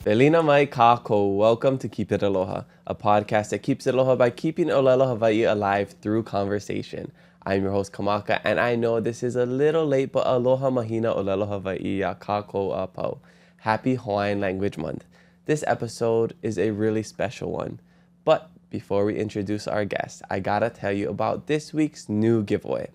Felina mai kako. Welcome to Keep It Aloha, a podcast that keeps it aloha by keeping Olelo Hawaii alive through conversation. I'm your host, Kamaka, and I know this is a little late, but aloha mahina Olelo Hawaii ya kako apau. Happy Hawaiian Language Month. This episode is a really special one. But before we introduce our guest, I gotta tell you about this week's new giveaway.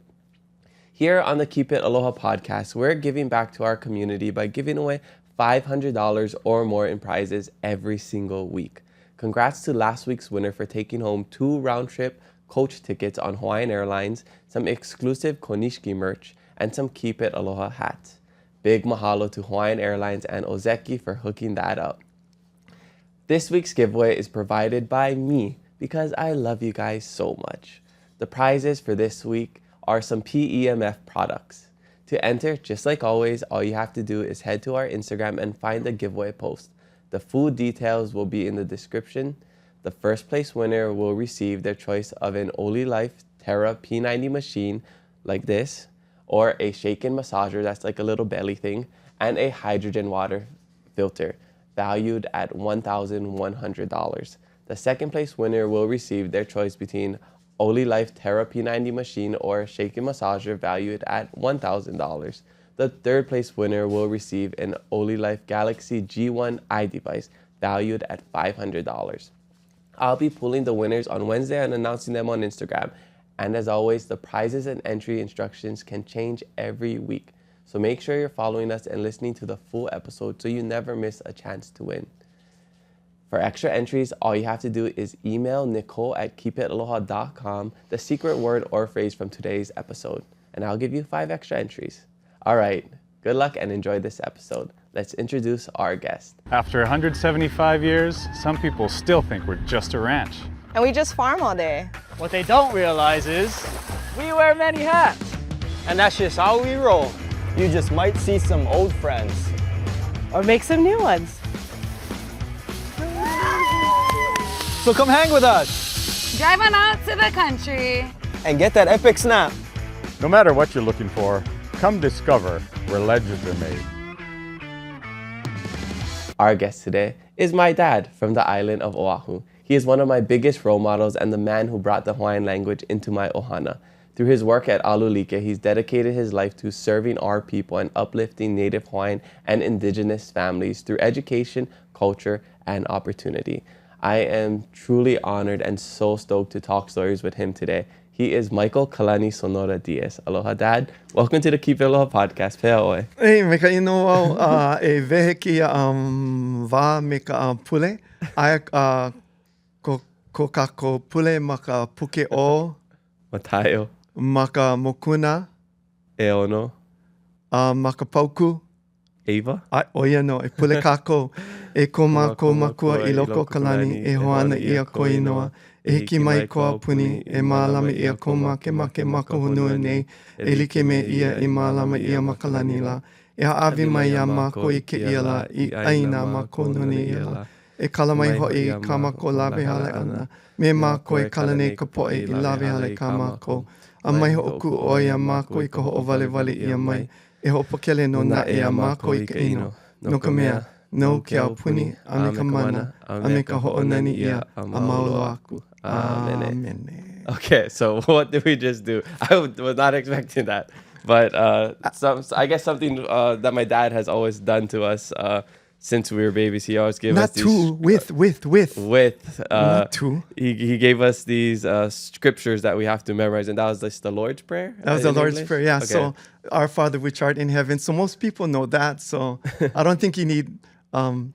Here on the Keep It Aloha podcast, we're giving back to our community by giving away $500 or more in prizes every single week. Congrats to last week's winner for taking home 2 round-trip coach tickets on Hawaiian Airlines, some exclusive Konishiki merch, and some Keep It Aloha hats. Big mahalo to Hawaiian Airlines and Ozeki for hooking that up. This week's giveaway is provided by me because I love you guys so much. The prizes for this week are some PEMF products. To enter, just like always, all you have to do is head to our Instagram and find the giveaway post. The full details will be in the description. The first place winner will receive their choice of an ALU LIKE Terra P90 machine like this, or a shaken massager that's like a little belly thing, and a hydrogen water filter valued at $1,100. The second place winner will receive their choice between ALU LIKE Terra P90 machine or shaken massager valued at $1,000. The third place winner will receive an ALU LIKE Galaxy G1 iDevice valued at $500. I'll be pulling the winners on Wednesday and announcing them on Instagram. And as always, the prizes and entry instructions can change every week. So make sure you're following us and listening to the full episode so you never miss a chance to win. For extra entries, all you have to do is email nicole@keepitaloha.com the secret word or phrase from today's episode, and I'll give you 5 extra entries. All right, good luck and enjoy this episode. Let's introduce our guest. After 175 years, some people still think we're just a ranch. And we just farm all day. What they don't realize is we wear many hats. And that's just how we roll. You just might see some old friends. Or make some new ones. So come hang with us Drive on out to the country. and get that epic snap. No matter what you're looking for, come discover where legends are made. Our guest today is my dad from the island of Oʻahu. He is one of my biggest role models and the man who brought the Hawaiian language into my ʻohana. Through his work at ALU LIKE, he's dedicated his life to serving our people and uplifting Native Hawaiian and indigenous families through education, culture, and opportunity. I am truly honored and so stoked to talk stories with him today. He is Michael Kalani Sonoda Dias. Aloha, Dad. Welcome to the Keep It Aloha podcast. Pea oe. Hey, me ka ino au e vehe ki va me ka pule. Ai ko kako pule ma ka puke o, Matayo. ma ka mokuna, E ono. ma ka pauku. Ava. Ai, oia no, e pule kako. E ko makua I loko kalani, e hoana ia ko inoa. E hiki mai ko apuni, e mālama ia ko make mako honua nei. E like me ia I mālama ia makalani la. E haawi mai ia mako I ke ia la, I aina mako nune ia la. E kala mai hoi ka mako lawe hale ana. Me mako e kala nei ka poe I lawe hale ka mako. A mai hoku o ia mako I ka ho o vale ia mai. E ho pakele no na e a mako I ka ino. No ka mea. No ke au puni, a me ka mana, a me ka ho'onani ia, a maulo aku. Amen. Okay, so what did we just do? I was not expecting that. But I guess something that my dad has always done to us since we were babies. He always gave us these... Not two. He gave us these scriptures that we have to memorize, and that was just the Lord's Prayer? That was the Lord's English? Prayer, yeah. Okay. So, our Father which art in heaven. So most people know that. So I don't think you need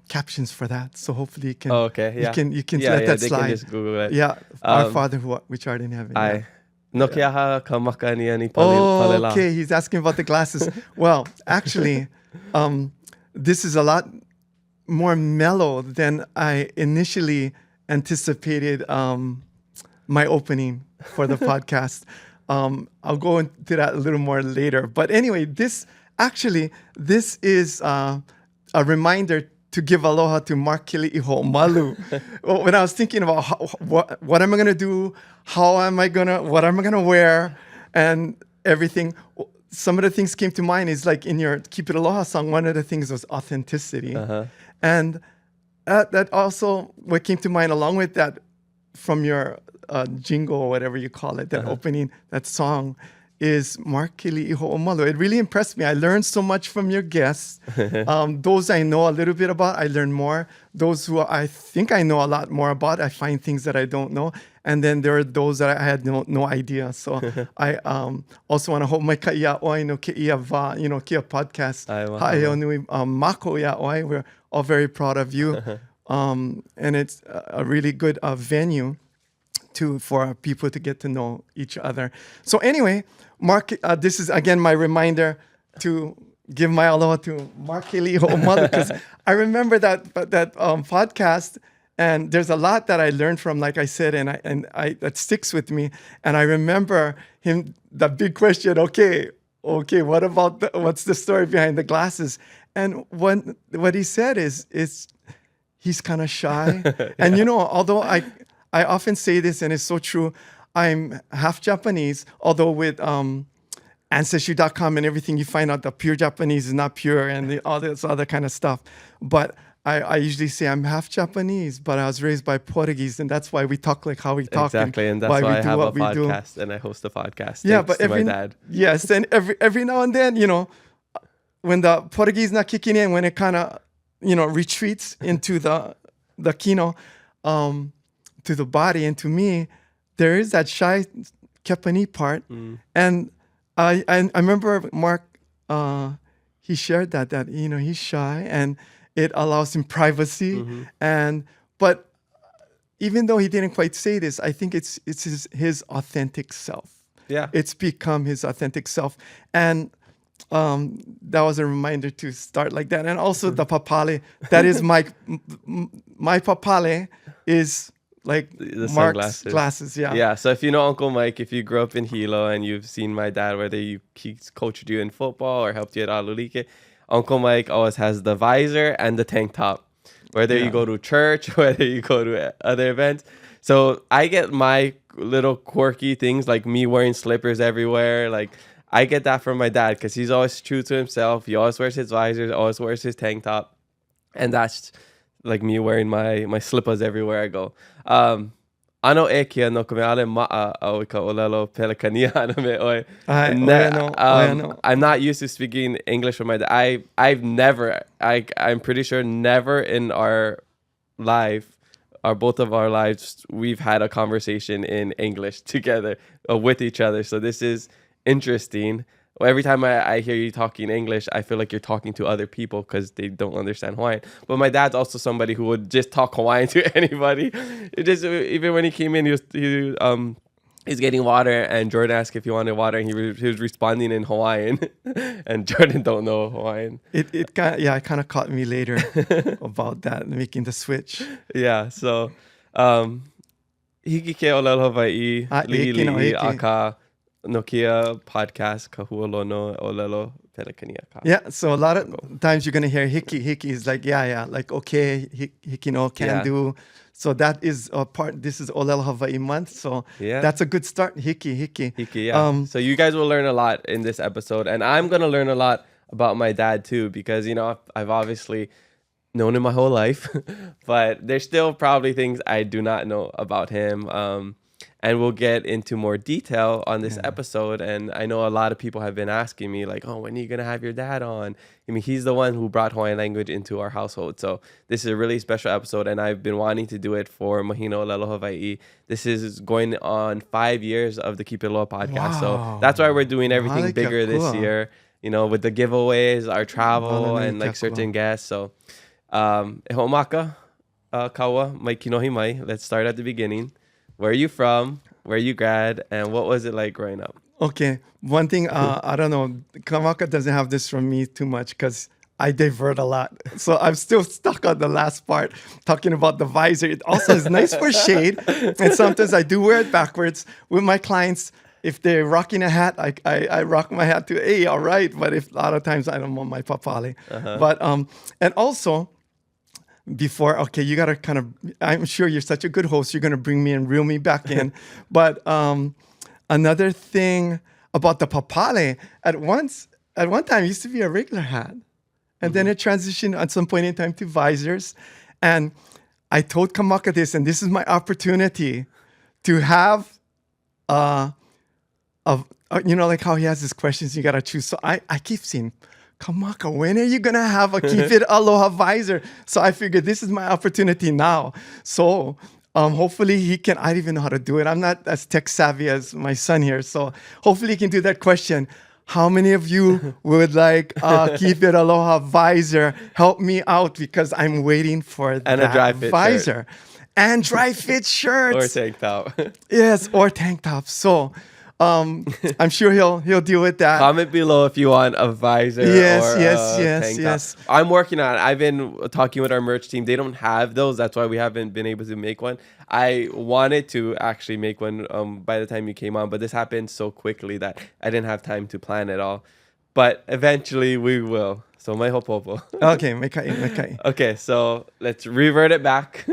captions for that. So hopefully you can. Oh, okay. Yeah. You can let that they slide. Can just Google it. Yeah. Our Father which art in heaven. I. No keaha kamaka ni Oh, okay. He's asking about the glasses. Well, actually, this is a lot more mellow than I initially anticipated my opening for the podcast. I'll go into that a little more later. But anyway, this is a reminder to give aloha to Markili Iho Malu. When I was thinking about what am I going to do, what am I going to wear, and everything, some of the things came to mind is like in your Keep It Aloha song, one of the things was authenticity. And that also what came to mind along with that from your jingle or whatever you call it, that opening, that song, is Markili Iho Omalo. It really impressed me. I learned so much from your guests. Those I know a little bit about, I learn more. Those who I think I know a lot more about, I find things that I don't know. And then there are those that I had no idea. So I also want to hope my kaia oi no kia va, kia podcast. Hae nui mako ia oi. We're all very proud of you. And it's a really good venue for people to get to know each other. So anyway, Mark, this is again my reminder to give my aloha to Markili Ho'omalu, because I remember that podcast, and there's a lot that I learned from, like I said, and I that sticks with me. And I remember him, the big question, okay, what about what's the story behind the glasses? And what he said is he's kind of shy. And although I often say this, and it's so true, I'm half Japanese, although with Ancestry.com and everything, you find out that pure Japanese is not pure and all this other kind of stuff. But I usually say I'm half Japanese, but I was raised by Portuguese, and that's why we talk like how we talk. Exactly, and that's why I have a podcast and I host a podcast. Yeah, but my dad. Yes, and every now and then, when the Portuguese not kicking in, when it kind of, retreats into the kino, to the body, and to me, there is that shy Kepani part. And I remember Mark, he shared that he's shy and it allows him privacy. But even though he didn't quite say this, I think it's his authentic self. Yeah. It's become his authentic self. And that was a reminder to start like that. And also the papale, that is my papale is like the Mark's glasses. Yeah. So if you know Uncle Mike, if you grew up in Hilo and you've seen my dad, whether he coached you in football or helped you at ALU LIKE, Uncle Mike always has the visor and the tank top. Whether you go to church, whether you go to other events. So I get my little quirky things, like me wearing slippers everywhere. Like I get that from my dad because he's always true to himself. He always wears his visors, always wears his tank top. And that's like me wearing my slippers everywhere I go. Ano e kia no kame ale ma'a au ka olelo pelekania ano me oi. I'm not used to speaking English with my dad. I'm pretty sure never in our life, or both of our lives, we've had a conversation in English together with each other. So this is interesting. Every time I hear you talking English, I feel like you're talking to other people because they don't understand Hawaiian. But my dad's also somebody who would just talk Hawaiian to anybody. Even when he came in, he's getting water, and Jordan asked if he wanted water, and he was responding in Hawaiian, and Jordan don't know Hawaiian. It kind of caught me later about that, making the switch. Yeah, so hiki ke olelo Hawai'i, lihi aka Nokia podcast kahualono olelo pelekania. Yeah, so a lot of times you're gonna hear hiki. Hiki is like like okay, hiki no can do. So that is a part. This is Olelo Hawaii month, so that's a good start. Hiki. Yeah. So you guys will learn a lot in this episode, and I'm gonna learn a lot about my dad too, because I've obviously known him my whole life, but there's still probably things I do not know about him. And we'll get into more detail on this episode. And I know a lot of people have been asking me like, oh, when are you going to have your dad on? I mean, he's the one who brought Hawaiian language into our household. So this is a really special episode, and I've been wanting to do it for Mahina Olelo Hawaii. This is going on 5 years of the Keep It Aloha podcast. Wow. So that's why we're doing everything bigger this year, with the giveaways, our travel, and like certain guests. So, Ho'omaka, Kawa, Mai Kinohi Mai. Let's start at the beginning. Where are you from? Where you grad? And what was it like growing up? Okay. One thing, I don't know, Kamaka doesn't have this from me too much because I divert a lot. So I'm still stuck on the last part, talking about the visor. It also is nice for shade. And sometimes I do wear it backwards with my clients. If they're rocking a hat, I rock my hat too. Hey, all right. But if a lot of times I don't want my papale. But, and also, before, okay, you got to kind of, I'm sure you're such a good host, you're going to bring me and reel me back in. But another thing about the papale, at one time it used to be a regular hat. And then it transitioned at some point in time to visors. And I told Kamaka this, and this is my opportunity to have, like how he has his questions, you got to choose. So I keep saying, Kamaka, when are you going to have a Keep It Aloha visor? So I figured this is my opportunity now. So hopefully he can, I don't even know how to do it. I'm not as tech savvy as my son here. So hopefully he can do that question. How many of you would like Keep It Aloha visor? Help me out because I'm waiting for And that a dry fit visor. And dry fit shirts. Or tank top. Yes, or tank tops. So I'm sure he'll deal with that. Comment below if you want a visor Yes, or yes, tank yes. top. I'm working on it. I've been talking with our merch team. They don't have those. That's why we haven't been able to make one. I wanted to actually make one by the time you came on, but this happened so quickly that I didn't have time to plan it all. But eventually we will. So my hopopo. Okay, mekai. Okay, so let's revert it back.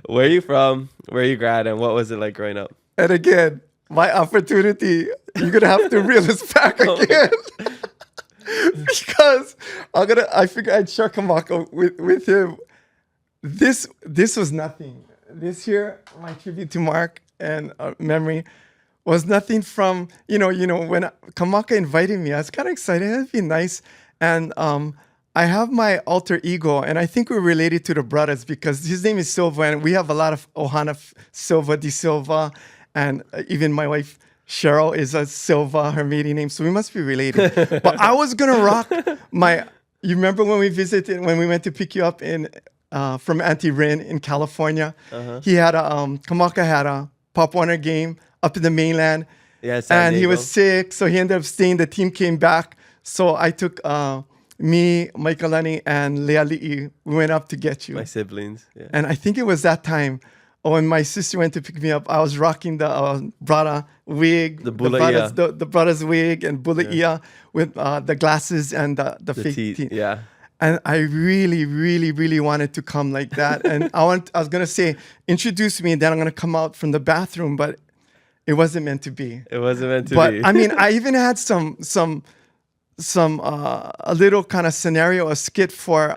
Where are you from? Where are you grad? And what was it like growing up? And again, my opportunity, you're gonna have to reel this back again. Because I figured I'd share Kamaka with him. This was nothing. This here, my tribute to Mark and memory was nothing from, when Kamaka invited me, I was kind of excited. That'd be nice. And I have my alter ego, and I think we're related to the brothers because his name is Silva, and we have a lot of ʻohana Silva de Silva, and even my wife Cheryl is a Silva, her maiden name, so we must be related. But I was gonna rock you remember when we went to pick you up from Auntie Rin in California? He had Kamaka had a Pop Warner game up in the mainland, and he was sick, so he ended up staying. The team came back, so I took me, Maikalani, and Leali'i. We went up to get you. My siblings. Yeah. And I think it was that time when my sister went to pick me up. I was rocking the brada wig, the bula the brada's wig and bula ia with the glasses and the fake teeth. Yeah. And I really, really, really wanted to come like that. And I was gonna say, introduce me, and then I'm gonna come out from the bathroom, but it wasn't meant to be. It wasn't meant to but, be. I mean, I even had some a little kind of scenario, a skit for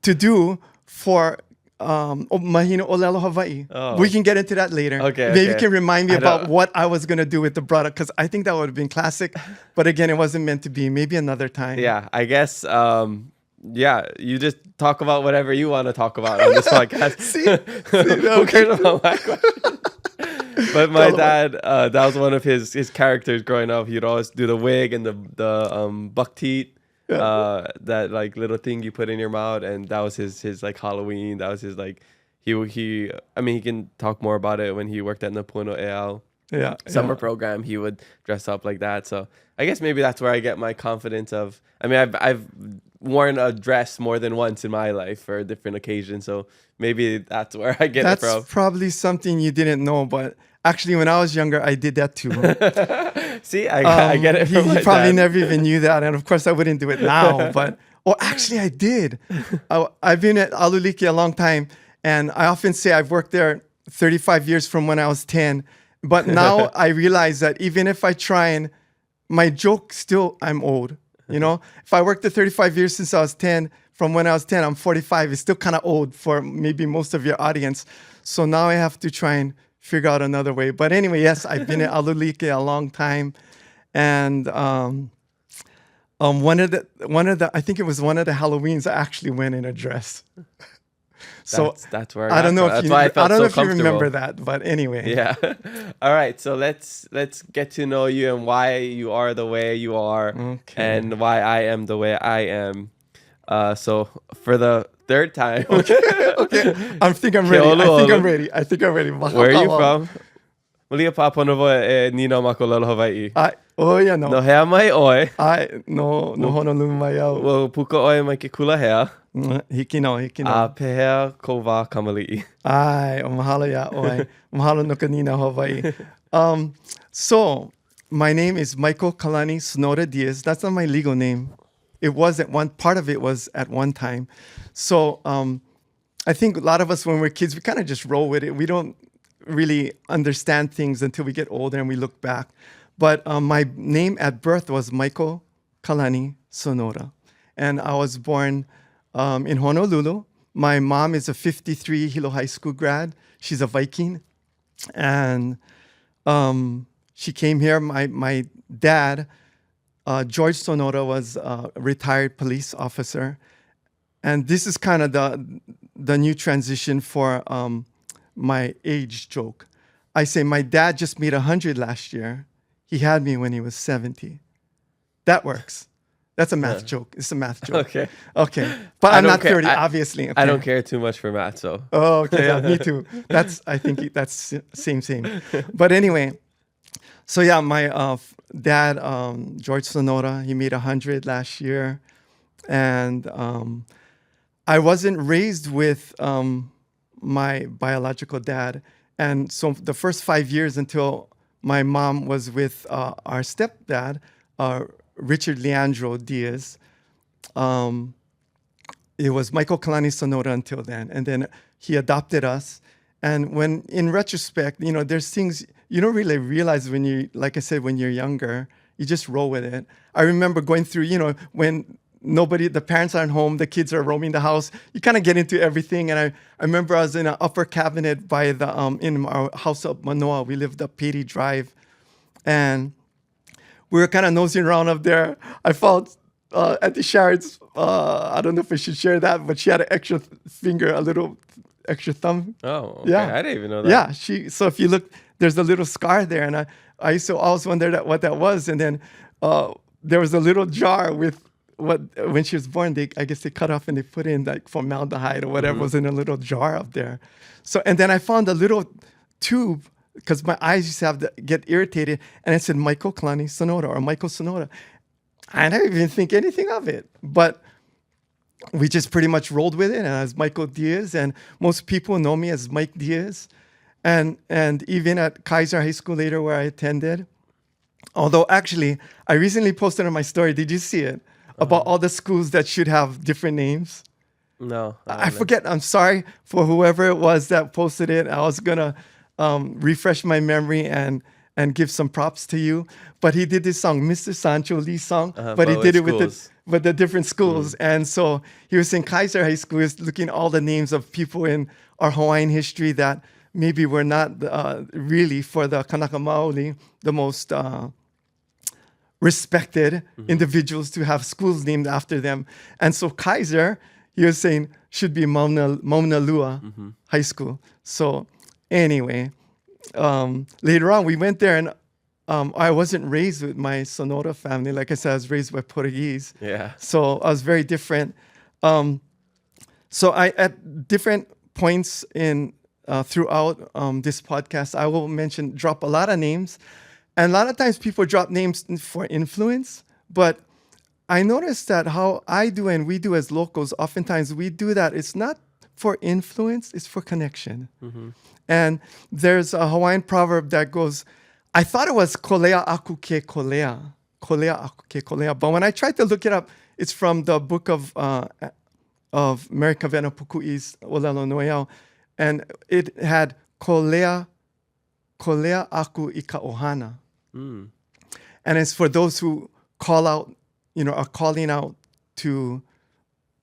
to do for Mahina Olelo Hawaii. Oh. We can get into that later. Okay. Maybe you can remind me about what I was gonna do with the brother, because I think that would have been classic. But again, it wasn't meant to be. Maybe another time. Yeah, I guess. You just talk about whatever you want to talk about on this podcast. Who cares about my question? But my dad, that was one of his characters growing up. He'd always do the wig and the buck teeth. That like little thing you put in your mouth, and that was his like Halloween. That was his like he can talk more about it when he worked at Napono AL summer program. He would dress up like that. So I guess maybe that's where I get my confidence of. I mean, I've worn a dress more than once in my life for different occasions. So maybe that's where I get it from. That's probably something you didn't know, but actually, when I was younger, I did that too. See, I get it. He probably never even knew that, and of course, I wouldn't do it now. But actually, I did. I've been at ALU LIKE a long time, and I often say I've worked there 35 years from when I was 10. But now I realize that even if I try and my joke, still I'm old. If I worked there 35 years since I was 10, from when I was 10, I'm 45. It's still kind of old for maybe most of your audience. So now I have to try and figure out another way. But anyway, yes, I've been at ALU LIKE a long time, and one of the I think it was one of the Halloweens I actually went in a dress. So that's where I don't know if you comfortable. remember that, but anyway. Yeah. All right. So let's get to know you and why you are the way you are, and why I am the way I am. So for the third time. Okay. I think I'm ready. Where are you from? Malia paponovo nino makolelo Hawaii. Yeah, no. No hea mai oi. No honolulu mai au. Wo puka oi mai ke kula hea. Hiki no. A pehea ko wā kamali'i. O mahalo ya oi. Mahalo no ka nina Hawaii. So my name is Michael Kalani Sonoda Dias. That's not my legal name. It was part of it was at one time. So I think a lot of us when we're kids, we kind of just roll with it. We don't really understand things until we get older and we look back. But my name at birth was Michael Kalani Sonoda. And I was born in Honolulu. My mom is a 53 Hilo High School grad. She's a Viking. And she came here. My dad, George Sonoda, was a retired police officer. And this is kind of the new transition for my age joke. I say my dad just made 100 last year. He had me when he was 70. That works. That's a math joke. It's a math joke. Okay. But I'm not 30, obviously. Okay. I don't care too much for math, so. Oh, okay. Yeah, me too. I think that's same. But anyway, so yeah, my dad, George Sonoda, he made 100 last year. And I wasn't raised with my biological dad. And so the first 5 years until my mom was with our stepdad, Richard Leandro Dias, it was Michael Kalani Sonoda until then. And then he adopted us. And when, in retrospect, there's things you don't really realize when you, like I said, when you're younger, you just roll with it. I remember going through, when the parents aren't home, the kids are roaming the house, you kind of get into everything. And I remember I was in an upper cabinet by in our house up Manoa. We lived up Petey Drive. And we were kind of nosing around up there. I found Auntie Sharon's, I don't know if I should share that, but she had an extra finger, a little extra thumb. Oh, okay. Yeah. I didn't even know that. Yeah, so if you look, there's a little scar there. And I used to always wonder what that was. And then there was a little jar with when she was born, I guess they cut off and they put in like formaldehyde or whatever was in a little jar up there. So, and then I found a little tube because my eyes used to have to get irritated, and it said Michael Kalani Sonoda or Michael Sonoda. I didn't even think anything of it, but we just pretty much rolled with it. And as Michael Dias, and most people know me as Mike Dias, and even at Kaiser High School later where I attended. Although actually, I recently posted on my story. Did you see it? About all the schools that should have different names. No. I forget. I'm sorry for whoever it was that posted it. I was going to refresh my memory and give some props to you. But he did this song, Mr. Sancho Lee song, but he did it with the different schools. And so he was saying Kaiser High School is looking at all the names of people in our Hawaiian history that maybe were not really for the Kanaka Maoli, the most respected individuals to have schools named after them. And so Kaiser, he was saying, should be Mauna Lua High School. So anyway, later on, we went there, and I wasn't raised with my Sonoda family. Like I said, I was raised by Portuguese. Yeah. So I was very different. So I, at different points in throughout this podcast, I will drop a lot of names. And a lot of times people drop names for influence, but I noticed that how I do and we do as locals, oftentimes we do that. It's not for influence, it's for connection. And there's a Hawaiian proverb that goes, I thought it was kolea aku ke kolea, kolea aku ke kolea. But when I tried to look it up, it's from the book of Mary Kavena Pukui's Olelo Noeau, and it had kolea aku ika ʻohana. And it's for those who call out, are calling out to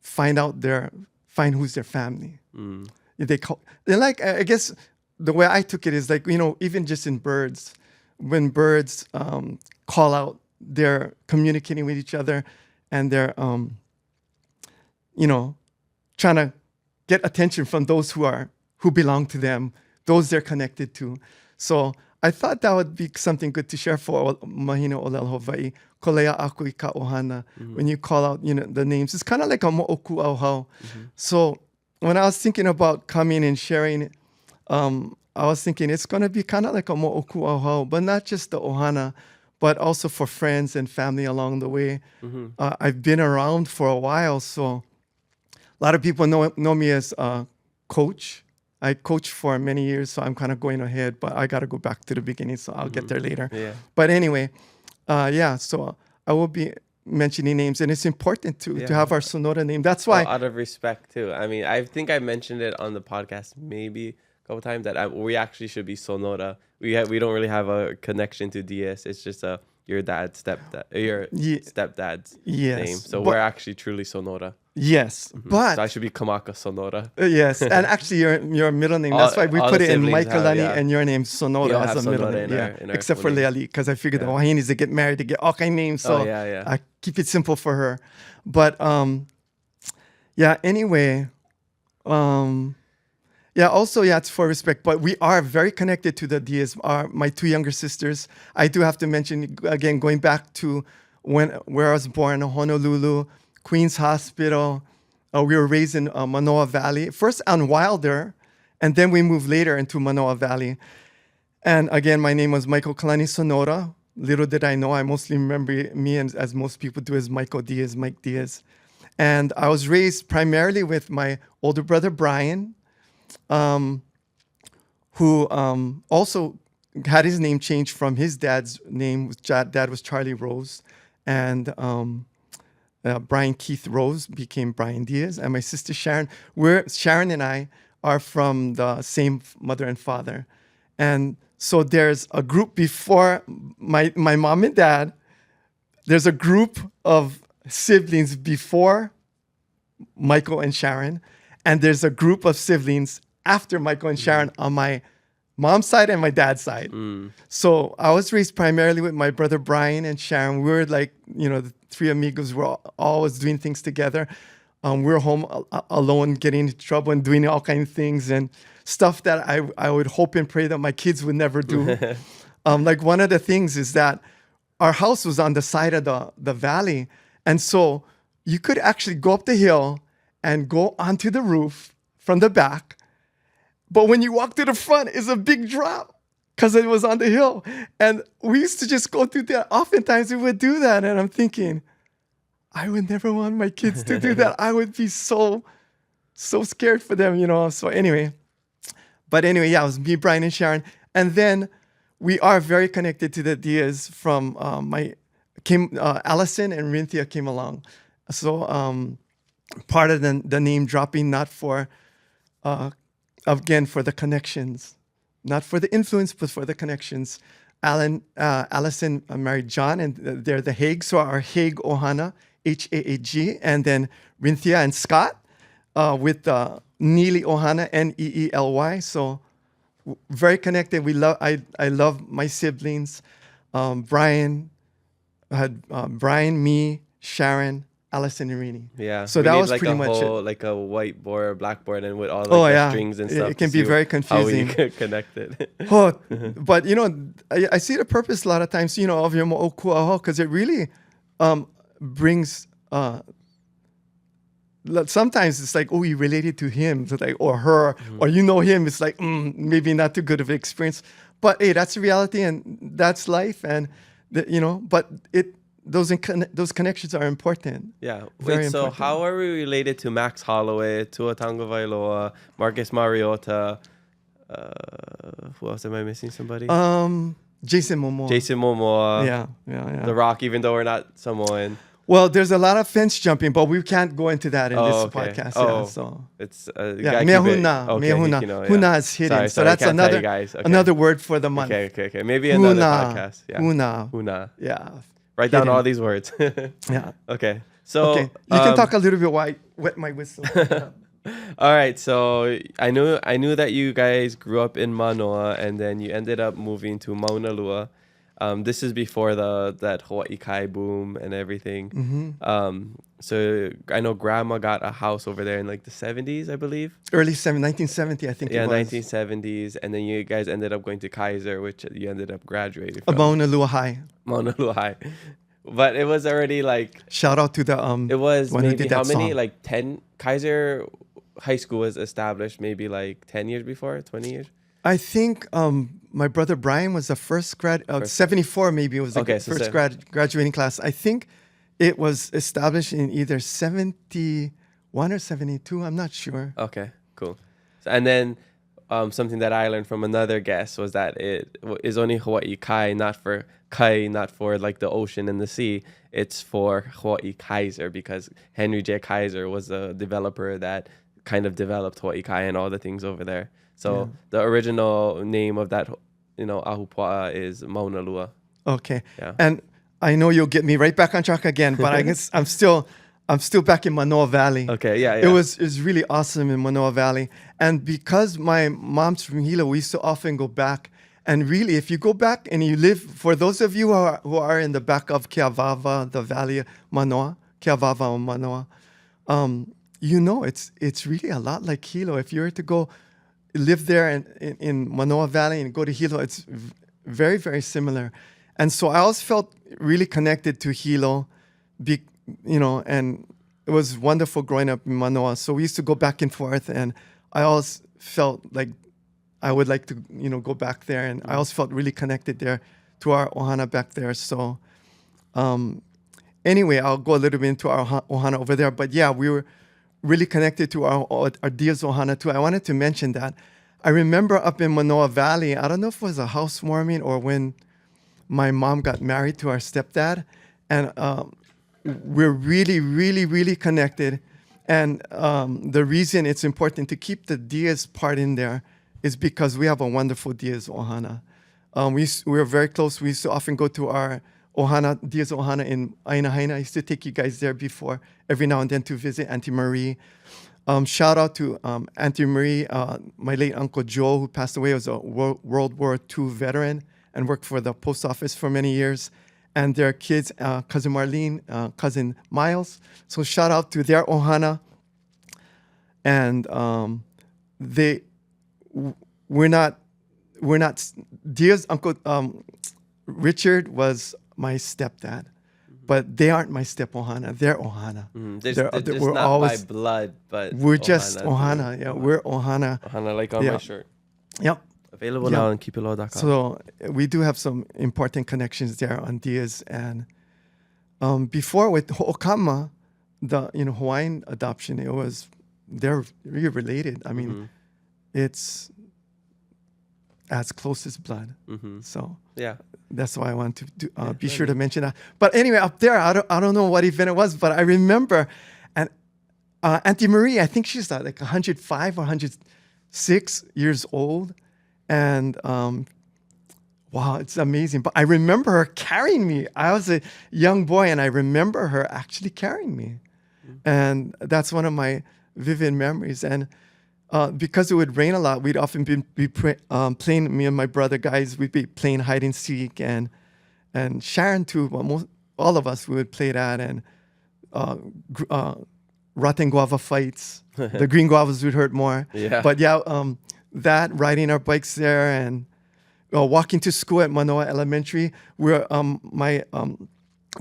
find who's their family. They're like, I guess the way I took it is like, even just in birds, when birds call out, they're communicating with each other, and they're, trying to get attention from those who belong to them, those they're connected to. So I thought that would be something good to share for Mahina Olel Hawaii. Kolea aku ika ʻohana. When you call out, the names, it's kind of like a mo'oku auhau. So when I was thinking about coming and sharing, I was thinking it's going to be kind of like a mo'oku auhau, but not just the ʻohana, but also for friends and family along the way. I've been around for a while, so a lot of people know me as a coach. I coached for many years, so I'm kind of going ahead, but I got to go back to the beginning, so I'll get there later. Yeah. But anyway, so I will be mentioning names, and it's important to have our Sonoda name. That's why. Well, out of respect, too. I mean, I think I mentioned it on the podcast maybe a couple times that we actually should be Sonoda. We don't really have a connection to Dias. It's just your stepdad's name. So we're actually truly Sonoda. Yes, but So I should be Kamaka Sonoda. yes, and actually your middle name. That's why we all put the it in siblings have, Maikalani yeah. and your name Sonoda We all as have a middle Sonoda name. in Yeah, our except for full name. Leali, because I figured Yeah. the Hawaiianis, they get married, they get all kind of names. So yeah. I keep it simple for her. But yeah. Anyway, yeah. Also, yeah, it's for respect. But we are very connected to the Dias. My two younger sisters. I do have to mention again, going back to where I was born, Honolulu, Queens Hospital. We were raised in Manoa Valley, first on Wilder, and then we moved later into Manoa Valley. And again, my name was Michael Kalani Sonoda. Little did I know, I mostly remember me, as most people do, as Michael Dias, Mike Dias. And I was raised primarily with my older brother, Brian, who also had his name changed from his dad's name. Dad was Charlie Rose. And Brian Keith Rose became Brian Dias, and my sister Sharon. Sharon and I are from the same mother and father, and so there's a group before my mom and dad. There's a group of siblings before Michael and Sharon, and there's a group of siblings after Michael and Sharon on my mom's side and my dad's side. So I was raised primarily with my brother Brian and Sharon. We were like, the three amigos were always doing things together. We were home alone, getting into trouble and doing all kinds of things and stuff that I would hope and pray that my kids would never do. Like one of the things is that our house was on the side of the valley. And so you could actually go up the hill and go onto the roof from the back. But when you walk to the front, it's a big drop because it was on the hill. And we used to just go through that. Oftentimes we would do that. And I'm thinking, I would never want my kids to do that. I would be so scared for them, So anyway, yeah, it was me, Brian, and Sharon. And then we are very connected to the Dias from Allison and Rinthia came along. So part of the name dropping, not for... again, for the connections, not for the influence, but for the connections. Allison married John, and they're the Hague, so our Hague ʻohana, Haag, and then Rinthia and Scott with Neely ʻohana, Neely. So very connected. I love my siblings. Brian, me, Sharon, Allison and Rini. Yeah. So we that need was like pretty a much whole, it. like a whiteboard or blackboard and with all like the strings and stuff. It can be very confusing. How we connect it. But I see the purpose a lot of times, of your mo'okuaho, because it really brings. Sometimes it's like, oh, you related to him, so like, or her, or him. It's like maybe not too good of an experience, but hey, that's the reality and that's life, and but those connections are important. Yeah. Very Wait, so important. how are we related to Max Holloway, Tuatanga Vailoa, Marcus Mariota? Who else am I missing? Somebody? Jason Momoa. Jason Momoa. Yeah. The Rock, even though we're not Samoan. Well, there's a lot of fence jumping, but we can't go into that in this Okay. podcast. Oh, So it's yeah, mehuna. Huna is hidden. Sorry, So that's can't tell you guys. Okay. another word for the month. Okay. Maybe another Huna. podcast. Yeah. Huna. Huna. Yeah. Write down Hidden. all these words. Yeah. Okay. So Okay. You can talk a little bit while I wet my whistle. all right. So I knew that you guys grew up in Manoa and then you ended up moving to Mauna Lua. This is before that Hawaii Kai boom and everything. So I know Grandma got a house over there in like the 70s, I believe. 1970, I think Yeah, it was. 1970s, and then you guys ended up going to Kaiser, which you ended up graduating from. Mauna Lua High. Mauna Lua High. But it was already like Shout out to the it was one who maybe did how that many song. like 10 Kaiser High School was established maybe like 10 years before, 20 years. I think my brother Brian was the first 74 maybe. It was the Okay, so first graduating class. I think it was established in either 71 or 72. I'm not sure. Okay, cool. So, and then something that I learned from another guest was that it is only Hawaii Kai, not for like the ocean and the sea. It's for Hawaii Kaiser because Henry J. Kaiser was the developer that kind of developed Hawaii Kai and all the things over there. So the original name of that, Ahupua'a is Mauna Lua. Okay. Yeah. And I know you'll get me right back on track again, but I guess I'm still I'm still back in Manoa Valley. Okay, yeah. It was really awesome in Manoa Valley. And because my mom's from Hilo, we used to often go back. And really, if you go back and you live, for those of you who are in the back of Keawava, the Valley of Manoa, Keawava or Manoa, you know it's really a lot like Hilo. If you were to go live there in Manoa Valley and go to Hilo, it's very, very similar. And so I always felt really connected to Hilo, and it was wonderful growing up in Manoa. So we used to go back and forth, and I always felt like I would like to, go back there. And I always felt really connected there to our ʻohana back there. So anyway, I'll go a little bit into our ʻohana over there. But yeah, we were really connected to our Dias ʻohana too. I wanted to mention that. I remember up in Manoa Valley, I don't know if it was a housewarming or when my mom got married to our stepdad. And we're really, really, really connected. And the reason it's important to keep the Dias part in there is because we have a wonderful Dias ʻohana. We were very close. We used to often go to our Dias ʻohana in Ainahaina. I used to take you guys there before, every now and then, to visit Auntie Marie. Shout out to Auntie Marie, my late Uncle Joe, who passed away, was a World War II veteran and worked for the post office for many years. And their kids, cousin Marlene, cousin Miles. So shout out to their ʻohana. And we're not Dias. Uncle Richard was my stepdad, but they aren't my step ʻohana. They're ʻohana. They're we're not always by blood, but we're just ʻohana. Yeah, we're ʻohana. ʻohana, like on my shirt. Yep. Available now on keepitaloha.com. So we do have some important connections there on Dias. And before with ho'okama, the Hawaiian adoption, they're really related. I mean, it's as close as blood. So yeah, that's why I want to be sure to mention that. But anyway, up there, I don't know what event it was, but I remember, and Auntie Marie, I think she's like 105 or 106 years old. And wow, it's amazing. But I remember her carrying me. I was a young boy, and I remember her actually carrying me. And that's one of my vivid memories. And because it would rain a lot, we'd often be playing, me and my brother guys, we'd be playing hide and seek. And Sharon too, but all of us, we would play that. And rotten guava fights. The green guavas would hurt more. Yeah. But yeah, that, riding our bikes there, and walking to school at Manoa Elementary, where my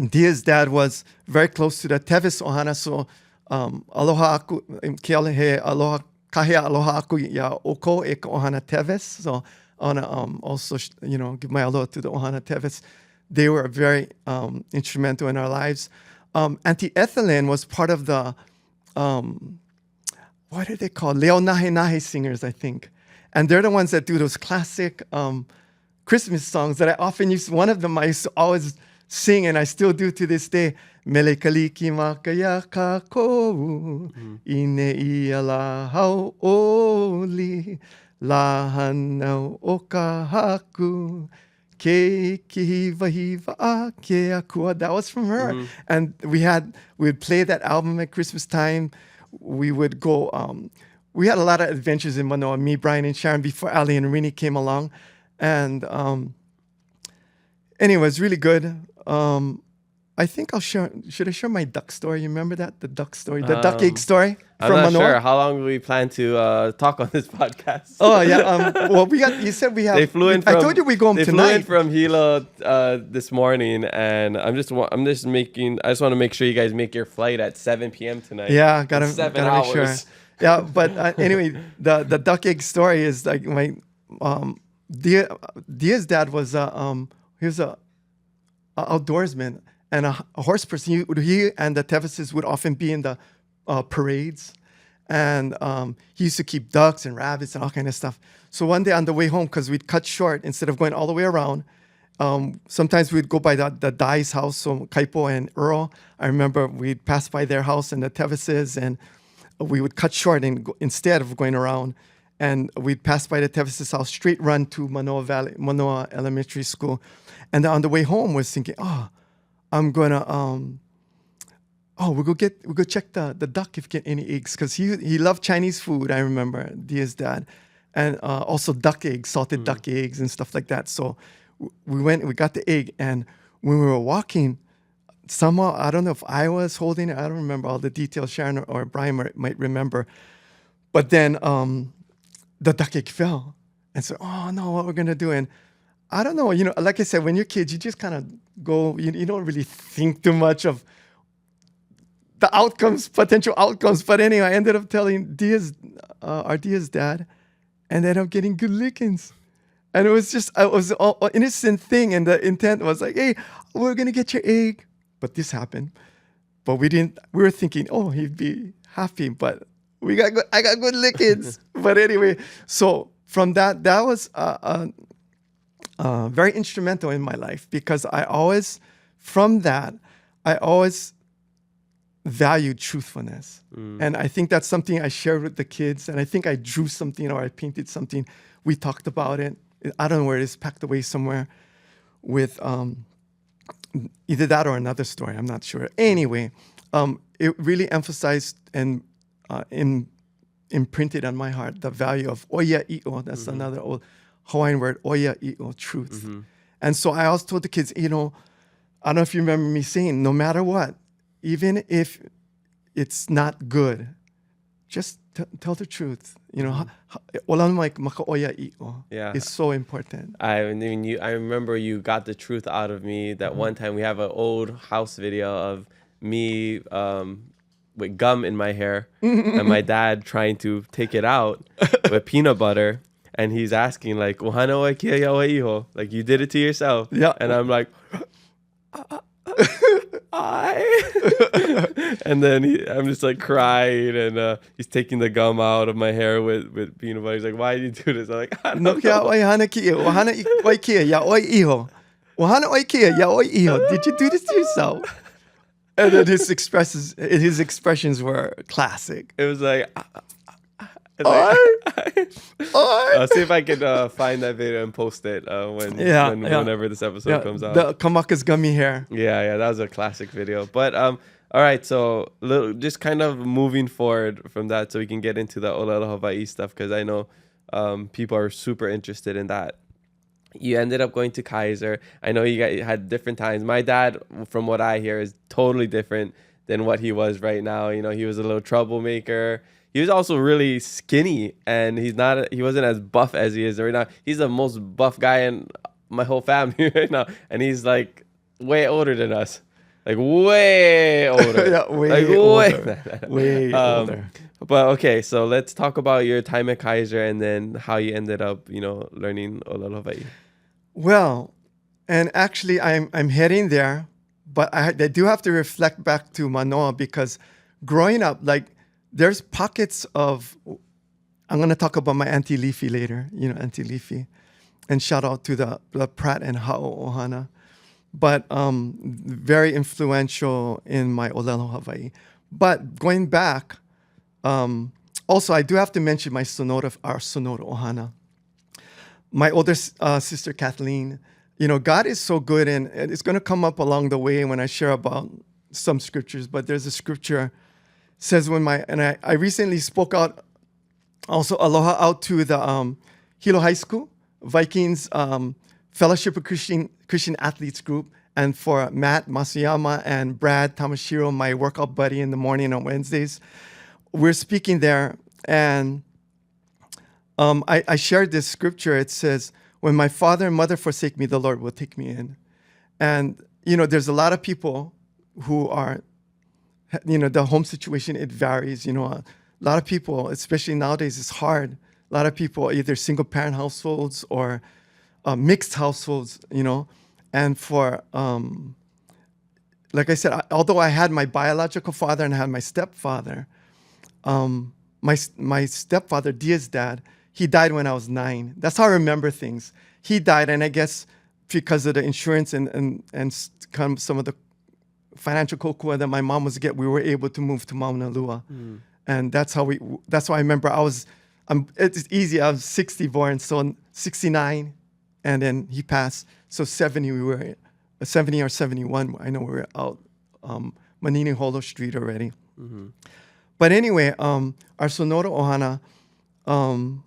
Dia's dad was very close to the Tevis ʻohana. So aloha aku, ke aloha, kahea aloha aku ya oko e ka ʻohana Tevis. So I want to also, give my aloha to the ʻohana Tevis. They were very instrumental in our lives. Auntie Ethelyn was part of the, what are they called? Leo Nahe Nahe singers, I think. And they're the ones that do those classic Christmas songs that I often use. One of them I used to always sing, and I still do to this day. Mele kaliki makaya kako ine ia la hau oli la hanau oka haku ke kihiva hiva ke akua. That was from her. And we'd play that album at Christmas time. We would go, we had a lot of adventures in Manoa, me, Brian, and Sharon, before Ali and Rini came along. And anyway, it was really good. I think should I share my duck story? You remember that? The duck story, the duck egg story from Manoa? I'm not sure. How long do we plan to talk on this podcast? Oh, yeah. Well, you said we have. They flew in from, I told you we go home tonight. They flew in from Hilo this morning, and I just want to make sure you guys make your flight at 7 p.m. tonight. Yeah, gotta hours. make sure. Yeah, but anyway, the duck egg story is like my Dia's dad was he was a outdoorsman and a horse person. He and the Tevises would often be in the parades, and he used to keep ducks and rabbits and all kind of stuff. So one day on the way home, because we'd cut short instead of going all the way around, sometimes we'd go by the Dias house, so Kaipo and Earl. I remember we'd pass by their house and the Tevises, and we would cut short instead of going around. And we'd pass by the Tevis' house, straight run to Manoa Elementary School. And on the way home, was thinking, I'm gonna oh, we'll go check the duck if get any eggs, because he loved Chinese food. I remember Dia's dad, and also duck eggs, salted duck eggs and stuff like that. So we got the egg, and when we were walking, somehow, I don't know if I was holding it. I don't remember all the details. Sharon or Brian might remember. But then the duck egg fell. And so, oh no, what we're going to do? And I don't know, like I said, when you're kids, you just kind of go, you don't really think too much of the potential outcomes. But anyway, I ended up telling our Dia's dad, and ended up getting good lickings. And it was all an innocent thing. And the intent was like, hey, we're going to get your egg. But this happened. But we were thinking, oh, he'd be happy. But I got good lickings. But anyway, so from that was very instrumental in my life, because I always valued truthfulness. And I think that's something I shared with the kids. And I think I drew something or I painted something. We talked about it. I don't know where it is, packed away somewhere with either that or another story. I'm not sure. Anyway, it really emphasized and imprinted on my heart the value of oia'i'o. That's another old Hawaiian word, oia'i'o, truth. And so I always told the kids, I don't know if you remember me saying, no matter what, even if it's not good, just tell the truth. It's so important. I remember you got the truth out of me that one time. We have an old house video of me with gum in my hair and my dad trying to take it out with peanut butter. And he's asking like, "ʻohana o kia ya iho?" Like, you did it to yourself. Yeah. And I'm like, and then I'm just like crying, and he's taking the gum out of my hair with peanut butter. He's like, "Why did you do this?" I'm like, "I don't know." Did you do this to yourself? And then his expressions were classic. It was like, I'll see if I can find that video and post it whenever this episode comes out. The Kamaka's gummy hair. Yeah, that was a classic video. But all right, so just kind of moving forward from that, so we can get into the Aloha Hawaii stuff, because I know people are super interested in that. You ended up going to Kaiser. I know you had different times. My dad, from what I hear, is totally different than what he was right now. He was a little troublemaker. He was also really skinny, and he wasn't as buff as he is right now. He's the most buff guy in my whole family right now. And he's like way older than us. Like way older. Yeah, way older. Way older. But okay, so let's talk about your time at Kaiser and then how you ended up, learning Aloha Hawaii. Well, and actually I'm heading there, but I do have to reflect back to Manoa, because growing up, like, there's pockets of, I'm going to talk about my Auntie Leafy later, Auntie Leafy. And shout out to the Pratt and Ha'o ʻohana. But very influential in my ʻōlelo Hawaii. But going back, also I do have to mention our Sonoda ʻohana. My older sister Kathleen, God is so good, and it's going to come up along the way when I share about some scriptures, but there's a scripture says I recently spoke out, also aloha out to the Hilo High School Vikings Fellowship of Christian Athletes group, and for Matt Masuyama and Brad Tamashiro, my workout buddy in the morning on Wednesdays. We're speaking there, and I shared this scripture. It says, "When my father and mother forsake me, the Lord will take me in." And there's a lot of people who are, the home situation, it varies. A lot of people, especially nowadays, it's hard. A lot of people are either single parent households or mixed households, And for, like I said, although I had my biological father and I had my stepfather, my stepfather, Dia's dad, he died when I was 9. That's how I remember things. He died, and I guess because of the insurance and some of the financial kokua that my mom was getting, we were able to move to Maunalua. And that's how I remember it's easy. I was 60 born, so 69, and then he passed. So 70, we were 70 or 71. I know we were out Manini Holo Street already. But anyway, our Sonoda ʻohana,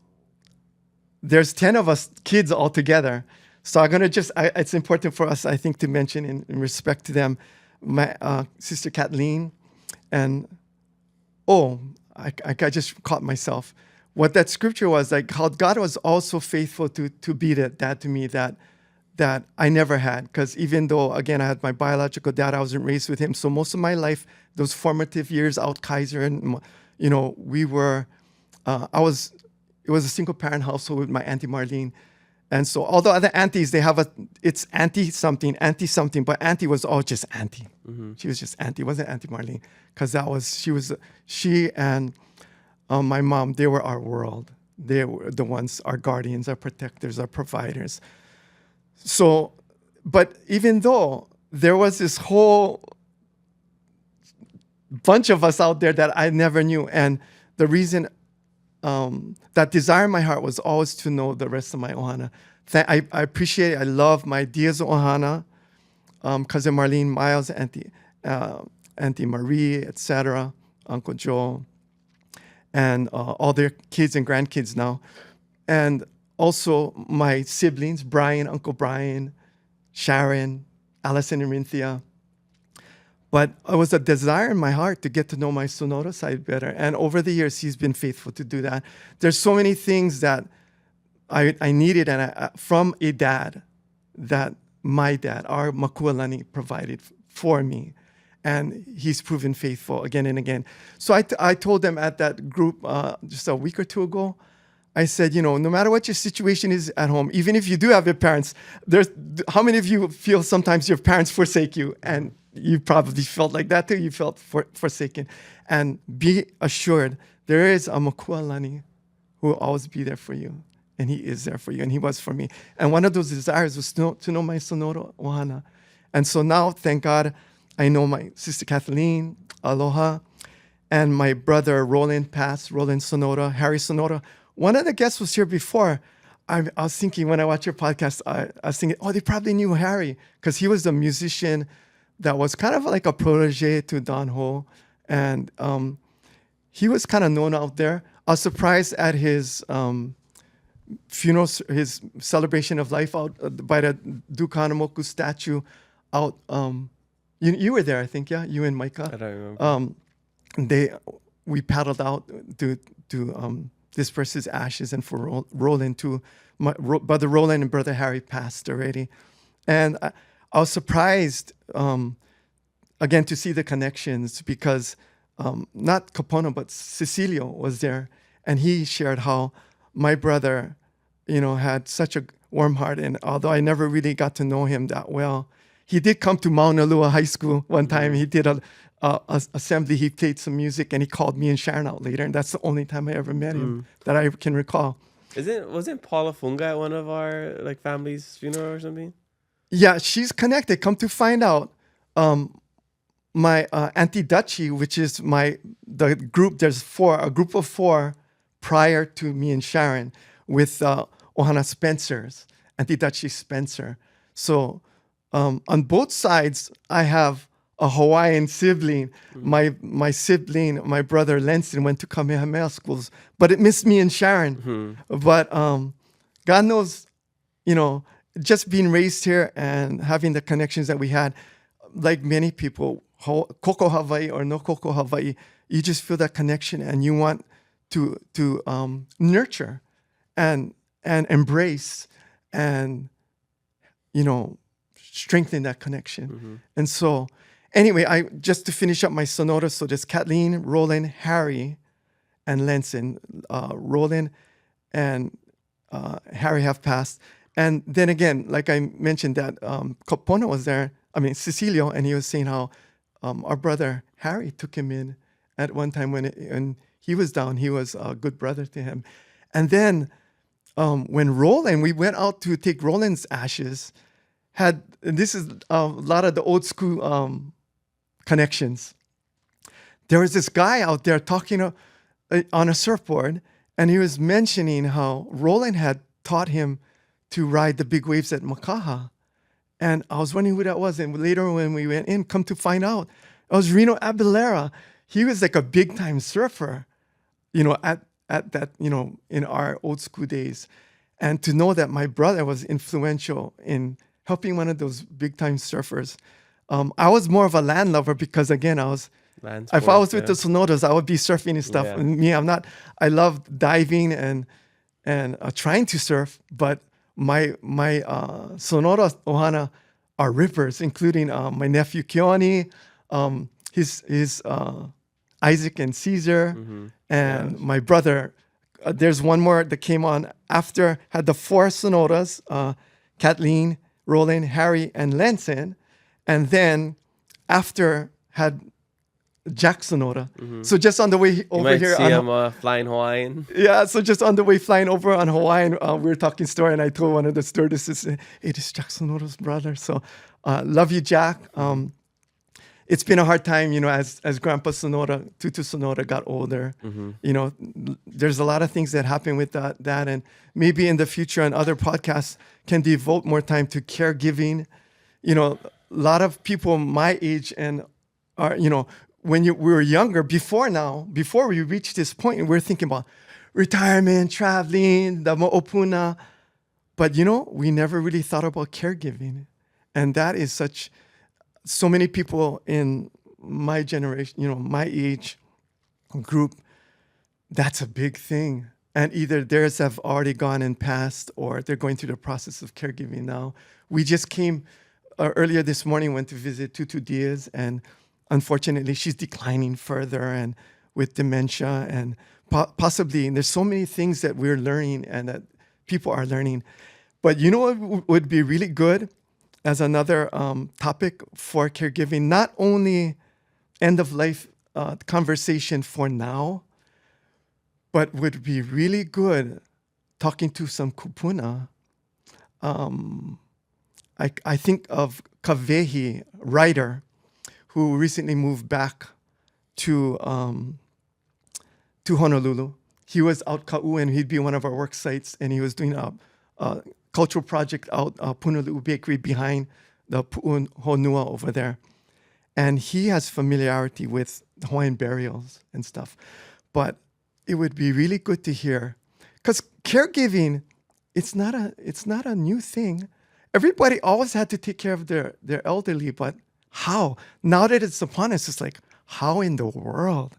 there's 10 of us kids all together. So I'm going to it's important for us, I think, to mention in respect to them, my sister Kathleen, and, I just caught myself. What that scripture was, like how God was also faithful to be that dad to me that I never had. Because even though, again, I had my biological dad, I wasn't raised with him. So most of my life, those formative years out Kaiser, and, we were, it was a single parent household with my Auntie Marlene. And so all the other aunties, it's auntie something, but auntie was all just auntie. She was just auntie, it wasn't Auntie Marlene. Because she and my mom, they were our world. They were the ones, our guardians, our protectors, our providers. So, but even though there was this whole bunch of us out there that I never knew, and the reason that desire in my heart was always to know the rest of my ʻohana. I appreciate it. I love my Dias ʻohana, cousin Marlene, Miles, Auntie Marie, etc., Uncle Joe, and all their kids and grandkids now. And also my siblings, Brian, Uncle Brian, Sharon, Allison and Rinthia. But it was a desire in my heart to get to know my Sonoda side better. And over the years, he's been faithful to do that. There's so many things that I needed from a dad that my dad, our Makualani, provided for me. And he's proven faithful again and again. So I told them at that group just a week or two ago, I said, no matter what your situation is at home, even if you do have your parents, how many of you feel sometimes your parents forsake you? And you probably felt like that too. You felt forsaken. And be assured, there is a Makualani who will always be there for you. And he is there for you. And he was for me. And one of those desires was to know my Sonoda ʻohana. And so now, thank God, I know my sister Kathleen, Aloha, and my brother Roland passed, Roland Sonoda, Harry Sonoda. One of the guests was here before. I was thinking, when I watched your podcast, I was thinking, they probably knew Harry, because he was the musician that was kind of like a protege to Don Ho. And he was kind of known out there. I was surprised at his funeral, his celebration of life out by the Dukanamoku statue out. You were there, I think, yeah? You and Micah. I don't remember. We paddled out to disperse his ashes, and for Roland too. Brother Roland and Brother Harry passed already. And I was surprised, again, to see the connections, because not Kapono, but Cecilio was there. And he shared how my brother, had such a warm heart. And although I never really got to know him that well, he did come to Mauna Lua High School one time. He did a assembly. He played some music, and he called me and Sharon out later. And that's the only time I ever met him that I can recall. Wasn't Paula Funga at one of our family's funeral or something? Yeah, she's connected. Come to find out, my Auntie Dutchie, which is the group. There's a group of 4 prior to me and Sharon with ʻohana Spencers, Auntie Dutchie Spencer. So on both sides, I have a Hawaiian sibling. My sibling, my brother Lenson, went to Kamehameha schools, but it missed me and Sharon. But God knows, just being raised here and having the connections that we had, like many people, koko Hawaii or no koko Hawaii, you just feel that connection, and you want to nurture and embrace and strengthen that connection. And so anyway, just to finish up my Sonoda, so there's Kathleen, Roland, Harry, and Lenson. Roland and Harry have passed. And then again, like I mentioned, that Kapono was there, Cecilio, and he was saying how our brother Harry took him in at one time when he was down. He was a good brother to him. And then when Roland, we went out to take Roland's ashes, and this is a lot of the old school connections. There was this guy out there talking on a surfboard, and he was mentioning how Roland had taught him to ride the big waves at Makaha. And I was wondering who that was. And later when we went in, come to find out, It was Reno Abilera. He was like a big time surfer, at that, in our old school days. And to know that my brother was influential in helping one of those big time surfers. I was more of a land lover because, again, if I was with the Sonodas, I would be surfing and stuff. Yeah. And me, I love diving and trying to surf, but my Sonoda ʻohana are rivers, including my nephew Keone, his Isaac and Caesar, and my brother. There's one more that came on after, had the 4 Sonodas, Kathleen, Roland, Harry, and Lenson. And then after had Jack Sonoda. So just on the way over you here. might see him flying Hawaiian. Yeah, so just on the way flying over on Hawaiian, we were talking story, and I told one of the stewardesses, hey, this is Jack Sonoda's brother. So love you, Jack. It's been a hard time, as Grandpa Sonoda, Tutu Sonoda got older. There's a lot of things that happen with that, and maybe in the future and other podcasts can devote more time to caregiving. A lot of people my age and are, when we were younger, before we reached this point, we're thinking about retirement, traveling, the mo'opuna. But, we never really thought about caregiving. And that is so many people in my generation, my age group, that's a big thing. And either theirs have already gone and passed, or they're going through the process of caregiving now. We just came earlier this morning, went to visit Tutu Dias, and unfortunately, she's declining further and with dementia, and possibly, and there's so many things that we're learning and that people are learning. But what would be really good as another topic for caregiving, not only end of life conversation for now, but would be really good talking to some kupuna. I think of Kavehi, writer, who recently moved back to Honolulu. He was out Ka'u, and he'd be one of our work sites, and he was doing a cultural project out Punaluu Bakery behind the Pu'un Honua over there. And he has familiarity with Hawaiian burials and stuff. But it would be really good to hear, because caregiving, it's not a new thing. Everybody always had to take care of their elderly, but how? Now that it's upon us, it's like, how in the world?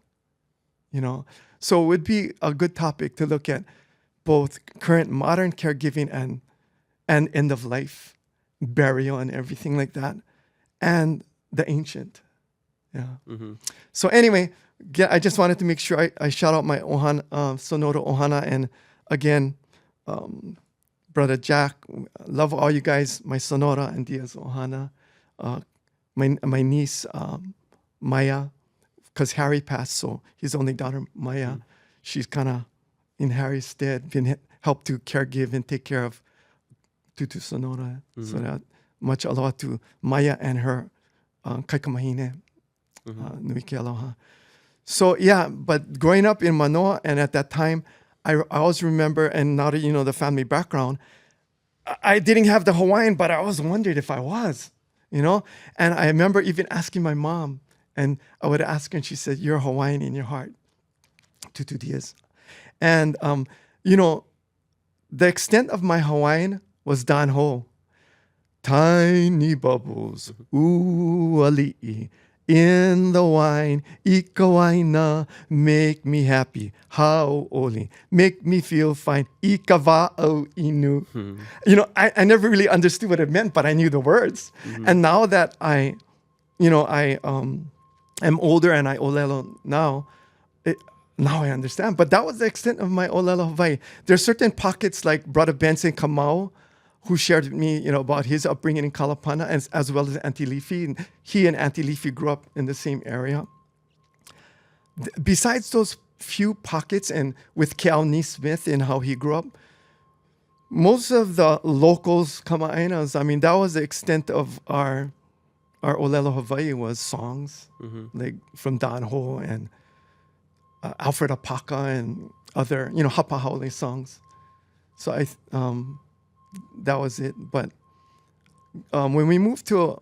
So it would be a good topic to look at both current modern caregiving and end of life, burial and everything like that, and the ancient. Yeah. So anyway, I just wanted to make sure I shout out my ʻohana, Sonoda ʻohana, and again, Brother Jack, love all you guys, my Sonoda and Dias ʻohana, my niece Maya, because Harry passed, so his only daughter Maya, she's kind of in Harry's stead, been helped to caregive and take care of Tutu Sonoda. So that much aloha to Maya and her kaikamahine, nuike aloha. So yeah, but growing up in Manoa, and at that time, I always remember, and now that you know the family background, I didn't have the Hawaiian, but I always wondered if I was, And I remember even asking my mom, and I would ask her, and she said, "You're Hawaiian in your heart, Tutu Dias." And, the extent of my Hawaiian was Dan Ho. Tiny bubbles, uali'i, in the wine, ika waina, make me happy, hau'oli, make me feel fine, ika wa'au inu. I never really understood what it meant, but I knew the words. And now that I am older and I olelo now, now I understand. But that was the extent of my olelo Hawaii. There's certain pockets like Brother Benson Kamau, who shared with me, about his upbringing in Kalapana, as well as Auntie Leafy. And he and Auntie Leafy grew up in the same area. Besides those few pockets, and with Keauni Smith and how he grew up, most of the locals, Kama'ainas, that was the extent of our Olelo Hawaii was songs, like from Don Ho and Alfred Apaka and other, Hapa Haole songs. So that was it. But when we moved to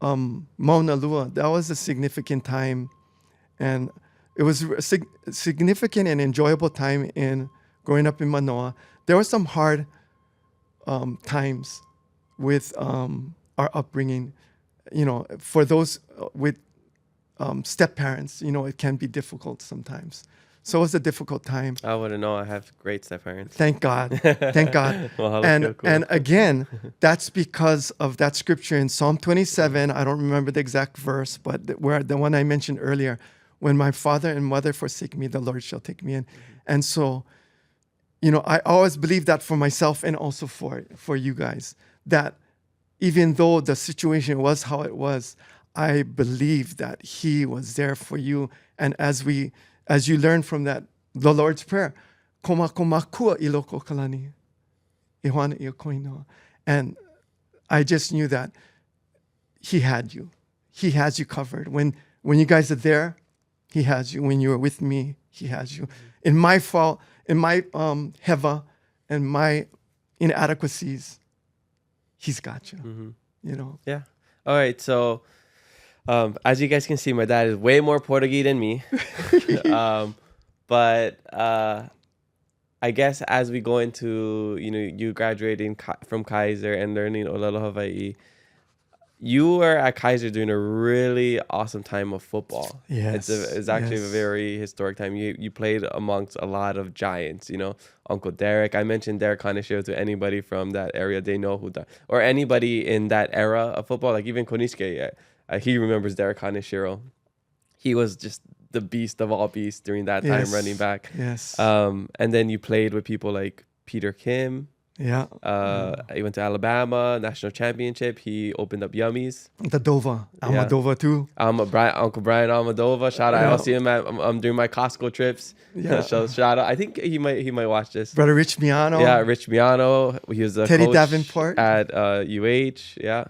Mauna Lua, that was a significant time. And it was a significant and enjoyable time in growing up in Manoa. There were some hard times with our upbringing. You know, for those with step parents, you know, it can be difficult sometimes. So it was a difficult time. I wouldn't know. I have great step parents. Thank God. Thank God. Well, and cool. and again, that's because of that scripture in Psalm 27. I don't remember the exact verse, but where the one I mentioned earlier, when my father and mother forsake me, the Lord shall take me in. And so, you know, I always believe that for myself and also for you guys, that even though the situation was how it was, I believe that he was there for you. And as you learn from that, the Lord's Prayer, Kamaka makua iloko kalani, ʻohana ia koinoa. And I just knew that he had you. He has you covered. When you guys are there, he has you. When you are with me, he has you. In my fault, in my heva, and my inadequacies, he's got you. You know? Yeah. All right. So, as you guys can see, my dad is way more Portuguese than me. But I guess as we go into, you know, you graduating from Kaiser and learning Ō'ahu Hawai'i, you were at Kaiser during a really awesome time of football. Yes. It's actually a very historic time. You played amongst a lot of giants, you know, Uncle Derek. I mentioned Derek Kaneshiro to anybody from that area. They know who that, or anybody in that era of football, like even Konisuke, he remembers Derek Kaneshiro. He was just the beast of all beasts during that time, running back. Yes. And then you played with people like Peter Kim. Yeah. He went to Alabama, national championship. He opened up Yummies. The Dova. Almadova too. Uncle Brian Almadova. Shout out. I see him at during my Costco trips. Yeah. So shout out. I think he might watch this. Brother Rich Miano. Yeah, Rich Miano. He was a Teddy coach Davenport. at UH. Yeah.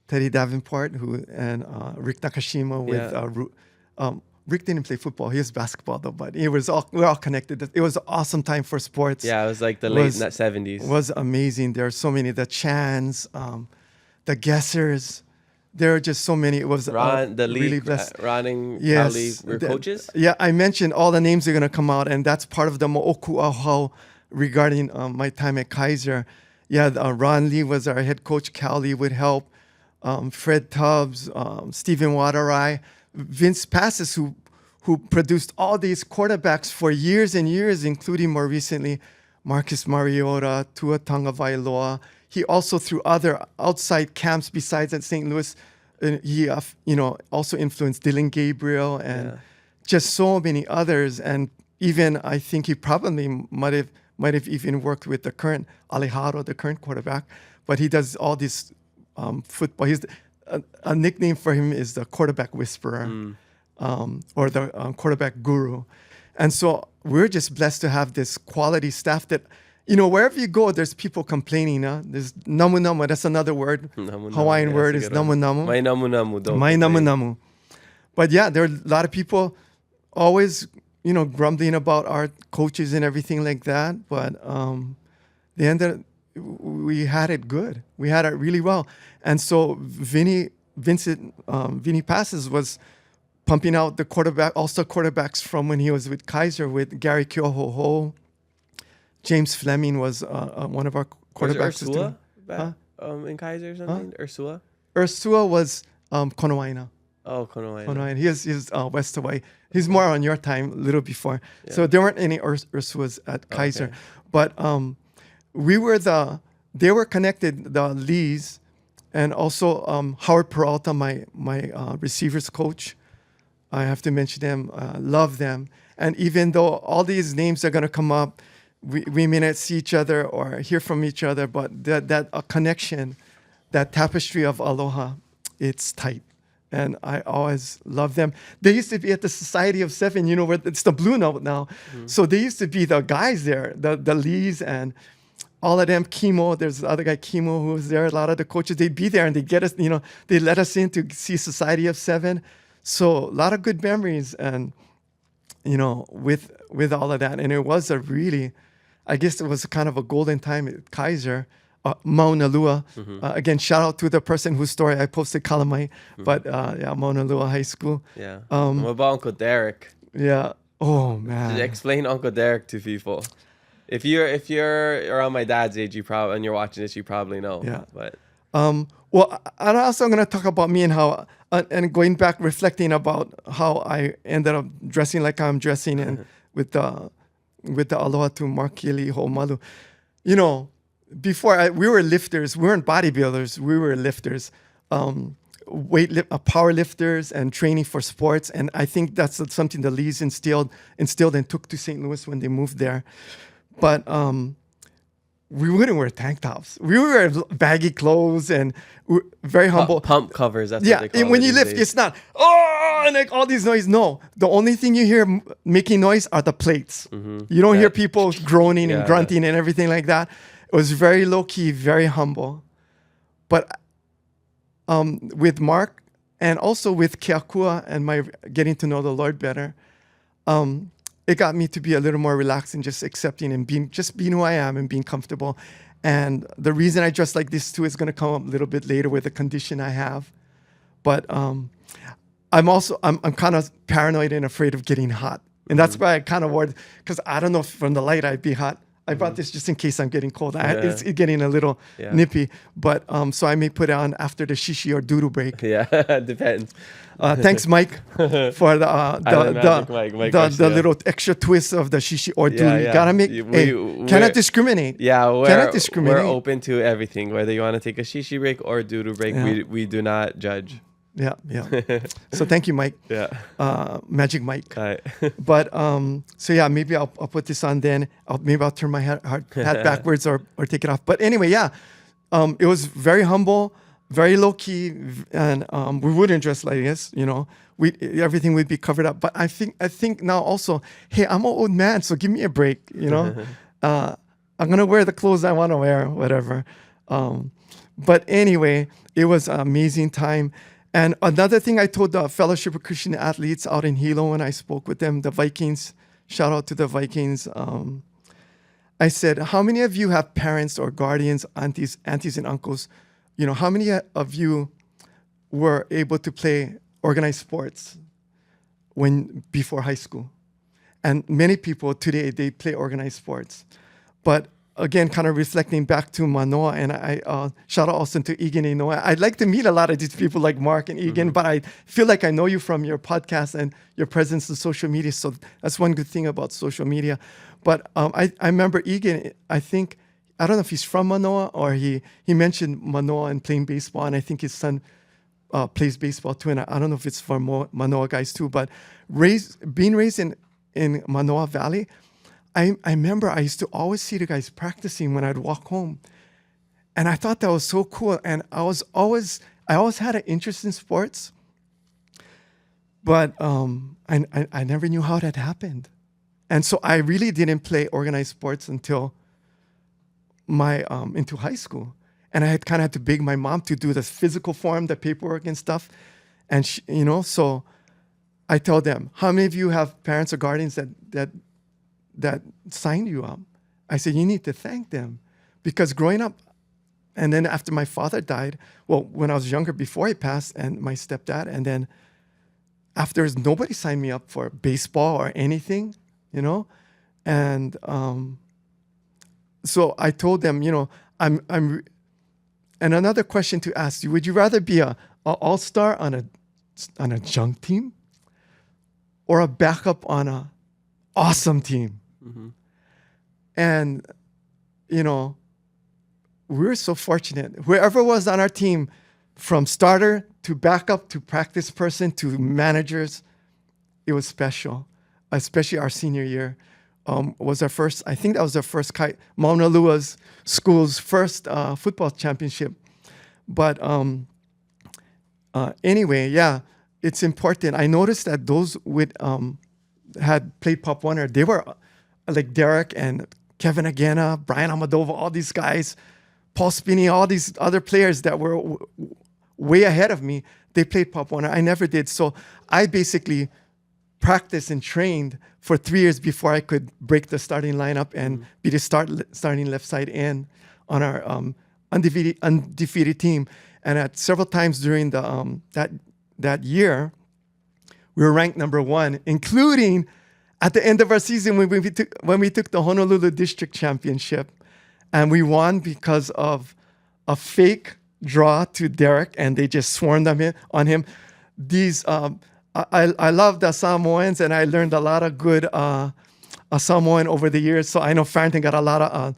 Teddy Davenport, and Rick Nakashima with Rick didn't play football. He was basketball though, but we're all connected. It was an awesome time for sports. Yeah, it was like the late 70s. It was amazing. There are so many. The Chans, the Guessers. There are just so many. It was Ron, the league, really blessed. Ron and Yes. Ali were coaches? Yeah, I mentioned all the names are going to come out, and that's part of the Mo'oku Ahau regarding my time at Kaiser. Yeah, Ron Lee was our head coach. Cal Lee would help. Fred Tubbs, Stephen Wadarai, Vince Passes, who produced all these quarterbacks for years and years, including more recently Marcus Mariota, Tua Tagovailoa. He also, through other outside camps besides at St. Louis, he also influenced Dylan Gabriel and just so many others. And even I think he probably might have even worked with the current Alejandro, the current quarterback. But he does all this football. He's a nickname for him is the quarterback whisperer. Or the quarterback guru. And so we're just blessed to have this quality staff that, you know, wherever you go, there's people complaining. There's namu namu, that's another word. Hawaiian word is namu namu. Mai namu namu. Mai namu namu. But yeah, there are a lot of people always, you know, grumbling about our coaches and everything like that. But we had it good. We had it really well. And so Vinny Passes was pumping out the all-star quarterbacks from when he was with Kaiser with Gary Kyoho. James Fleming was one of our quarterbacks. Was Ursula in Kaiser or something? Ursula? Ursula was Konoaina. Oh, Konoaina. Konoaina. He's West Hawaii. He's more on your time, a little before. Yeah. So there weren't any Ursulas at Kaiser. Okay. But they were connected, the Lees, and also Howard Peralta, my receivers coach. I have to mention them, love them. And even though all these names are going to come up, we may not see each other or hear from each other, but that connection, that tapestry of Aloha, it's tight. And I always love them. They used to be at the Society of Seven, you know, where it's the Blue Note now. Mm-hmm. So they used to be the guys there, the Lees and all of them. Kimo, there's the other guy, Kimo, who was there. A lot of the coaches, they'd be there and they get us, you know, they let us in to see Society of Seven. So a lot of good memories, and you know, with all of that, and it was a really, I guess it was kind of a golden time at Kaiser. Mauna Lua. Again, shout out to the person whose story I posted, Kalamai. But yeah, Mauna Lua High School. Yeah. What about Uncle Derek? Yeah. Oh man. Explain Uncle Derek to people. If you're around my dad's age, and you're watching this, you probably know. Yeah. But well, and also I'm gonna talk about me and how and going back, reflecting about how I ended up dressing like I'm dressing and with the Aloha to Markili Ho'omalu. You know, before we were lifters. We weren't bodybuilders. We were lifters, power lifters, and training for sports. And I think that's something the Lees instilled and took to St. Louis when they moved there. But we wouldn't wear tank tops. We would wear baggy clothes and very humble. Pump covers. That's yeah. what they call When it you these lift, days. it's not and like all these noise. No, the only thing you hear making noise are the plates. You don't hear people groaning and grunting and everything like that. It was very low key, very humble. But with Mark and also with Keakua and my getting to know the Lord better, it got me to be a little more relaxed and just accepting and being who I am and being comfortable. And the reason I dress like this too is going to come up a little bit later with the condition I have. But I'm kind of paranoid and afraid of getting hot. And that's why I kind of wore, because I don't know if from the light I'd be hot. I brought this just in case I'm getting cold. It's getting a little nippy. But so I may put it on after the shishi or doodle break. Yeah, depends. Thanks, Mike, for the little extra twist of the shishi or doodle. You gotta make. Cannot discriminate. Yeah, cannot discriminate. We're open to everything. Whether you want to take a shishi break or doodle break, we do not judge. Yeah. So thank you, Mike. Yeah. Magic Mike. All right. But so yeah, maybe I'll put this on then. Maybe I'll turn my hat backwards or take it off. But anyway, yeah, it was very humble, very low key, and we wouldn't dress like this, you know. Everything would be covered up. But I think now also, hey, I'm an old man, so give me a break, you know. I'm gonna wear the clothes I want to wear, whatever. But anyway, it was an amazing time. And another thing I told the Fellowship of Christian Athletes out in Hilo when I spoke with them, the Vikings, shout out to the Vikings. I said, how many of you have parents or guardians, aunties and uncles? You know, how many of you were able to play organized sports before high school? And many people today, they play organized sports. But again, kind of reflecting back to Manoa, and I shout out also to Egan and Noah. I'd like to meet a lot of these people like Mark and Egan, but I feel like I know you from your podcast and your presence on social media. So that's one good thing about social media. But I remember Egan, I don't know if he's from Manoa or he mentioned Manoa and playing baseball, and I think his son plays baseball too. And I don't know if it's for Manoa guys too, but being raised in Manoa Valley, I remember I used to always see the guys practicing when I'd walk home. And I thought that was so cool. And I always had an interest in sports, but I never knew how that happened. And so I really didn't play organized sports until into high school. And I had to beg my mom to do the physical form, the paperwork and stuff. And so I told them, how many of you have parents or guardians that signed you up? I said, you need to thank them, because growing up, and then after my father died, well, when I was younger, before he passed, and my stepdad, and then afterwards, nobody signed me up for baseball or anything, you know? And so I told them, I'm and another question to ask you, would you rather be a all-star on a junk team or a backup on a awesome team? And we were so fortunate. Whoever was on our team, from starter to backup to practice person to managers, it was special. Especially our senior year was our first. I think that was our first Mauna Lua's school's first football championship. But anyway, yeah, it's important. I noticed that those had played Pop Warner, they were like Derek and Kevin Agena, Brian Amadova, all these guys, Paul Spinney, all these other players that were way ahead of me. They played Pop Warner. I never did. So I basically practiced and trained for 3 years before I could break the starting lineup and be the starting left side in on undefeated team. And at several times during the that year, we were ranked number 1, including at the end of our season when we took the Honolulu District Championship, and we won because of a fake draw to Derek, and they just swarmed on him. These I love the Samoans, and I learned a lot of good Samoan over the years. So I know Farrington got a lot of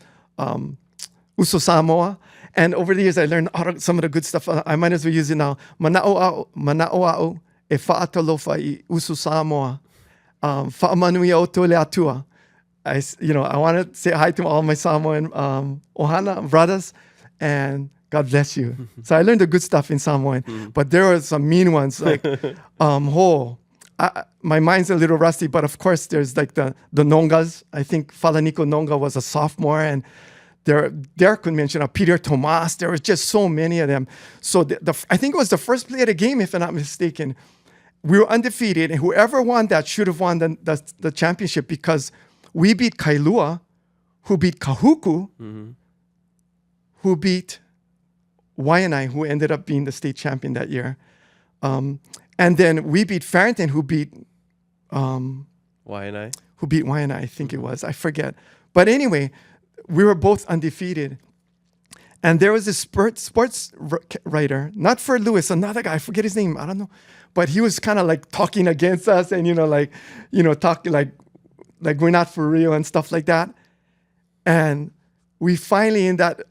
Uso Samoa. And over the years, I learned some of the good stuff. I might as well use it now. Mana'o'a'o e fa'atalofa I Uso Samoa. Fa'amanui o tole atua. I want to say hi to all my Samoan ʻohana brothers, and God bless you. So I learned the good stuff in Samoan, but there were some mean ones like my mind's a little rusty, but of course there's like the Nongas. I think Falaniko Nonga was a sophomore, and Derek could mention Peter Tomas. There was just so many of them. So I think it was the first play of the game, if I'm not mistaken. We were undefeated, and whoever won that should have won the championship, because we beat Kailua, who beat Kahuku, who beat Waianae, who ended up being the state champion that year. And then we beat Farrington, who beat Waianae. I think it was. I forget. But anyway, we were both undefeated. And there was a sports writer, not for Lewis, another guy, I forget his name, I don't know. But he was kind of like talking against us and, talking like we're not for real and stuff like that. And we finally, in that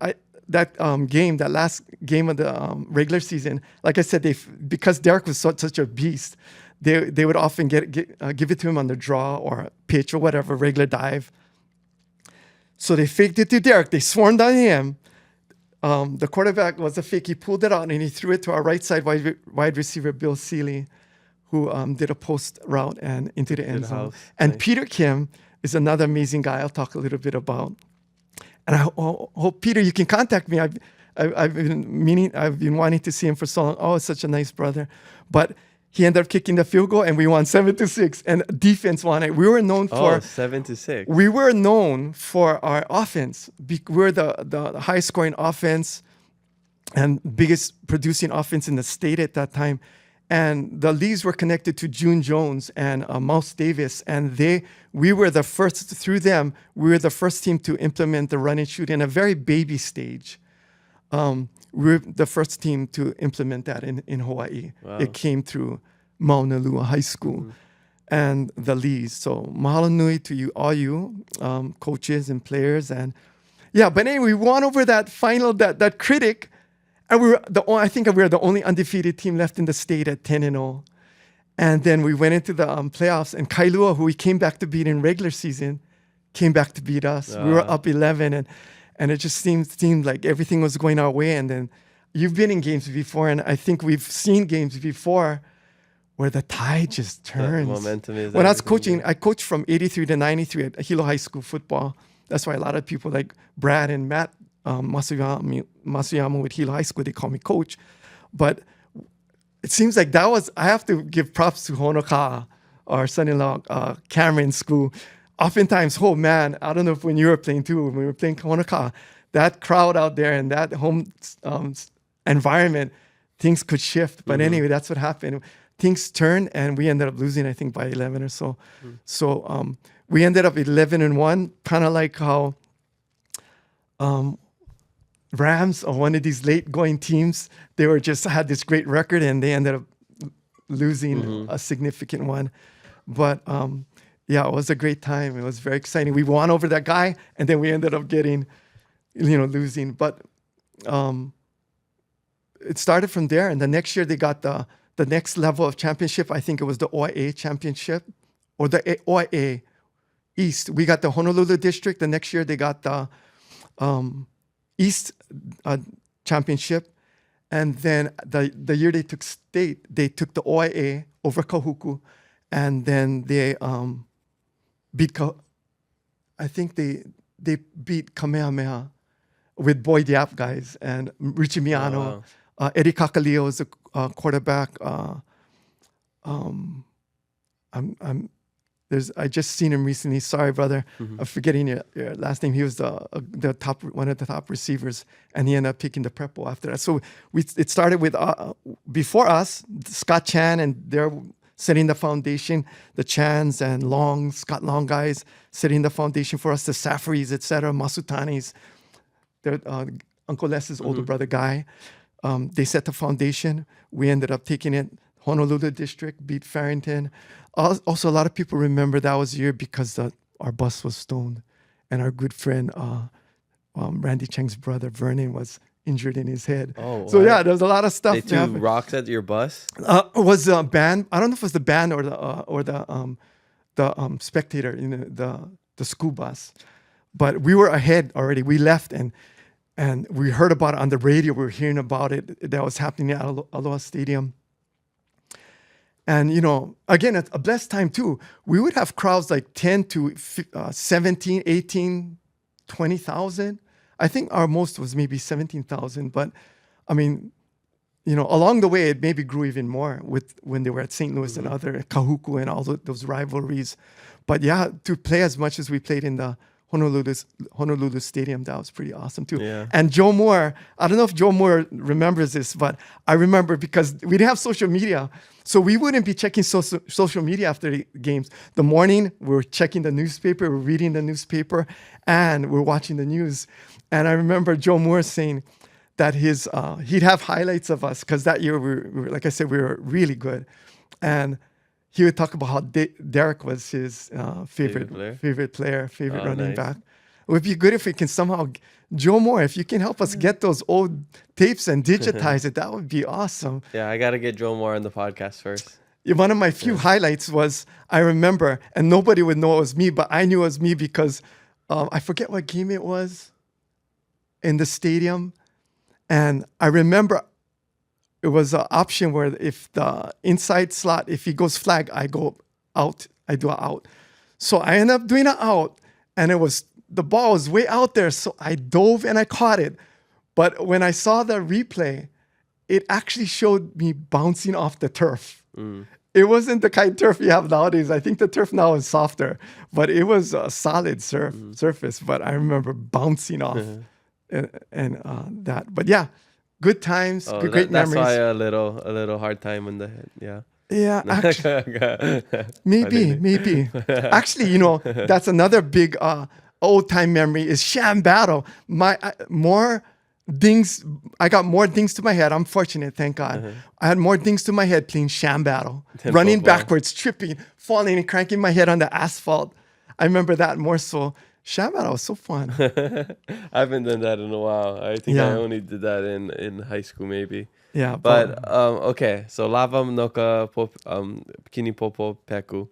game, that last game of the regular season, like I said, because Derek was such a beast, they would often give it to him on the draw or pitch or whatever, regular dive. So they faked it to Derek. They swarmed on him. The quarterback was a fake. He pulled it out and he threw it to our right side wide receiver, Bill Seeley, who did a post route and into the end zone. And nice. Peter Kim is another amazing guy I'll talk a little bit about. And I hope, Peter, you can contact me. I've been wanting to see him for so long. Oh, such a nice brother. But he ended up kicking the field goal, and we won 7-6. And defense won it. We were known for 7-6. We were known for our offense. We're the highest scoring offense and biggest producing offense in the state at that time. And the leagues were connected to June Jones and Mouse Davis, and we were the first through them. We were the first team to implement the run and shoot in a very baby stage. We were the first team to implement that in Hawaii. Wow. It came through Maunalua High School and the leagues. So mahalo nui to you, all you coaches and players, and yeah. But anyway, we won over that final that critic. And I think we were the only undefeated team left in the state at 10-0. And then we went into the playoffs, and Kailua, who we came back to beat in regular season, came back to beat us. We were up 11, and it just seemed like everything was going our way. And then you've been in games before, and I think we've seen games before where the tide just turns. The momentum is when I was coaching, I coached from 83 to 93 at Hilo High School football. That's why a lot of people like Brad and Matt Masuyama with Hilo High School, they call me coach. But it seems like I have to give props to Honoka, our son-in-law, Cameron School. Oftentimes, oh man, I don't know if when you were playing too, when we were playing Honoka, that crowd out there and that home environment, things could shift. But anyway, that's what happened. Things turned, and we ended up losing, I think, by 11 or so. So we ended up 11-1, kind of like how Rams or one of these late-going teams, they had this great record, and they ended up losing a significant one. But yeah, it was a great time. It was very exciting. We won over that guy, and then we ended up losing. But it started from there, and the next year they got the next level of championship. I think it was the ʻoahu championship or the ʻoahu East. We got the Honolulu district. The next year they got the East championship, and then the year they took state, they took the ʻoahu over Kahuku, and then they beat. I think they beat Kamehameha with Boyd Yap guys and Richie Miano. Eddie Kakalio is a quarterback. I just seen him recently. Sorry, brother, I'm forgetting your last name. He was the top, one of the top receivers, and he ended up taking the prep bowl after that. So it started with before us, Scott Chan, and they're setting the foundation. The Chans and Scott Long guys setting the foundation for us. The Safaris, etc., Masutanis, their Uncle Les's older brother Guy. They set the foundation. We ended up taking it. Honolulu District beat Farrington. Also, a lot of people remember that was the year because our bus was stoned, and our good friend Randy Cheng's brother Vernon was injured in his head. Oh, so wow. yeah, there's a lot of stuff. They threw rocks at your bus? It was a band. I don't know if it was the band or the spectator, the school bus, but we were ahead already. We left and we heard about it on the radio. We were hearing about it that was happening at Aloha Stadium. And, again, a blessed time too. We would have crowds like 10 to 17, 18, 20,000. I think our most was maybe 17,000. But, I mean, along the way, it maybe grew even more when they were at St. Louis and other Kahuku and all those rivalries. But yeah, to play as much as we played in the Honolulu Stadium, that was pretty awesome too. Yeah. And Joe Moore, I don't know if Joe Moore remembers this, but I remember because we didn't have social media. So we wouldn't be checking social media after the games. The morning, we were checking the newspaper, we're reading the newspaper, and we're watching the news. And I remember Joe Moore saying that he'd have highlights of us because that year, we were, like I said, we were really good. And he would talk about how Derek was his favorite player, running back. It would be good if we can somehow, Joe Moore, if you can help us get those old tapes and digitize it, that would be awesome. Yeah, I got to get Joe Moore on the podcast first. One of my few highlights was, I remember, and nobody would know it was me, but I knew it was me because I forget what game it was in the stadium. And I remember it was an option where if the inside slot, if he goes flag, I go out. I do an out. So I end up doing an out, and the ball was way out there. So I dove and I caught it. But when I saw the replay, it actually showed me bouncing off the turf. It wasn't the kind of turf you have nowadays. I think the turf now is softer, but it was a solid surface. But I remember bouncing off and that. But yeah. Good times, great memories. That's why a little hard time in the head. Yeah. Yeah, actually, maybe. Actually, that's another big old time memory is sham battle. I got more dings to my head. I'm fortunate, thank God. I had more dings to my head playing sham battle, running backwards, tripping, falling, and cranking my head on the asphalt. I remember that more so. Sham battle was so fun. I haven't done that in a while. I think I only did that in high school maybe. Yeah. But okay, so lavam noka kini popo peku.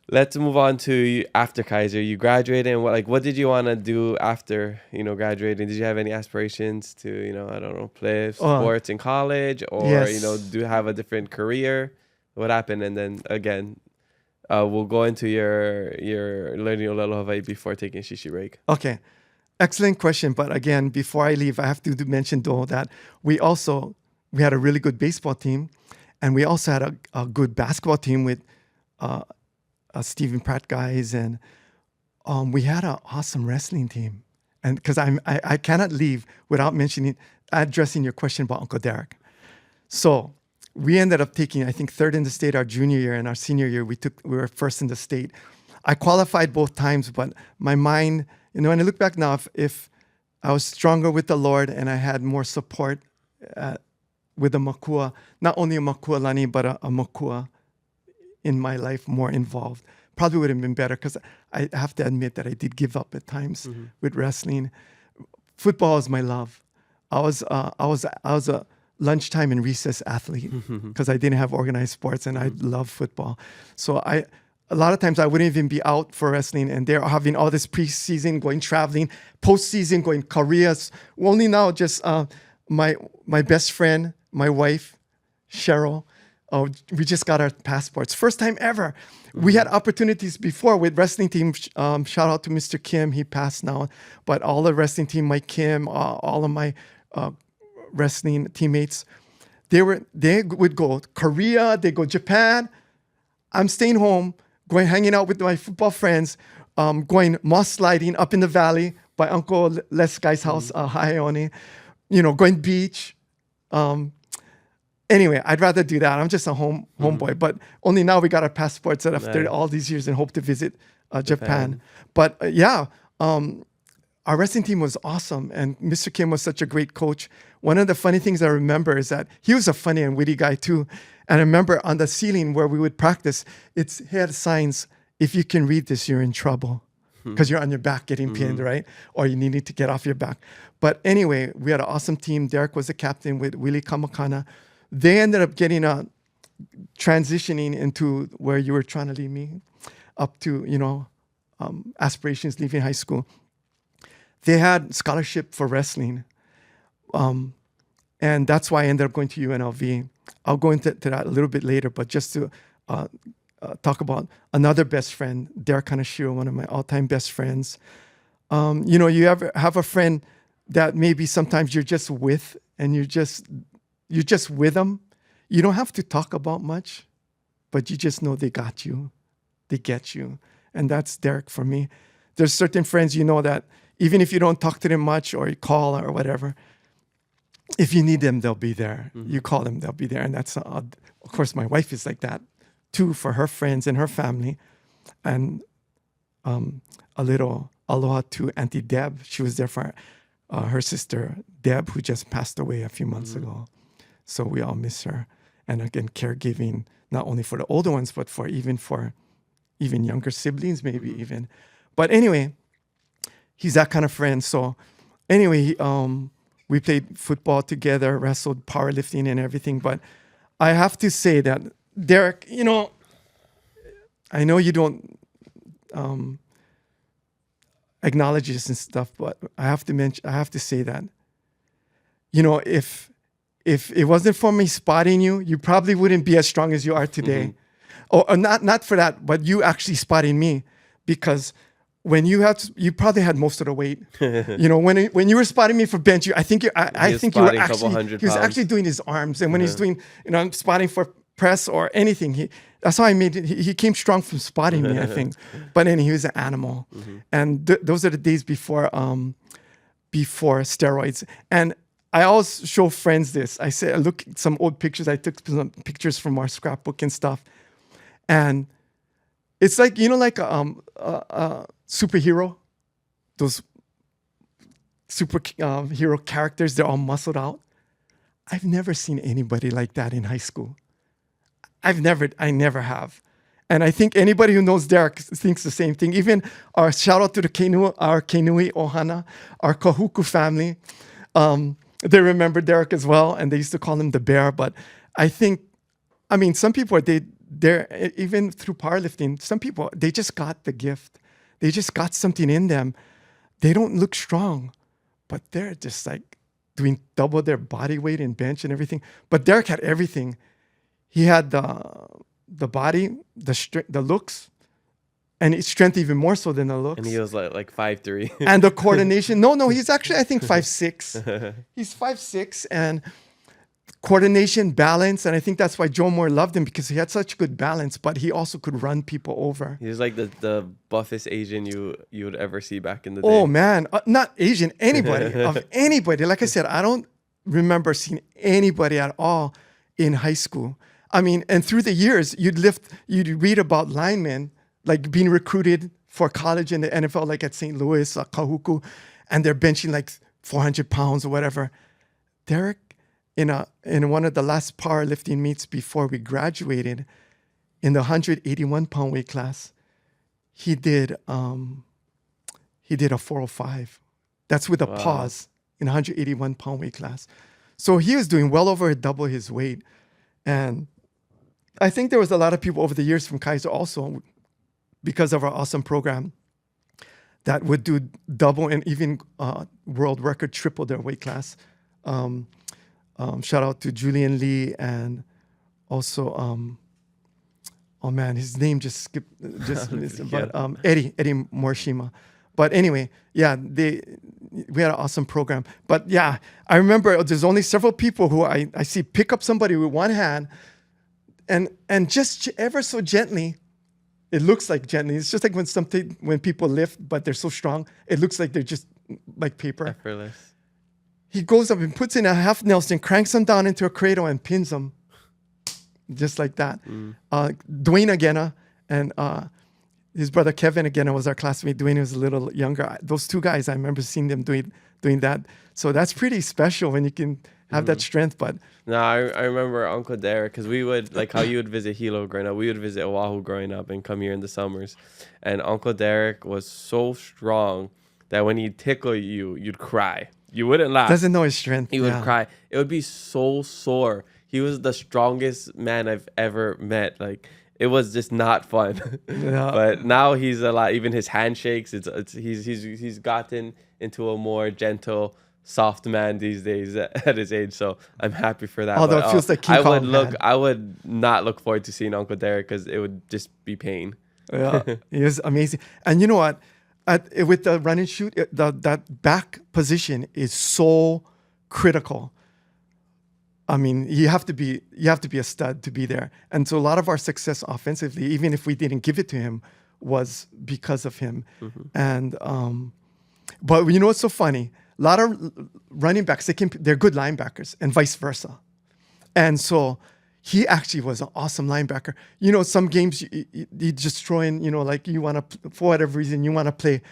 Let's move on to after Kaiser. You graduated, and what did you want to do after graduating? Did you have any aspirations to I don't know, play sports in college, or yes. Do have a different career? What happened? And then again, we'll go into your learning Aloha Hawaii before taking shishi break. Okay. Excellent question. But again, before I leave, I have to mention though that we had a really good baseball team, and we also had a good basketball team with Stephen Pratt guys, and we had an awesome wrestling team. And because I cannot leave without addressing your question about Uncle Derek. So we ended up taking, I think, third in the state our junior year, and our senior year we were first in the state. I qualified both times, but my mind, when I look back now, if I was stronger with the Lord and I had more support with a makua, not only a makua lani, but a makua in my life more involved, probably would have been better, because I have to admit that I did give up at times with wrestling. Football is my love. I was a lunchtime and recess athlete because I didn't have organized sports, and I love football. So a lot of times I wouldn't even be out for wrestling, and they're having all this preseason, going traveling, postseason, going Koreas. Only now, just my best friend, my wife, Cheryl, we just got our passports. First time ever. We had opportunities before with wrestling team. Shout out to Mr. Kim. He passed now. But all the wrestling team, Mike Kim, all of my wrestling teammates, they would go Korea, they go Japan. I'm staying home, hanging out with my football friends, going moss sliding up in the valley by Uncle Les Guy's house, Haione, going beach. Anyway, I'd rather do that. I'm just a homeboy, but only now we got our passports after all these years and hope to visit Japan. But our wrestling team was awesome, and Mr. Kim was such a great coach. One of the funny things I remember is that he was a funny and witty guy too. And I remember on the ceiling where we would practice, he had signs, if you can read this, you're in trouble because you're on your back getting pinned, right? Or you needed to get off your back. But anyway, we had an awesome team. Derek was the captain with Willie Kamakana. They ended up getting transitioning into where you were trying to lead me up to, aspirations leaving high school. They had scholarship for wrestling. And that's why I ended up going to UNLV. I'll go into that a little bit later, but just to talk about another best friend, Derek Kanashiro, one of my all-time best friends. You ever have a friend that maybe sometimes you're just with, and you're just with them. You don't have to talk about much, but you just know they got you. They get you. And that's Derek for me. There's certain friends that even if you don't talk to them much or you call or whatever, if you need them, they'll be there. You call them, they'll be there. And that's, of course, my wife is like that too for her friends and her family. And a little aloha to Auntie Deb. She was there for her sister, Deb, who just passed away a few months ago. So we all miss her. And again, caregiving, not only for the older ones, but for even younger siblings, maybe even. But anyway, he's that kind of friend. So anyway, we played football together, wrestled, powerlifting and everything. But I have to say that, Derek, I know you don't acknowledge this and stuff, but I have to say that, if it wasn't for me spotting you, you probably wouldn't be as strong as you are today. Or not for that, but you actually spotting me, because when you probably had most of the weight. When you were spotting me for bench, I think you were actually doing his arms, and when he's doing spotting for press or anything, that's how I made it. He came strong from spotting me, I think. But anyway, he was an animal, and those are the days before steroids. And I always show friends this. I say, look at some old pictures. I took some pictures from our scrapbook and stuff, and it's like like a superhero, those superhero characters. They're all muscled out. I've never seen anybody like that in high school. I never have. And I think anybody who knows Derek thinks the same thing. Even our shout out to our Kenui ʻohana, our Kahuku family. They remember Derek as well, and they used to call him the bear. But some people, they're even through powerlifting, some people, they just got the gift. They just got something in them. They don't look strong, but they're just like doing double their body weight in bench and everything. But Derek had everything. He had the body, the strength, the looks, and his strength even more so than the looks. And he was like 5'3". And the coordination. No, he's actually, I think, 5'6". He's 5'6", and coordination, balance, and I think that's why Joe Moore loved him, because he had such good balance, but he also could run people over. He was like the buffest Asian you would ever see back in the day. Oh man, not Asian, anybody of anybody. Like I said, I don't remember seeing anybody at all in high school. And through the years, you'd read about linemen like being recruited for college in the NFL, like at St. Louis, Kahuku, and they're benching like 400 pounds or whatever. Derek, in one of the last powerlifting meets before we graduated, in the 181-pound weight class, he did a 405. That's with a pause in 181-pound weight class. So he was doing well over double his weight. And I think there was a lot of people over the years from Kaiser also, because of our awesome program, that would do double and even world record triple their weight class. Shout out to Julian Lee, and also, oh man, his name just skipped, but Eddie Morishima. But anyway, yeah, we had an awesome program. But yeah, I remember there's only several people who I see pick up somebody with one hand, and just ever so gently, it looks like gently. It's just like when people lift, but they're so strong, it looks like they're just like paper. Effortless. He goes up and puts in a half Nelson, cranks him down into a cradle and pins him. Just like that. Dwayne Agena and his brother Kevin Agena was our classmate. Dwayne was a little younger. Those two guys, I remember seeing them doing that. So that's pretty special when you can have that strength. But no, I remember Uncle Derek, because we would, like how you would visit Hilo growing up, we would visit Oʻahu growing up and come here in the summers. And Uncle Derek was so strong that when he'd tickle you, you'd cry. You wouldn't laugh. Doesn't know his strength. He would cry. It would be so sore. He was the strongest man I've ever met. Like, it was just not fun. Yeah. But now he's a lot. Even his handshakes, he's gotten into a more gentle, soft man these days at his age. So I'm happy for that. Although it feels like King Kong had. I would not look forward to seeing Uncle Derek, because it would just be pain. Yeah, he was amazing. And you know what? With the run and shoot, that back position is so critical. I mean, you have to be a stud to be there. And so a lot of our success offensively, even if we didn't give it to him, was because of him. And but you know what's so funny? A lot of running backs, they're good linebackers, and vice versa. And so he actually was an awesome linebacker. You know, some games you just throw in, you know, like you want to, for whatever reason, you want to play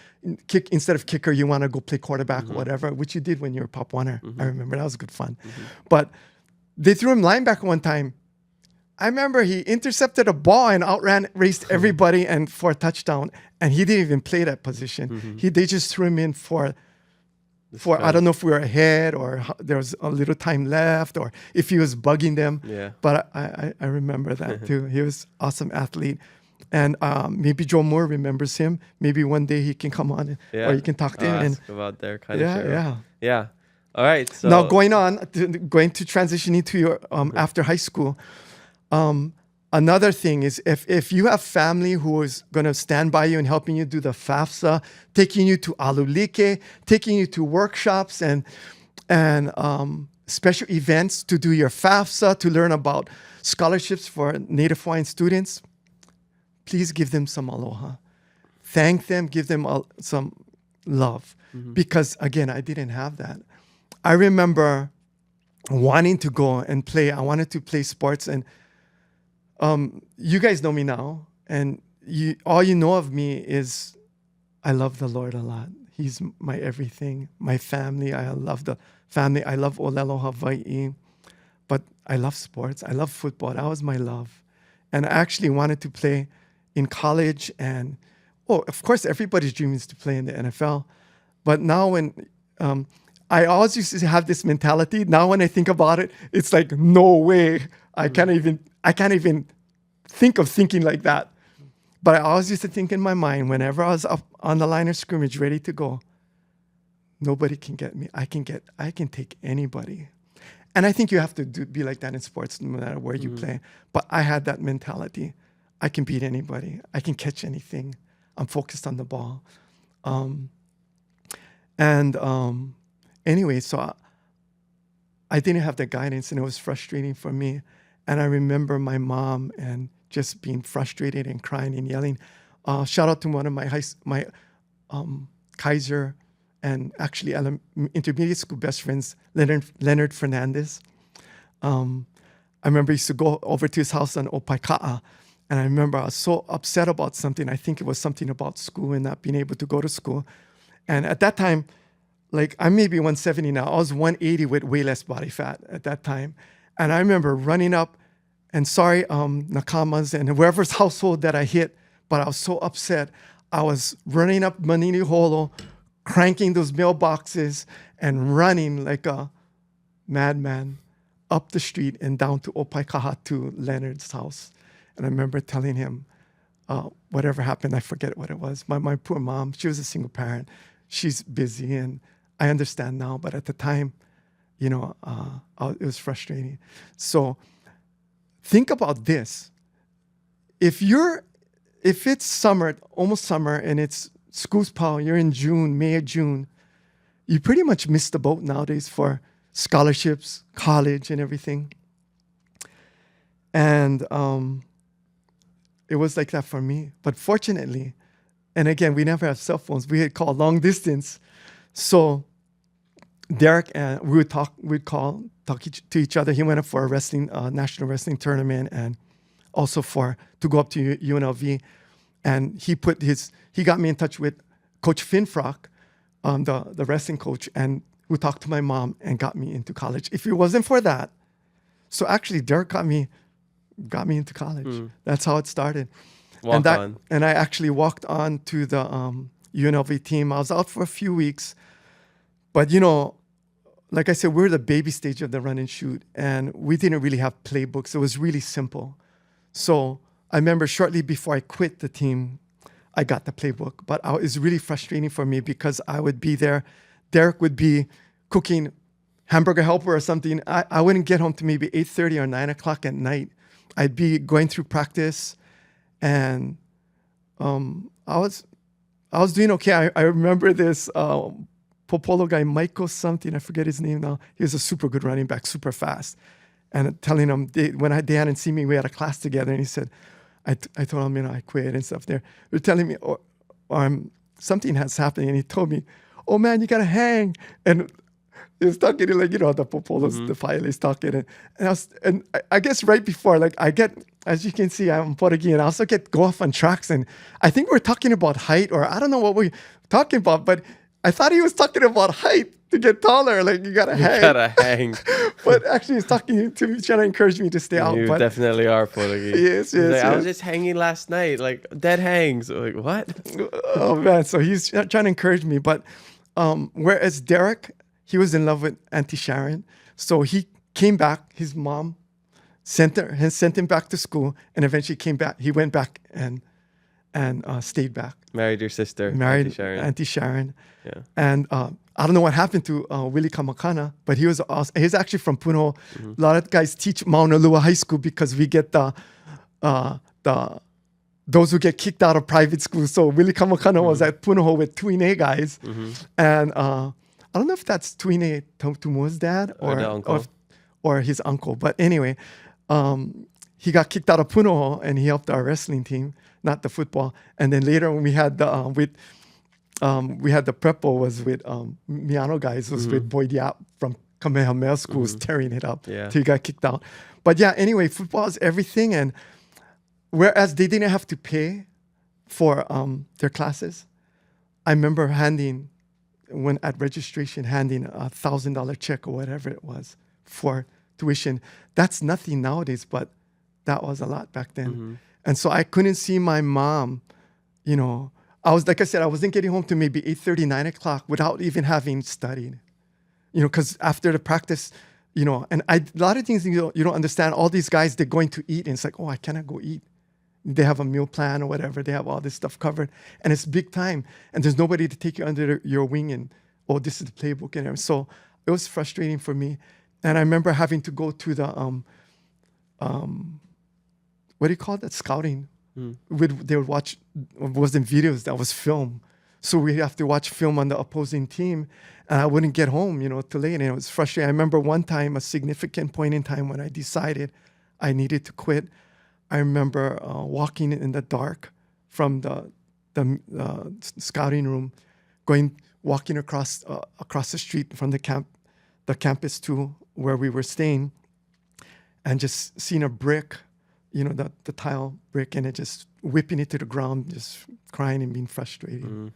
kick instead of kicker, you want to go play quarterback or whatever, which you did when you were Pop Warner. I remember that was good fun. But they threw him linebacker one time. I remember he intercepted a ball and raced everybody and for a touchdown, and he didn't even play that position. They just threw him in for I don't know if we were ahead or there was a little time left or if he was bugging them. Yeah. But I remember that too. He was an awesome athlete. And maybe Joe Moore remembers him. Maybe one day he can come on or you can talk to him. Ask about their kind of show. Yeah. All right. So now going to transition into your after high school. Another thing is if you have family who is going to stand by you and helping you do the FAFSA, taking you to ALU LIKE, taking you to workshops and special events to do your FAFSA, to learn about scholarships for Native Hawaiian students, please give them some aloha. Thank them, give them some love. Because again, I didn't have that. I remember wanting to go and play. I wanted to play sports, and you guys know me now, and all you know of me is I love the Lord a lot. He's my everything, my family. I love the family. I love Ō'ahu Hawai'i, but I love sports. I love football. That was my love. And I actually wanted to play in college, and of course, everybody's dream is to play in the NFL. But now when I always used to have this mentality. Now when I think about it, it's like, no way. I can't even think of thinking like that. But I always used to think in my mind, whenever I was up on the line of scrimmage, ready to go, nobody can get me. I can take anybody. And I think you have to be like that in sports, no matter where you play. But I had that mentality. I can beat anybody. I can catch anything. I'm focused on the ball. Anyway, so I didn't have the guidance, and it was frustrating for me. And I remember my mom and just being frustrated and crying and yelling. Shout out to one of my Kaiser and actually intermediate school best friends, Leonard Fernandez. I remember I used to go over to his house on Opaika'a, and I remember I was so upset about something. I think it was something about school and not being able to go to school. And at that time, like I'm maybe 170 now. I was 180 with way less body fat at that time. And I remember running up, and sorry, Nakamas and whoever's household that I hit, but I was so upset. I was running up Manini Holo, cranking those mailboxes and running like a madman up the street and down to Opaikaha to Leonard's house. And I remember telling him, whatever happened, I forget what it was. My poor mom, she was a single parent. She's busy, and I understand now, but at the time, it was frustrating. So think about this. If it's summer, almost summer, and it's school's power, you're in May or June, you pretty much miss the boat nowadays for scholarships, college, and everything. And it was like that for me. But fortunately, and again, we never have cell phones. We had called long distance. So Derek and we would talk to each other. He went up for a wrestling, national wrestling tournament, and also to go up to UNLV. And he got me in touch with Coach Finfrock, the wrestling coach, and who talked to my mom and got me into college. If it wasn't for that, so actually Derek got me into college. That's how it started. And I actually walked on to the UNLV team. I was out for a few weeks, but like I said, we're the baby stage of the run and shoot, and we didn't really have playbooks. It was really simple. So I remember shortly before I quit the team, I got the playbook, but it was really frustrating for me because I would be there. Derek would be cooking hamburger helper or something. I wouldn't get home to maybe 8:30 or 9 o'clock at night. I'd be going through practice, and I was doing okay. I remember this Popolo guy, Michael something, I forget his name now. He was a super good running back, super fast. And telling him, when they hadn't seen me, we had a class together, and he said, I told him, I quit and stuff there. They're telling me, something has happened, and he told me, oh man, you gotta hang. And he was talking to the Popolos, the Failes talking. And I guess right before, as you can see, I'm Portuguese, and I also go off on tracks. And I think we're talking about height, or I don't know what we're talking about, but I thought he was talking about height to get taller. You gotta hang. You gotta hang. But actually, he's talking to me, trying to encourage me to stay out. You definitely are Portuguese. Yes. I was just hanging last night, dead hangs. What? Oh man! So he's trying to encourage me. But whereas Derek, he was in love with Auntie Sharon, so he came back. His mom sent him back to school, and eventually came back. He went back and stayed back. Married your sister. Married Auntie Sharon. Yeah. And I don't know what happened to Willie Kamakana, but he was awesome. He's actually from Punho. A lot of guys teach Mauna Lua High School because we get those who get kicked out of private schools. So Willie Kamakana was at Punho with Tuine guys. And I don't know if that's Tuine Tumua's dad or the uncle. Or his uncle. But anyway, he got kicked out of Punho, and he helped our wrestling team, not the football. And then later when we had the prepo was with Miano guys, was with Boyd Yap from Kamehameha schools, tearing it up till he got kicked out. But yeah, anyway, football is everything. And whereas they didn't have to pay for their classes, I remember at registration, handing a $1,000 check or whatever it was for tuition. That's nothing nowadays, but that was a lot back then. And so I couldn't see my mom, I wasn't getting home to maybe 8:30, 9 o'clock without even having studied, because after the practice, and a lot of things you don't understand. All these guys, they're going to eat, and it's like, oh, I cannot go eat. They have a meal plan or whatever. They have all this stuff covered, and it's big time, and there's nobody to take you under your wing and, oh, this is the playbook and everything. So it was frustrating for me. And I remember having to go to the, what do you call that? Scouting. They would watch, wasn't videos, that was film. So we have to watch film on the opposing team, and I wouldn't get home, till late, and it was frustrating. I remember one time, a significant point in time when I decided I needed to quit. I remember walking in the dark from the scouting room, walking across the street from the campus to where we were staying, and just seeing a brick, the tile brick, and it just whipping it to the ground, just crying and being frustrated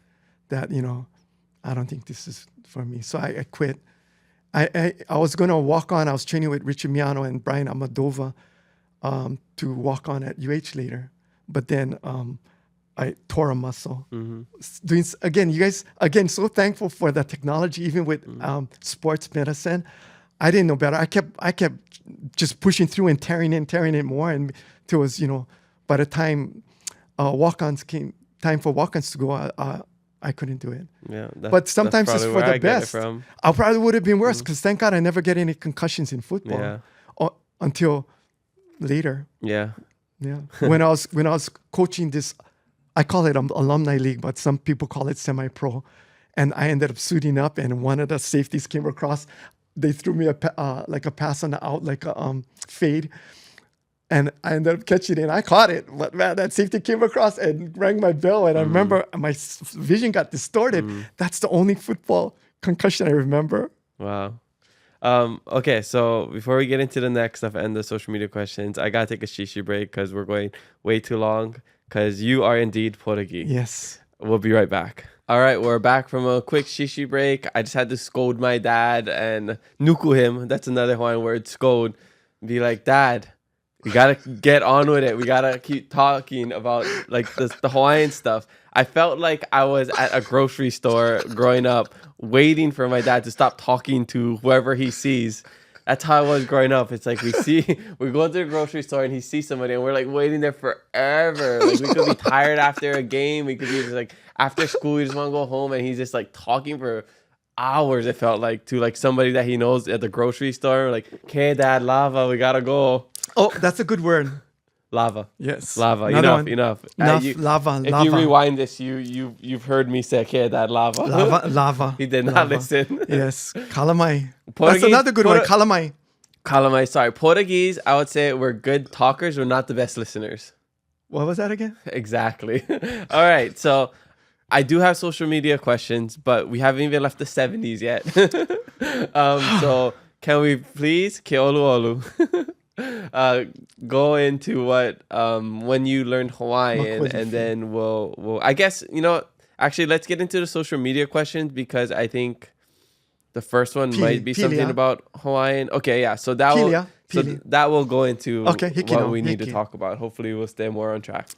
that, I don't think this is for me. So I quit. I was going to walk on. I was training with Richard Miano and Brian Amadova to walk on at UH later. But then I tore a muscle. Doing, again, you guys, so thankful for the technology, even with sports medicine. I didn't know better. I kept just pushing through and tearing it more, and it was, by the time time for walk-ons to go, I couldn't do it. Yeah, but sometimes it's for the best. I probably would have been worse, because thank God I never get any concussions in football until later. Yeah. When I was coaching this, I call it an alumni league, but some people call it semi-pro, and I ended up suiting up, and one of the safeties came across. They threw me a pass on the out, like a fade. And I ended up catching it, and I caught it. But man, that safety came across and rang my bell. And I remember my vision got distorted. That's the only football concussion I remember. Wow. Okay, so before we get into the next stuff and the social media questions, I gotta take a shishi break because we're going way too long. Because you are indeed Portuguese. Yes. We'll be right back. All right, we're back from a quick shishi break. I just had to scold my dad and nuku him. That's another Hawaiian word, scold. Be like, Dad, we gotta get on with it. We gotta keep talking about like the Hawaiian stuff. I felt like I was at a grocery store growing up, waiting for my dad to stop talking to whoever he sees. That's how I was growing up. It's like we go to the grocery store and he sees somebody and we're like waiting there forever. Like we could be tired after a game. We could be just like after school, we just want to go home and he's just like talking for hours. It felt like to like somebody that he knows at the grocery store. Like, okay, Dad, lava, we gotta go. Oh, that's a good word. Lava. Yes. Lava. Another Enough. Lava. If you rewind this, you've heard me say, okay, Dad, lava. Lava. He did not listen. Yes. Kalamai. That's Portuguese- another good word. Kalamai. Kalamai, sorry. Portuguese, I would say we're good talkers. We're not the best listeners. What was that again? Exactly. All right. So I do have social media questions, but we haven't even left the 70s yet. So can we please, ke olu olu, go into what when you learned Hawaiian, and then we'll I guess, actually let's get into the social media questions because I think the first one might be something about Hawaiian. Okay, yeah. So that will go into what we need to talk about. Hopefully we'll stay more on track.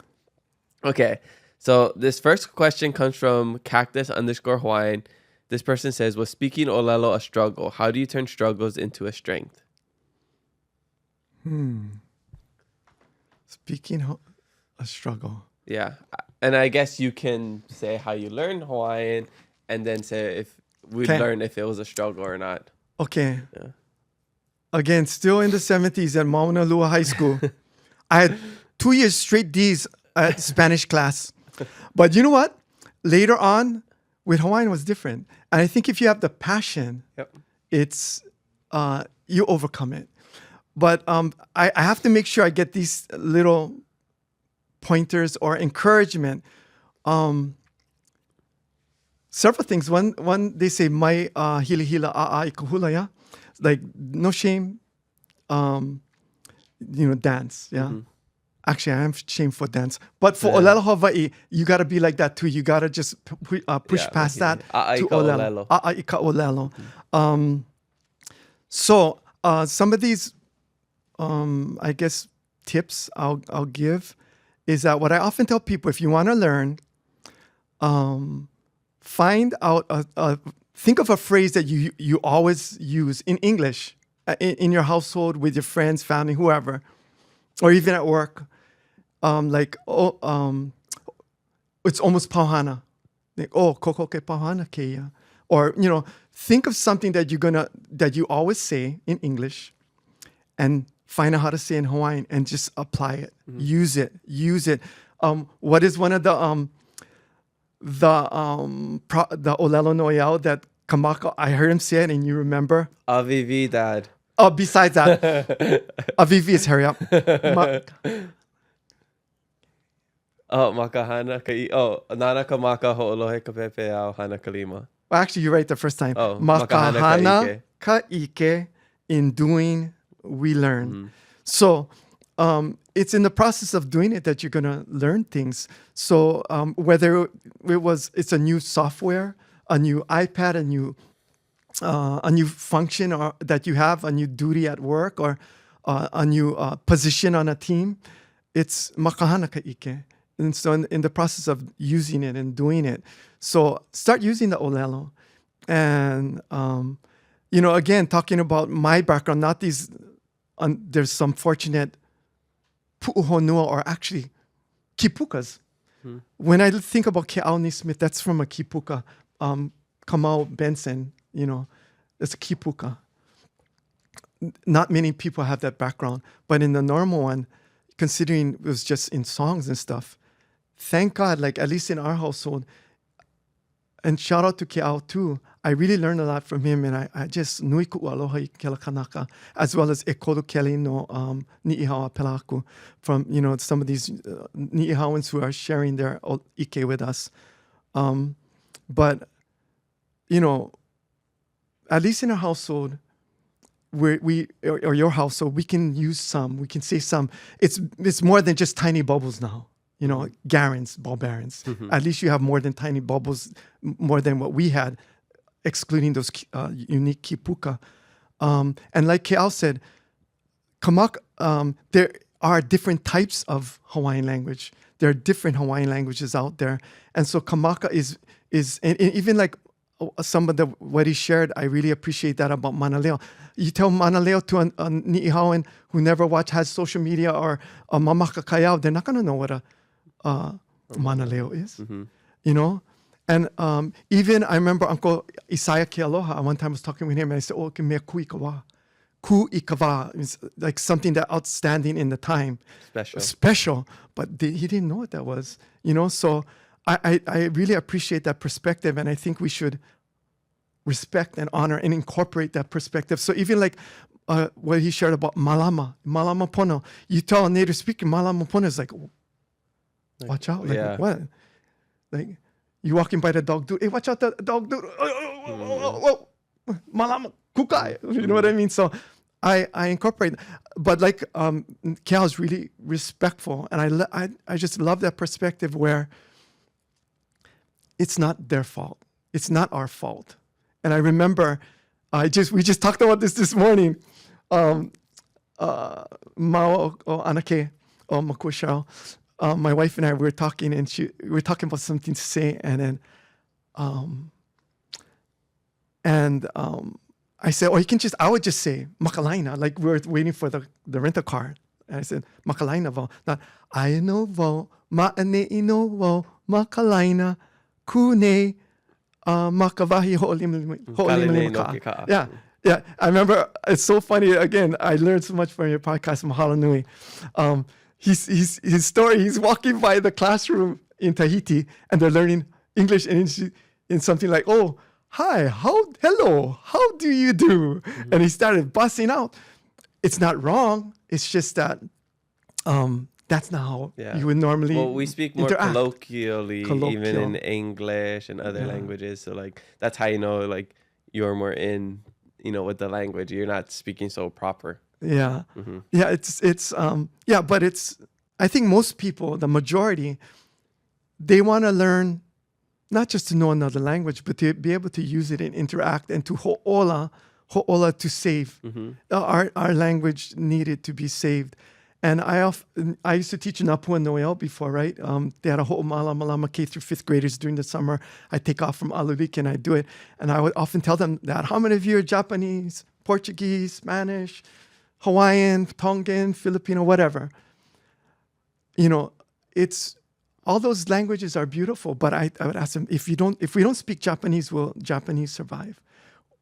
Okay. So this first question comes from Cactus_Hawaiian. This person says, was speaking Olelo a struggle? How do you turn struggles into a strength? Speaking a struggle. Yeah. And I guess you can say how you learned Hawaiian and then say if we learn if it was a struggle or not. Okay. Yeah. Again, still in the 70s at Mauna Lua High School. I had 2 years straight D's at Spanish class. But you know what? Later on, with Hawaiian was different. And I think if you have the passion, it's you overcome it. But I have to make sure I get these little pointers or encouragement. Several things. One they say, mai hila hila a ikuhula, yeah? Like, no shame, dance, yeah? Mm-hmm. Actually, I am ashamed for dance. But for Olelo Hawaii, you got to be like that too. You got to just push past that to Olelo. A'aika Olelo. So some of these, I guess, tips I'll give is that what I often tell people, if you want to learn, find out, think of a phrase that you always use in English, in your household, with your friends, family, whoever, or even at work. It's almost pauhana. Like, koko ke pauhana keia. Or, think of something that you always say in English and find out how to say in Hawaiian and just apply it. Mm-hmm. Use it. What is one of the Olelo Noyao that Kamaka, I heard him say it and you remember? Avivi, Dad. Oh, besides that, Avivi is hurry up. Makahana kai. Oh, nana ka maka ho'olohe ka pepe au hana kalima. Well, actually, you're right the first time. Oh, makahana ka ike. In doing, we learn. Mm-hmm. So it's in the process of doing it that you're going to learn things. So whether it's a new software, a new iPad, a new function or that you have, a new duty at work, or a new position on a team, it's makahana ka ike. And so in the process of using it and doing it, so start using the Olelo. And, again, talking about my background, not these, there's some fortunate pu'uhonua or actually kipukas. When I think about Ke'auni Smith, that's from a kipuka. Kamau Benson, it's a kipuka. Not many people have that background. But in the normal one, considering it was just in songs and stuff, thank God, like at least in our household, and shout out to Ke'au too, I really learned a lot from him, and I just nui ku aloha I ke la kanaka, as well as e koru keli no ni'ihawa pelaku, from some of these ni'ihawans who are sharing their ike with us. But at least in our household, or your household, we can use some. We can say some. It's more than just tiny bubbles now. Garans, ball bearings. At least you have more than tiny bubbles, more than what we had, excluding those unique kipuka. And like Ke'al said, Kamaka, there are different types of Hawaiian language. There are different Hawaiian languages out there. And so Kamaka is and even like some of what he shared, I really appreciate that about Manaleo. You tell Manaleo to a Ni'ihaoan who never has social media, or a Mamaka Kayao, they're not going to know what a Manaleo is, And even I remember Uncle Isaiah Ke Aloha, one time I was talking with him, and I said, "Oh, me ku ikawa." Ku ikawa is like something that outstanding in the time. Special. But he didn't know what that was, So I really appreciate that perspective, and I think we should respect and honor and incorporate that perspective. So even like what he shared about malama pono, you tell a native speaker malama pono is like, watch out, like what? Like you walking by the dog dude, hey, watch out, the dog dude, malama kukai, you know what I mean? So I incorporate, but like Kel is really respectful, and I just love that perspective where it's not their fault, it's not our fault. And I remember, we just talked about this morning. Mao o Anake o Makushao, my wife and I were talking, and we were talking about something to say, and then I said, I would just say makalaina, like we were waiting for the rental car. And I said makalaina vo, not I know vo ma'ane ino vo makalaina kune. Makavahi ho'olimaka. Yeah. I remember, it's so funny. Again, I learned so much from your podcast, Mahalo Nui. His story, he's walking by the classroom in Tahiti, and they're learning English in something like, "Oh, hi, hello, how do you do?" And he started busting out. It's not wrong. It's just that that's not how you would normally we speak more interact. colloquially, even in English and other languages. So like that's how like you're more in with the language. You're not speaking so proper. Yeah. It's but it's, I think most people, the majority, they want to learn not just to know another language, but to be able to use it and interact, and to ho'ola to save. Our language needed to be saved. And I used to teach in Apua Noel before, right? They had a ho'omala malama K through 5th graders during the summer. I take off from ALU LIKE and I do it. And I would often tell them that, how many of you are Japanese, Portuguese, Spanish, Hawaiian, Tongan, Filipino, whatever? It's, all those languages are beautiful, but I would ask them, if we don't speak Japanese, will Japanese survive?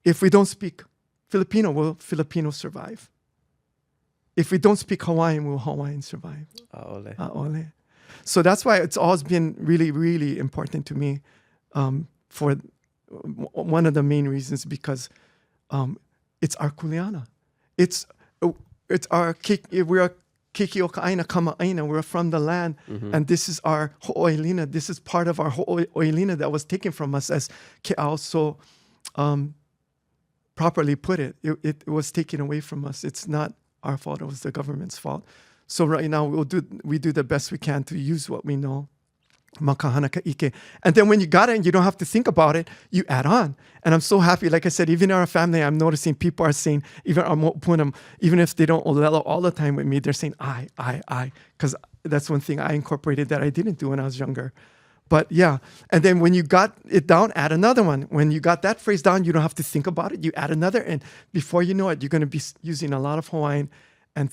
If we don't speak Filipino, will Filipino survive? If we don't speak Hawaiian, will Hawaiian survive? A'ole. So that's why it's always been really, really important to me. For one of the main reasons, because it's our kuleana. It's our we're kiki o ka'aina kama'aina. We're from the land, and this is our ho'oilina. This is part of our ho'oilina that was taken from us, as Ke'al so properly put it. It was taken away from us. It's not our fault. It was the government's fault. So right now we do the best we can to use what we know. Makahana ka'ike. And then when you got it and you don't have to think about it, you add on. And I'm so happy. Like I said, even in our family, I'm noticing people are saying, even if they don't olelo all the time with me, they're saying I. Because that's one thing I incorporated that I didn't do when I was younger. But yeah, and then when you got it down, add another one. When you got that phrase down, you don't have to think about it. You add another, and before you know it, you're going to be using a lot of Hawaiian, and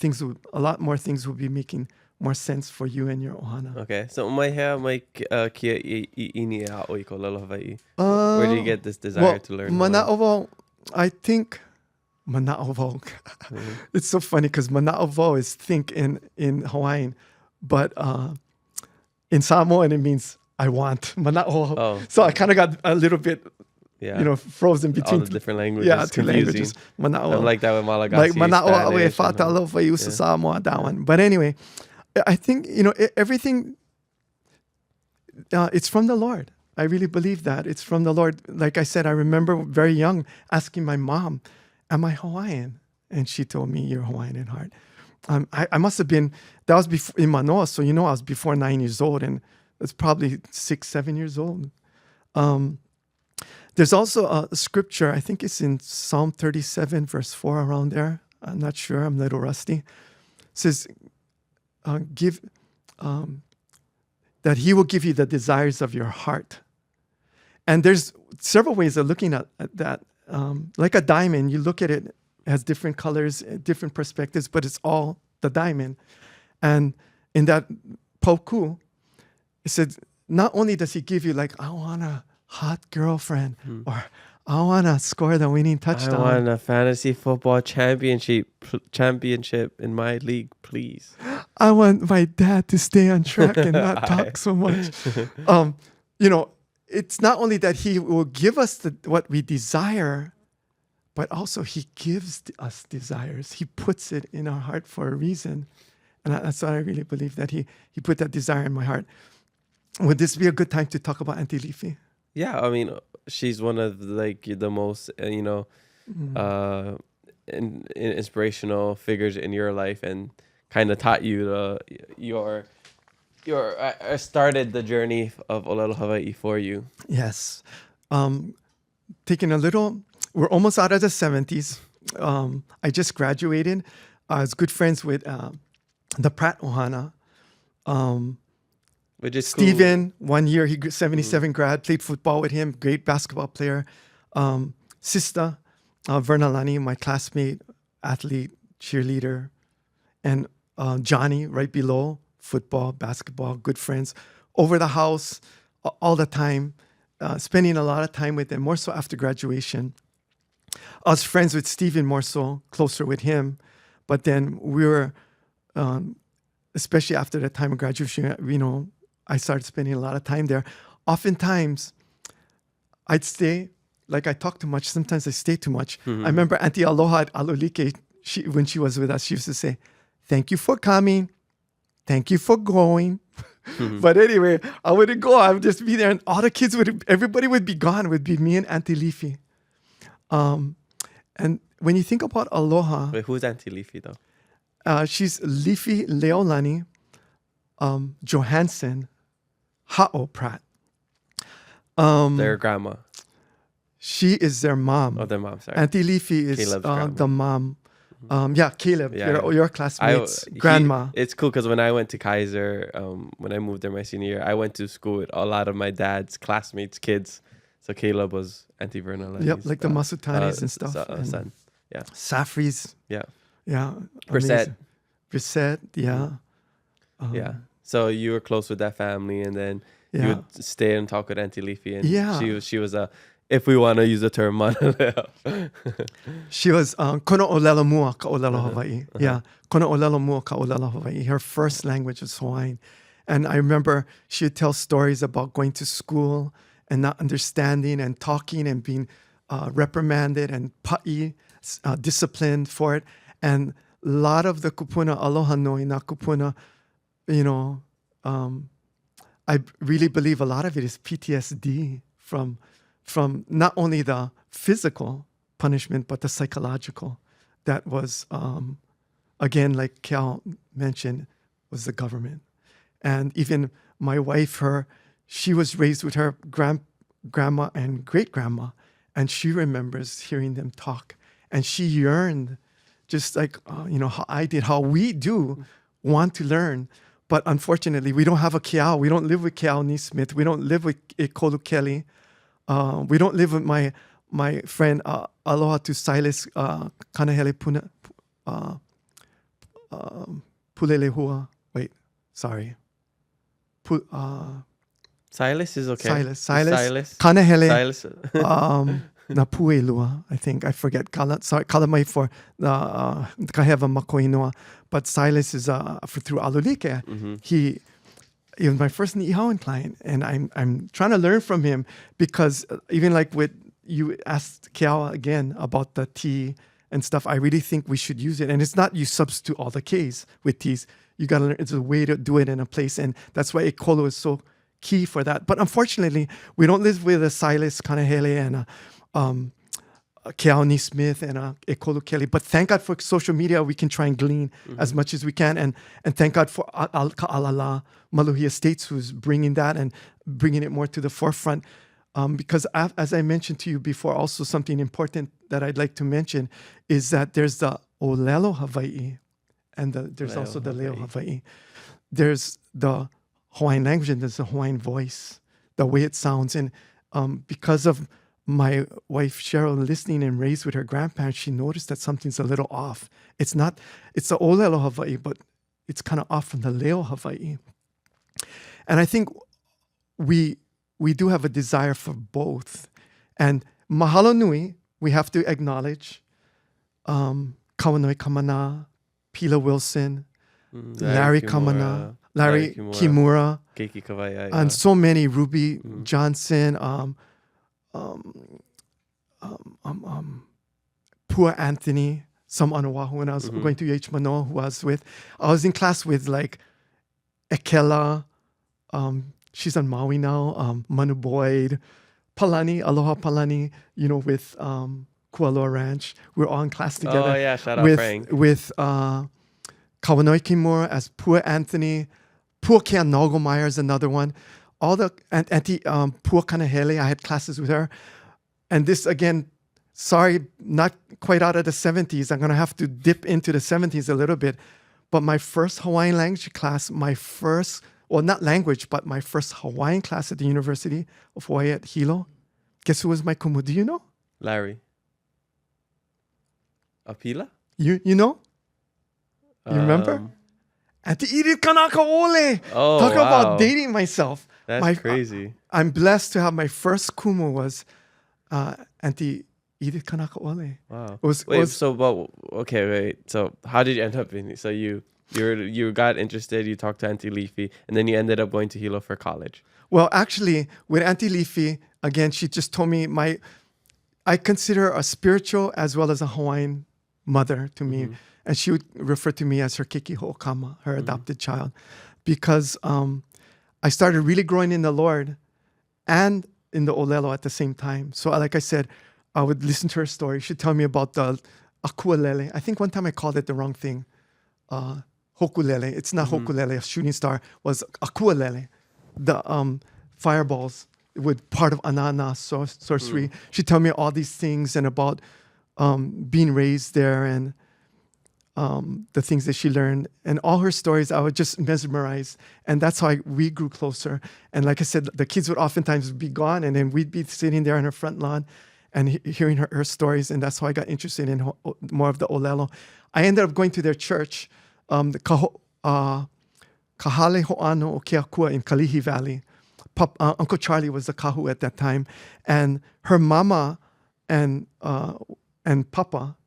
a lot more things will be making more sense for you and your ʻohana. Okay, so mai kia ini a oiko lalo Hawaii. Where do you get this desire to learn? Mana'ovo, I think mana'ovo. It's so funny because mana'ovo is think in Hawaiian, but in Samoan it means I want. Mana'o. So I kind of got a little bit Yeah. frozen between all the different languages. Yeah, It's two confusing. languages. Mana'o. I'm like that with Malagasy. Like mana'o awe Spanish, fata alofa yusa Samoa, that one. But anyway, I think everything. It's from the Lord. I really believe that it's from the Lord. Like I said, I remember very young asking my mom, "Am I Hawaiian?" And she told me, "You're Hawaiian in heart." I must have been. That was before in Manoa, so I was before 9 years old, and it's probably 6, 7 years old. There's also a scripture, I think it's in Psalm 37, verse 4, around there. I'm not sure, I'm a little rusty. It says, that he will give you the desires of your heart. And there's several ways of looking at that. Like a diamond, you look at it, it has different colors, different perspectives, but it's all the diamond. And in that poku, it said, not only does he give you like, I want a hot girlfriend, or I want to score the winning touchdown. I want a fantasy football championship in my league, please. I want my dad to stay on track and not talk so much. It's not only that he will give us what we desire, but also he gives us desires. He puts it in our heart for a reason. And that's why I really believe that he put that desire in my heart. Would this be a good time to talk about Auntie Leafy? Yeah, I mean, she's one of the most inspirational figures in your life, and kind of taught you started the journey of Ō'ahu Hawai'i for you. Yes. Taking we're almost out of the 70s. I just graduated. I was good friends with the Pratt ʻohana. Which is Steven, cool. 1 year, he 77 grad, played football with him, great basketball player. Sista Vernalani, my classmate, athlete, cheerleader. And Johnny, right below, football, basketball, good friends. Over the house, all the time, spending a lot of time with them, more so after graduation. I was friends with Steven more so, closer with him. But then we were, especially after the time of graduation, I started spending a lot of time there. Oftentimes, I'd stay, like I talk too much, sometimes I stay too much. I remember Auntie Aloha at ALU LIKE, when she was with us, she used to say, "Thank you for coming. Thank you for going." But anyway, I wouldn't go. I would just be there, and all the kids everybody would be gone. It would be me and Auntie Leafy. And when you think about Aloha... Wait, who's Auntie Leafy, though? She's Leafy Leolani Johansson Ha'o Pratt. Their grandma. She is their mom. Oh, their mom, sorry. Auntie Leafy is the mom. Caleb, your classmate's grandma. It's cool because when I went to Kaiser, when I moved there my senior year, I went to school with a lot of my dad's classmates' kids. So Caleb was Auntie Verna. Yep, like the Masutanis and stuff. Son. Yeah. Safris. Yeah. Yeah. Brissette, yeah. Yeah. So you were close with that family, and then you would stay and talk with Auntie Leafy, and she was a, if we want to use the term, manaleo. She was kono olelo mua ka ʻōlelo Hawai'i. Yeah, kono olelo mua ka ʻōlelo Hawai'i. Her first language was Hawaiian, and I remember she would tell stories about going to school and not understanding and talking and being reprimanded and pa'i, disciplined for it. And a lot of the kupuna aloha noi na kupuna, I really believe a lot of it is PTSD from not only the physical punishment, but the psychological. That was, again, like Cal mentioned, was the government. And even my wife, she was raised with her grandma and great-grandma, and she remembers hearing them talk. And she yearned, just like, how I did, how we do want to learn. But unfortunately, we don't have a kiao. We don't live with Kiao Neesmith. We don't live with Kolu Kelly. We don't live with my friend Aloha to Silas Kanahele Pulelehua. Wait, sorry. Silas is okay. Silas. Kanahele. Silas. Na Puelua, I think. I forget. Kalamai for Kaheva Makoinoa. But Silas is through ALU LIKE. He was my first Ni'ihaoan client, and I'm trying to learn from him, because even like with you asked Kiawa again about the T and stuff, I really think we should use it. And it's not you substitute all the Ks with Ts. You got to learn, it's a way to do it in a place. And that's why Ekolo is so key for that. But unfortunately, we don't live with a Silas Kanahele and a Keauni Smith and a Ekolo Kelly. But thank God for social media, we can try and glean as much as we can. And thank God for Ka'alala Maluhi Estates, who's bringing that and bringing it more to the forefront. Because as I mentioned to you before, also something important that I'd like to mention is that there's the Olelo Hawaii and there's also the Leo Hawaii. There's the Hawaiian language and there's the Hawaiian voice, the way it sounds. And because of my wife Cheryl listening and raised with her grandparents, she noticed that something's a little off. It's the Olelo Hawaii, but it's kind of off from the Leo Hawaii. And I think we do have a desire for both. And mahalo nui, we have to acknowledge Kawanoi Kamana, Pila Wilson, Larry Kamana, Larry Kimura, Keiki Kawaiʻai, and so many, Ruby Johnson, Pua Anthony, some on Oʻahu when I was going to UH Manoa, who I was in class with like Ekela, she's on Maui now, Manu Boyd, Palani, Aloha Palani, with Kualoa Ranch. We're all in class together. Oh yeah, shout out Frank. With Kawanoi Kimura as Pua Anthony, Pua Kia Nogomeyer is another one. All the Auntie Pua Kanahele, I had classes with her. And this again, sorry, not quite out of the 70s. I'm gonna have to dip into the 70s a little bit. But my first Hawaiian language class, not language, but my first Hawaiian class at the University of Hawaii at Hilo. Guess who was my kumu? Do you know? Larry. Apila? You know? You remember? Auntie Edith Kanaka Ole. Oh, Talk wow. about dating myself. That's crazy. I'm blessed to have my first kumu was Auntie Edith Kanaka Ole. Wow. Wait, so how did you end up in? So you got interested, you talked to Auntie Leafy, and then you ended up going to Hilo for college. Well, actually, with Auntie Leafy, again, she just told me I consider her a spiritual as well as a Hawaiian mother to me. And she would refer to me as her Kiki Ho'okama, her adopted child. Because I started really growing in the Lord and in the Olelo at the same time. So like I said, I would listen to her story. She'd tell me about the Akualele. I think one time I called it the wrong thing. Hokulele. It's not Hokulele, a shooting star, was Akualele. The fireballs with part of Anana sorcery. She'd tell me all these things and about being raised there and the things that she learned. And all her stories, I would just mesmerize. And that's how we grew closer. And like I said, the kids would oftentimes be gone and then we'd be sitting there on her front lawn and hearing her stories. And that's how I got interested in more of the Olelo. I ended up going to their church, the Kahale Ho'ano o Keakua in Kalihi Valley. Uncle Charlie was the kahu at that time. And her mama and Papa,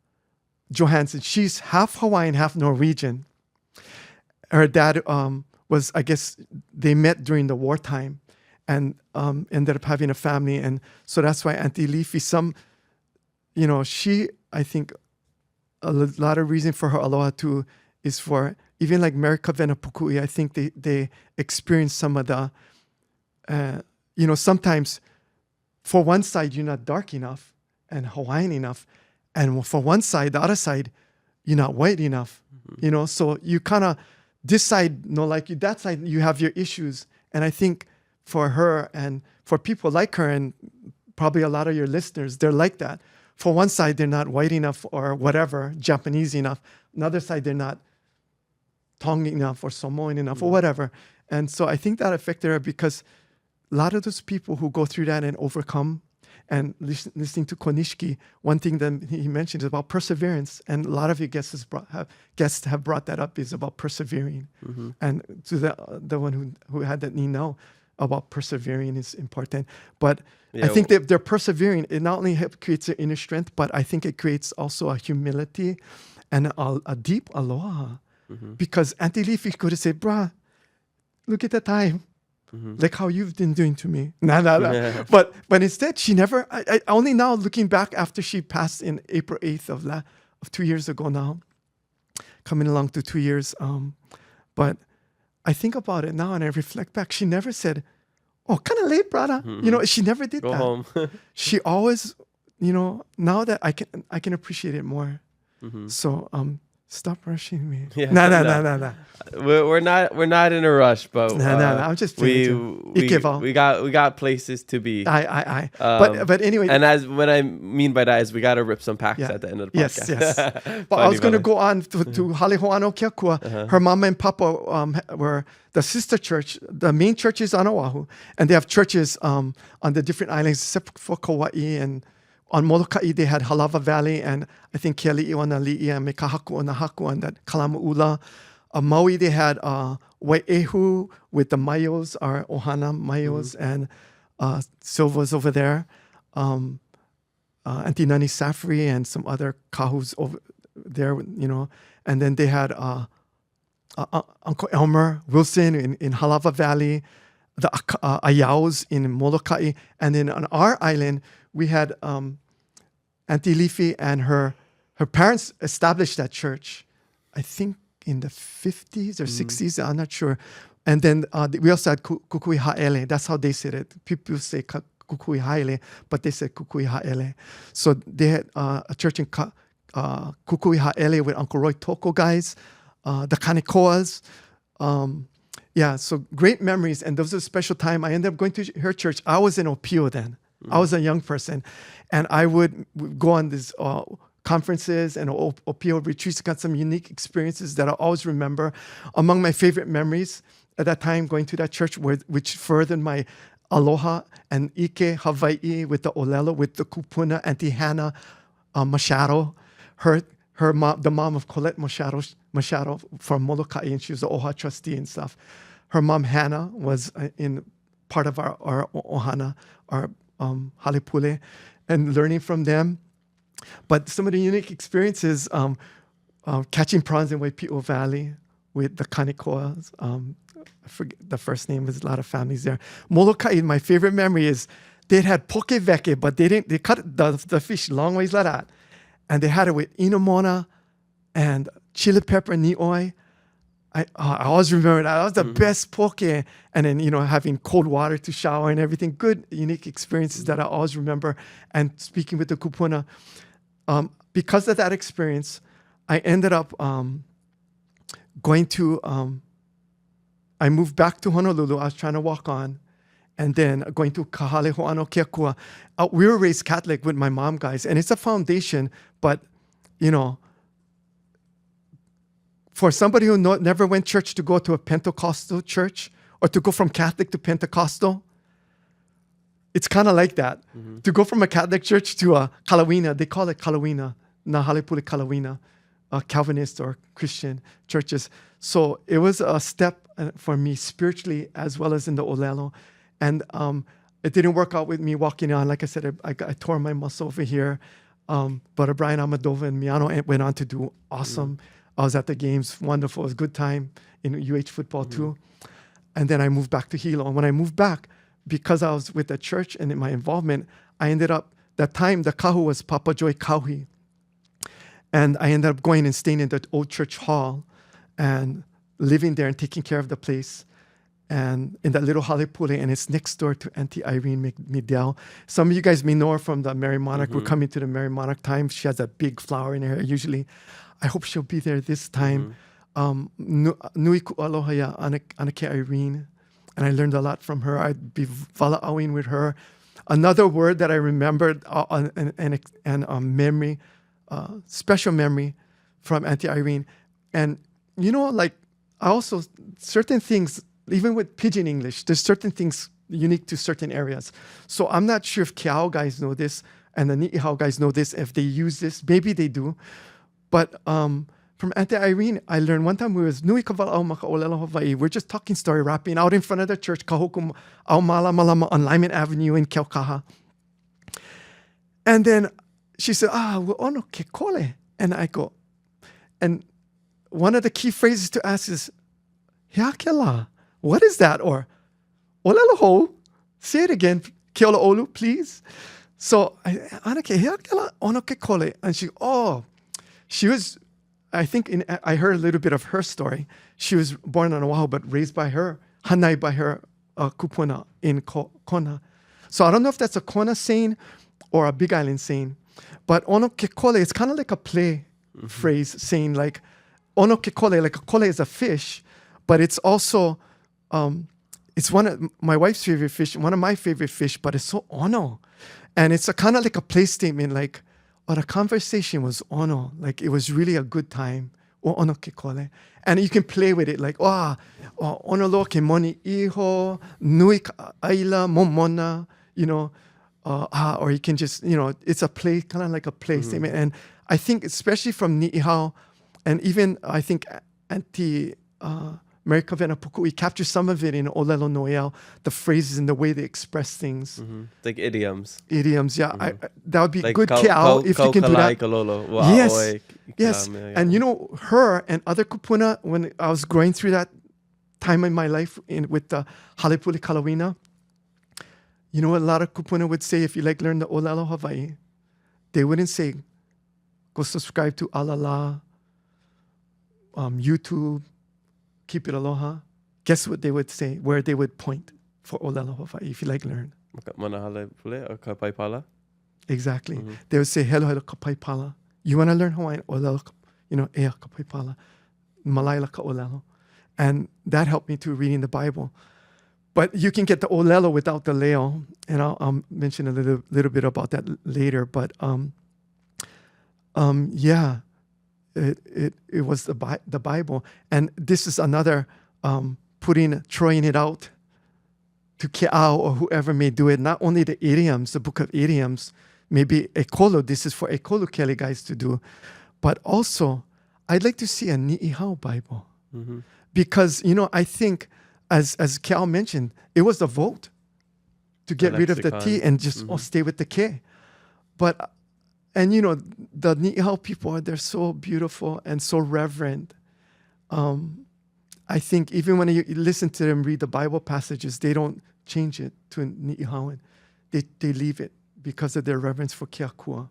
Johansson, she's half Hawaiian, half Norwegian. Her dad was, I guess, they met during the wartime and ended up having a family. And so that's why Auntie Leafy, she, I think, a lot of reason for her aloha too is for, even like Merika Venapukui, I think they experience some of the, sometimes for one side, you're not dark enough and Hawaiian enough. And for one side, the other side, you're not white enough, so you kind of, this side, that side, you have your issues. And I think for her and for people like her and probably a lot of your listeners, they're like that. For one side, they're not white enough or whatever, Japanese enough. Another side, they're not Tongan enough or Samoan enough or whatever. And so I think that affected her because a lot of those people who go through that and overcome. And listening to Konishiki, one thing that he mentioned is about perseverance. And a lot of your guests have brought that up is about persevering. And to the one who had that know about persevering is important. But I think that they're persevering. It not only creates their inner strength, but I think it creates also a humility and a deep aloha. Because Auntie Leafy could have said, bruh, look at the time. like how you've been doing to me. Nah. But instead, she never, I only now looking back after she passed in April 8th of 2 years ago now, coming along to 2 years. But I think about it now and I reflect back. She never said, oh, kind of late, brother. She never did Go that. home. She always, now that I can appreciate it more. So, stop rushing me. Yeah, Nah. We're not in a rush, but I'm just we got places to be. But anyway, and what I mean by that is we got to rip some packs at the end of the podcast. Yes. But I was going to go on to Halehoano Keakua. Her mama and papa were the sister church. The main church is on Oʻahu, and they have churches on the different islands, except for Kauai. And on Molokai, they had Halawa Valley, and I think Kealiʻiʻonaliʻi and Mekahaku and Nahaku and that Kalamuʻula. Maui, they had Waiʻehu with the Mayos, our ʻohana Mayos, and Silva's over there. Auntie Nani Safri and some other kahus over there, And then they had Uncle Elmer Wilson in Halawa Valley, the Ayaos in Molokai. And then on our island, we had Auntie Leafy and her parents established that church, I think in the 50s or 60s, I'm not sure. And then we also had Kukui Ha'ele. That's how they said it. People say Kukui Ha'ele, but they said Kukui Ha'ele. So they had a church in Kukui Ha'ele with Uncle Roy Toko guys, the Kanikoas. So great memories. And there was a special time. I ended up going to her church. I was in Opio then. I was a young person. And I would go on these conferences and Opio retreats, got some unique experiences that I always remember. Among my favorite memories at that time, going to that church, which furthered my Aloha and Ike Hawai'i with the Olelo, with the Kupuna, Auntie Hannah Machado, her mom, the mom of Colette Machado from Molokai, and she was the OHA trustee and stuff. Her mom Hannah was in part of our ʻohana, our halepule, and learning from them. But some of the unique experiences, catching prawns in Waipio Valley with the Kanikoas. I forget the first name. There's a lot of families there. Molokai, my favorite memory is they had poke veke, but they cut the fish long ways like that. And they had it with inomona and chili pepper nioi. I always remember that. That was the best poke. And then, having cold water to shower and everything. Good, unique experiences that I always remember. And speaking with the kupuna, because of that experience, I ended up going to, I moved back to Honolulu. I was trying to walk on. And then going to Kahalehoano Keakua. We were raised Catholic with my mom, guys. And it's a foundation, but, for somebody who never went church to go to a Pentecostal church or to go from Catholic to Pentecostal, it's kind of like that. To go from a Catholic church to a Kalawina, they call it Kalawina, Nahalepule Kalawina, Calvinist or Christian churches. So it was a step for me spiritually as well as in the Olelo. And it didn't work out with me walking on. Like I said, I tore my muscle over here. But Brian Amadova and Miano went on to do awesome. I was at the games, wonderful. It was a good time in UH football too. And then I moved back to Hilo. And when I moved back, because I was with the church and in my involvement, I ended up, that time the kahu was Papa Joy Kauhi. And I ended up going and staying in the old church hall and living there and taking care of the place. And in that little halepule, and it's next door to Auntie Irene Midell. Some of you guys may know her from the Mary Monarch. We're coming to the Mary Monarch time. She has a big flower in her hair usually. I hope she'll be there this time. Nui ku aloha ya Anake Irene. And I learned a lot from her. I'd be vala'auing with her. Another word that I remembered and a memory, special memory from Auntie Irene. And, I also, certain things, even with Pidgin English, there's certain things unique to certain areas. So I'm not sure if Keao guys know this and the Ni'ihau guys know this, if they use this. Maybe they do. But from Auntie Irene, I learned one time we was Nui Kavala'au Maka'olelo Hawaii. We're just talking story, rapping out in front of the church, Kahoku Au Malamalama on Lyman Avenue in Keaukaha. And then she said, ono ke kole. And I go, and one of the key phrases to ask is, Hiakela, what is that? Or, Olelo ho. Say it again. Ke ola olu, please. So, Anake, hiakela ono ke kole. And she was, I think, I heard a little bit of her story. She was born on Oʻahu, but raised by her, hanai by her kupuna in Kona. So I don't know if that's a Kona saying or a Big Island saying. But ono ke kole, it's kind of like a play phrase saying like, ono ke kole, like a kole is a fish, but it's also, it's one of my wife's favorite fish, one of my favorite fish, but it's so ono. And it's a kind of like a play statement, like, the conversation was ono, like it was really a good time. O ono ke kole. And you can play with it, like, ono lo ke moni iho, nui ka aila, momona, you know, or you can just, you know, it's a play, kind of like a play statement. And I think, especially from Ni'ihau, and even I think Auntie Mary Kavena Puku, we capture some of it in Olelo Noel, the phrases and the way they express things. Like idioms. Idioms, yeah. That would be Like good kiao if you can do that. Yes, yes. And you know, her and other kupuna, when I was going through that time in my life with the Halepuli Kalawina, you know what a lot of kupuna would say if you like learn the Olelo Hawaii? They wouldn't say, go subscribe to Alala, YouTube, Keep It Aloha. Guess what they would say, where they would point for Olelo Hawaii if you like learn. Exactly. They would say, hello, hello, kapaipala. You want to learn Hawaiian? Olelo, you know, ea kapaipala. Malaila ka olelo. And that helped me to reading the Bible. But you can get the olelo without the leo, and I'll mention a little bit about that later. But yeah, it was the Bible, and this is another throwing it out to Ke'au or whoever may do it. Not only the idioms, the book of idioms, maybe ekolo. This is for ekolo Kelly guys to do, but also I'd like to see a Ni'ihau Bible, because you know I think. As Ke'au mentioned, it was the vote to get rid of the T and just stay with the K. But, and you know, the Ni'ihau people, they're so beautiful and so reverent. I think even when you listen to them read the Bible passages, they don't change it to Ni'ihauan. They leave it because of their reverence for Keakua,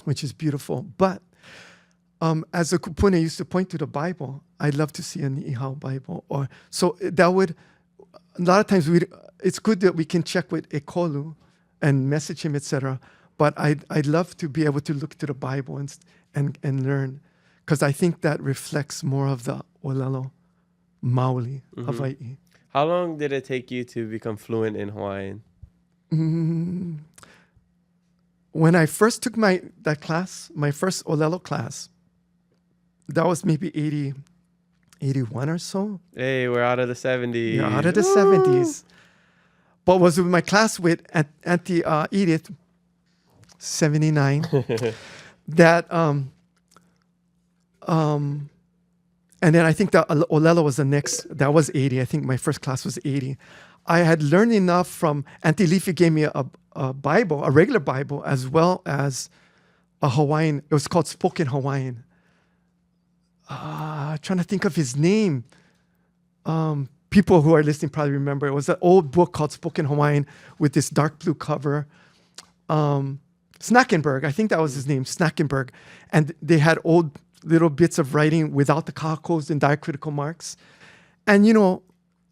which is beautiful. But as a kupuna used to point to the Bible, I'd love to see a Ni'ihau Bible. Or so that would, a lot of times it's good that we can check with Ekolu and message him, etc. But I'd love to be able to look to the Bible and learn, because I think that reflects more of the Olelo Maoli Hawaii. How long did it take you to become fluent in Hawaiian? When I first took that class, my first Olelo class, that was maybe 81 or so. Hey, we're out of the 70s. You're out of the 70s. But was with my class with Auntie Edith, 79. That and then I think that Olelo was the next. That was 80. I think my first class was 80. I had learned enough from Auntie Leafy gave me a Bible, a regular Bible, as well as a Hawaiian. It was called Spoken Hawaiian. Trying to think of his name. People who are listening probably remember. It was an old book called Spoken Hawaiian with this dark blue cover. Snackenberg, I think that was his name, Snackenberg. And they had old little bits of writing without the kahakos and diacritical marks. And, you know,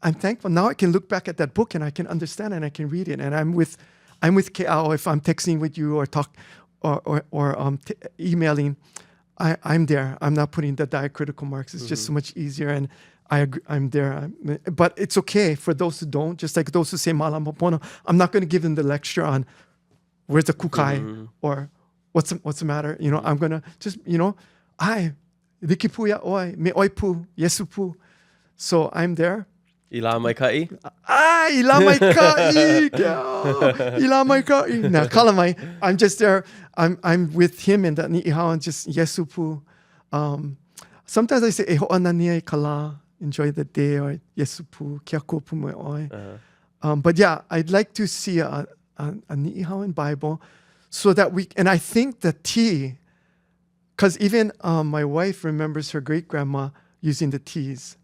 I'm thankful. Now I can look back at that book and I can understand and I can read it. And I'm with Ke'au if I'm texting with you or emailing. I'm there. I'm not putting the diacritical marks. It's just so much easier, and I agree, I'm there. But it's okay for those who don't. Just like those who say Malamopono, I'm not going to give them the lecture on where's the kukai or what's the matter. You know, I'm going to just, you know, likipuya oi me oipu yesupu. So I'm there. Ila mai kai. Ila mai kai. Ila mai kai. Now, kalamai. I'm just there. I'm with him and the Ni'ihau and just yesupu. Sometimes I say e ho'ana nia kala. Enjoy the day, or yesupu kia kopu mo oi. But yeah, I'd like to see a Ni'ihauan Bible so that and I think the T, because even my wife remembers her great grandma using the T's.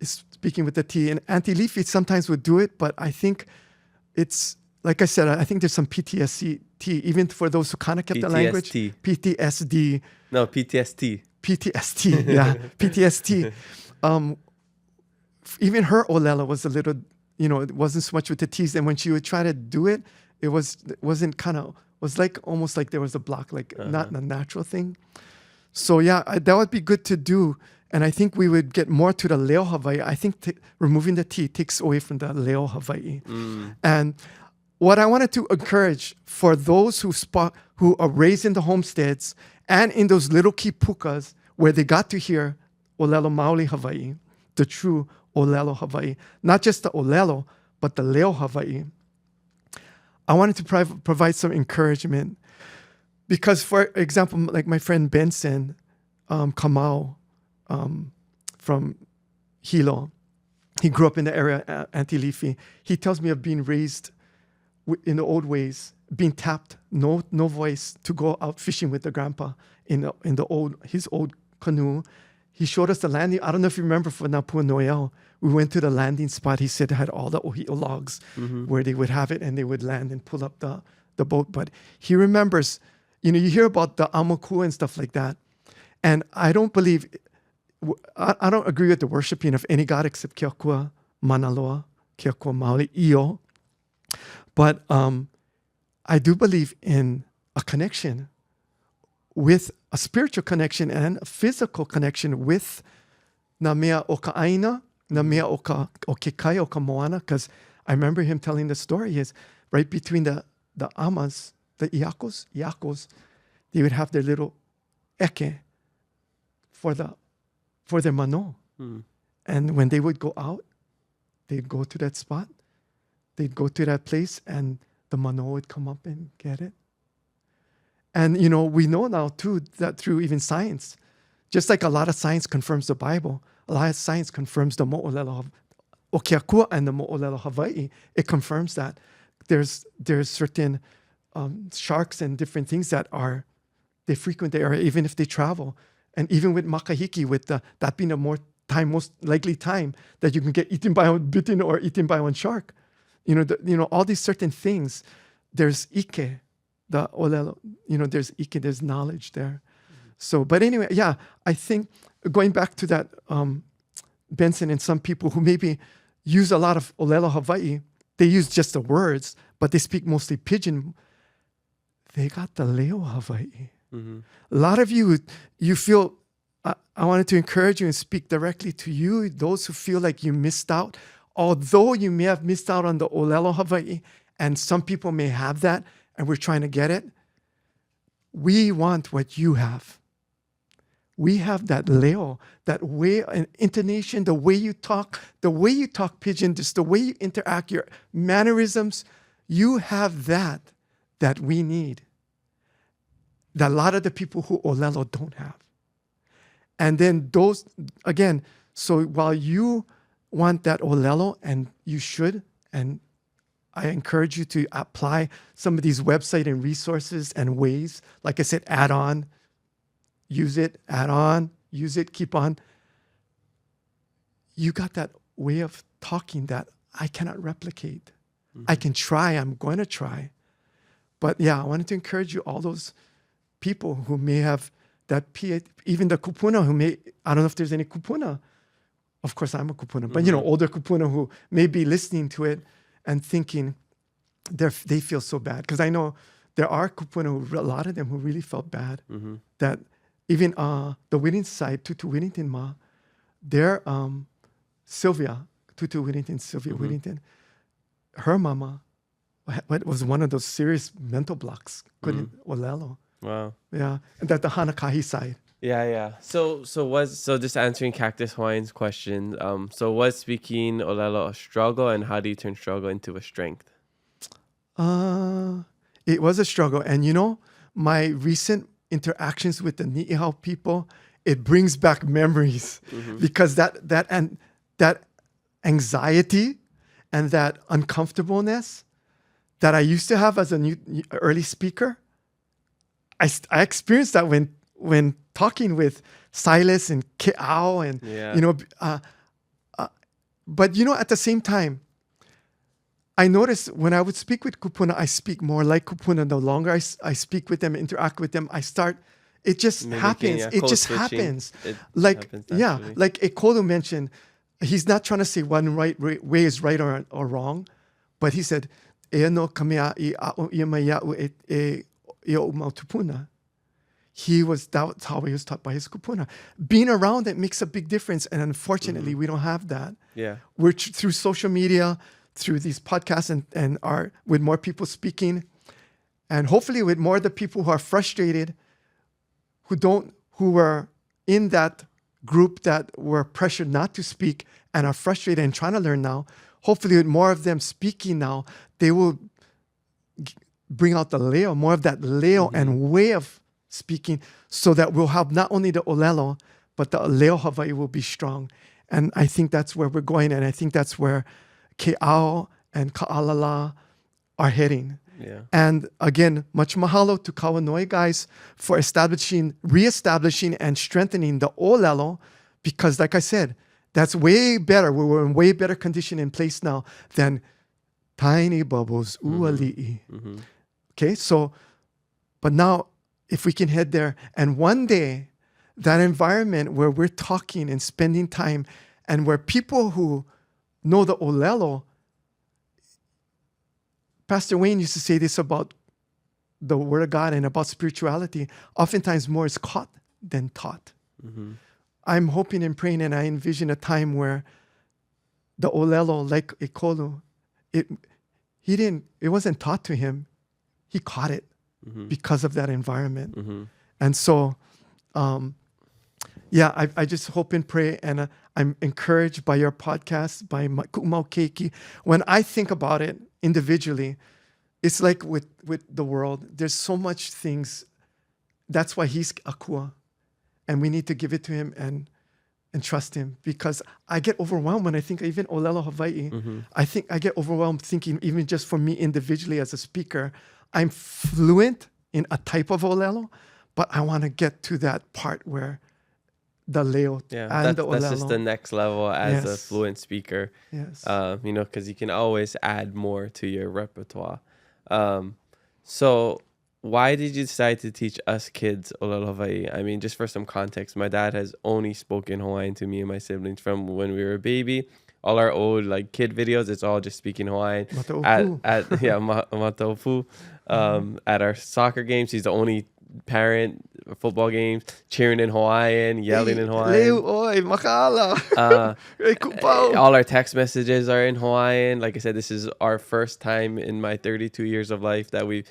speaking with the T. And Auntie Leafy sometimes would do it, but I think it's, like I said, I think there's some PTSD, even for those who kind of kept the language. PTSD. No, PTSD. PTSD, yeah, PTSD. Even her Olelo was a little, it wasn't so much with the T's. And when she would try to do it, was like almost like there was a block, like not a natural thing. So yeah, that would be good to do. And I think we would get more to the Leo Hawaii. I think removing the T takes away from the Leo Hawaii. And what I wanted to encourage for those who are raised in the homesteads and in those little kipukas where they got to hear Olelo Maoli Hawaii, the true Olelo Hawaii, not just the Olelo, but the Leo Hawaii. I wanted to provide some encouragement because, for example, like my friend Benson Kamau from Hilo, he grew up in the area, Auntie Leafy. He tells me of being raised in the old ways, being tapped, no voice, to go out fishing with the grandpa in his old canoe. He showed us the landing. I don't know if you remember for Napua Noel. We went to the landing spot. He said it had all the ohio logs where they would have it and they would land and pull up the boat. But he remembers, you hear about the amoku and stuff like that. And I don't believe, I don't agree with the worshiping of any god except Keakua Manaloa, Keakua Maoli, Io. But I do believe in a connection with a spiritual connection and a physical connection with na mea o ka aina, na mea o ke kai o ka moana, because I remember him telling the story is right between the amas, the iakos, they would have their little eke for their mano. And when they would go out, they'd go to that spot, they'd go to that place, and the mano would come up and get it. And, we know now, too, that through even science, just like a lot of science confirms the Bible, a lot of science confirms the mo'olelo o Keakua and the mo'olelo Hawaii. It confirms that there's certain sharks and different things that they frequent the area, even if they travel. And even with makahiki, with that being a most likely time that you can get bitten or eaten by one shark. All these certain things, there's ike, the olelo, there's ike, there's knowledge there. So, but anyway, yeah, I think going back to that, Benson and some people who maybe use a lot of olelo Hawaii, they use just the words, but they speak mostly pidgin. They got the Leo Hawaii. A lot of you feel, I wanted to encourage you and speak directly to you, those who feel like you missed out. Although you may have missed out on the Olelo Hawaii, and some people may have that, and we're trying to get it, we want what you have. We have that leo, that way, an intonation, the way you talk pidgin, just the way you interact, your mannerisms. You have that we need, that a lot of the people who Olelo don't have. And then those, again, so while you want that Olelo, and you should, and I encourage you to apply some of these website and resources and ways. Like I said, add on, use it, add on, use it, keep on. You got that way of talking that I cannot replicate. I can try, I'm going to try. But yeah, I wanted to encourage you, all those people who may have that, even the kupuna who may, I don't know if there's any kupuna. Of course, I'm a kupuna, but older kupuna who may be listening to it and thinking they feel so bad. Because I know there are kupuna, a lot of them who really felt bad. That even the Whittington side, Tutu Whittington Ma, their Sylvia Whittington, her mama was one of those serious mental blocks, couldn't Olelo. Wow. Yeah, and that the Hanakahi side. Yeah. So just answering Cactus Hawaiian's question. So was speaking Olelo a struggle, and how do you turn struggle into a strength? It was a struggle, and my recent interactions with the Ni'ihau people, it brings back memories because that anxiety and that uncomfortableness that I used to have as an early speaker, I experienced that when talking with Silas and Ke'au and But, at the same time, I noticed when I would speak with kupuna, I speak more like kupuna. The longer I speak with them, interact with them, it just happens. Yeah, it just switching. happens. It Like, happens yeah, naturally. like Ekolo mentioned, he's not trying to say one way is right or wrong, but he said, "E no kamea I a'o ia mai a'u e o mautupuna." That's how he was taught by his kupuna. Being around it makes a big difference. And unfortunately, we don't have that. Yeah. We're through social media, through these podcasts and are with more people speaking, and hopefully with more of the people who are frustrated, who were in that group that were pressured not to speak and are frustrated and trying to learn now. Hopefully with more of them speaking now, they will bring out the leo, more of that leo and way of speaking, so that we'll have not only the olelo, but the leo Hawaii will be strong. And I think that's where we're going, and I think that's where Ke'ao and Ka'alala are heading. Yeah. And again, much mahalo to Kawanoi guys for reestablishing and strengthening the olelo, because like I said, that's way better. We're in way better condition in place now than tiny bubbles, uali'i. Okay, so, but now if we can head there, and one day that environment where we're talking and spending time, and where people who know the olelo, Pastor Wayne used to say this about the Word of God and about spirituality, oftentimes more is caught than taught. I'm hoping and praying, and I envision a time where the olelo, like Ekolu, it wasn't taught to him, he caught it because of that environment. And so, I just hope and pray, and I'm encouraged by your podcast, by Ku'umau Keiki. When I think about it individually, it's like with the world, there's so much things. That's why he's Akua, and we need to give it to him and trust him, because I get overwhelmed when I think even Olelo Hawaii. I think I get overwhelmed thinking, even just for me individually as a speaker, I'm fluent in a type of Olelo, but I want to get to that part where the Leo and the Olelo. That's just the next level as a Yes. fluent speaker. Yes. Because you can always add more to your repertoire. So why did you decide to teach us kids Olelo Hawaii? I mean, just for some context, my dad has only spoken Hawaiian to me and my siblings from when we were a baby. All our old kid videos, it's all just speaking Hawaiian. Mataupu. Mataupu. At our soccer games, he's the only parent. Football games, cheering in Hawaiian, yelling in Hawaiian. Leo, oi, makala. Hey, kupau. All our text messages are in Hawaiian. Like I said, this is our first time in my 32 years of life that we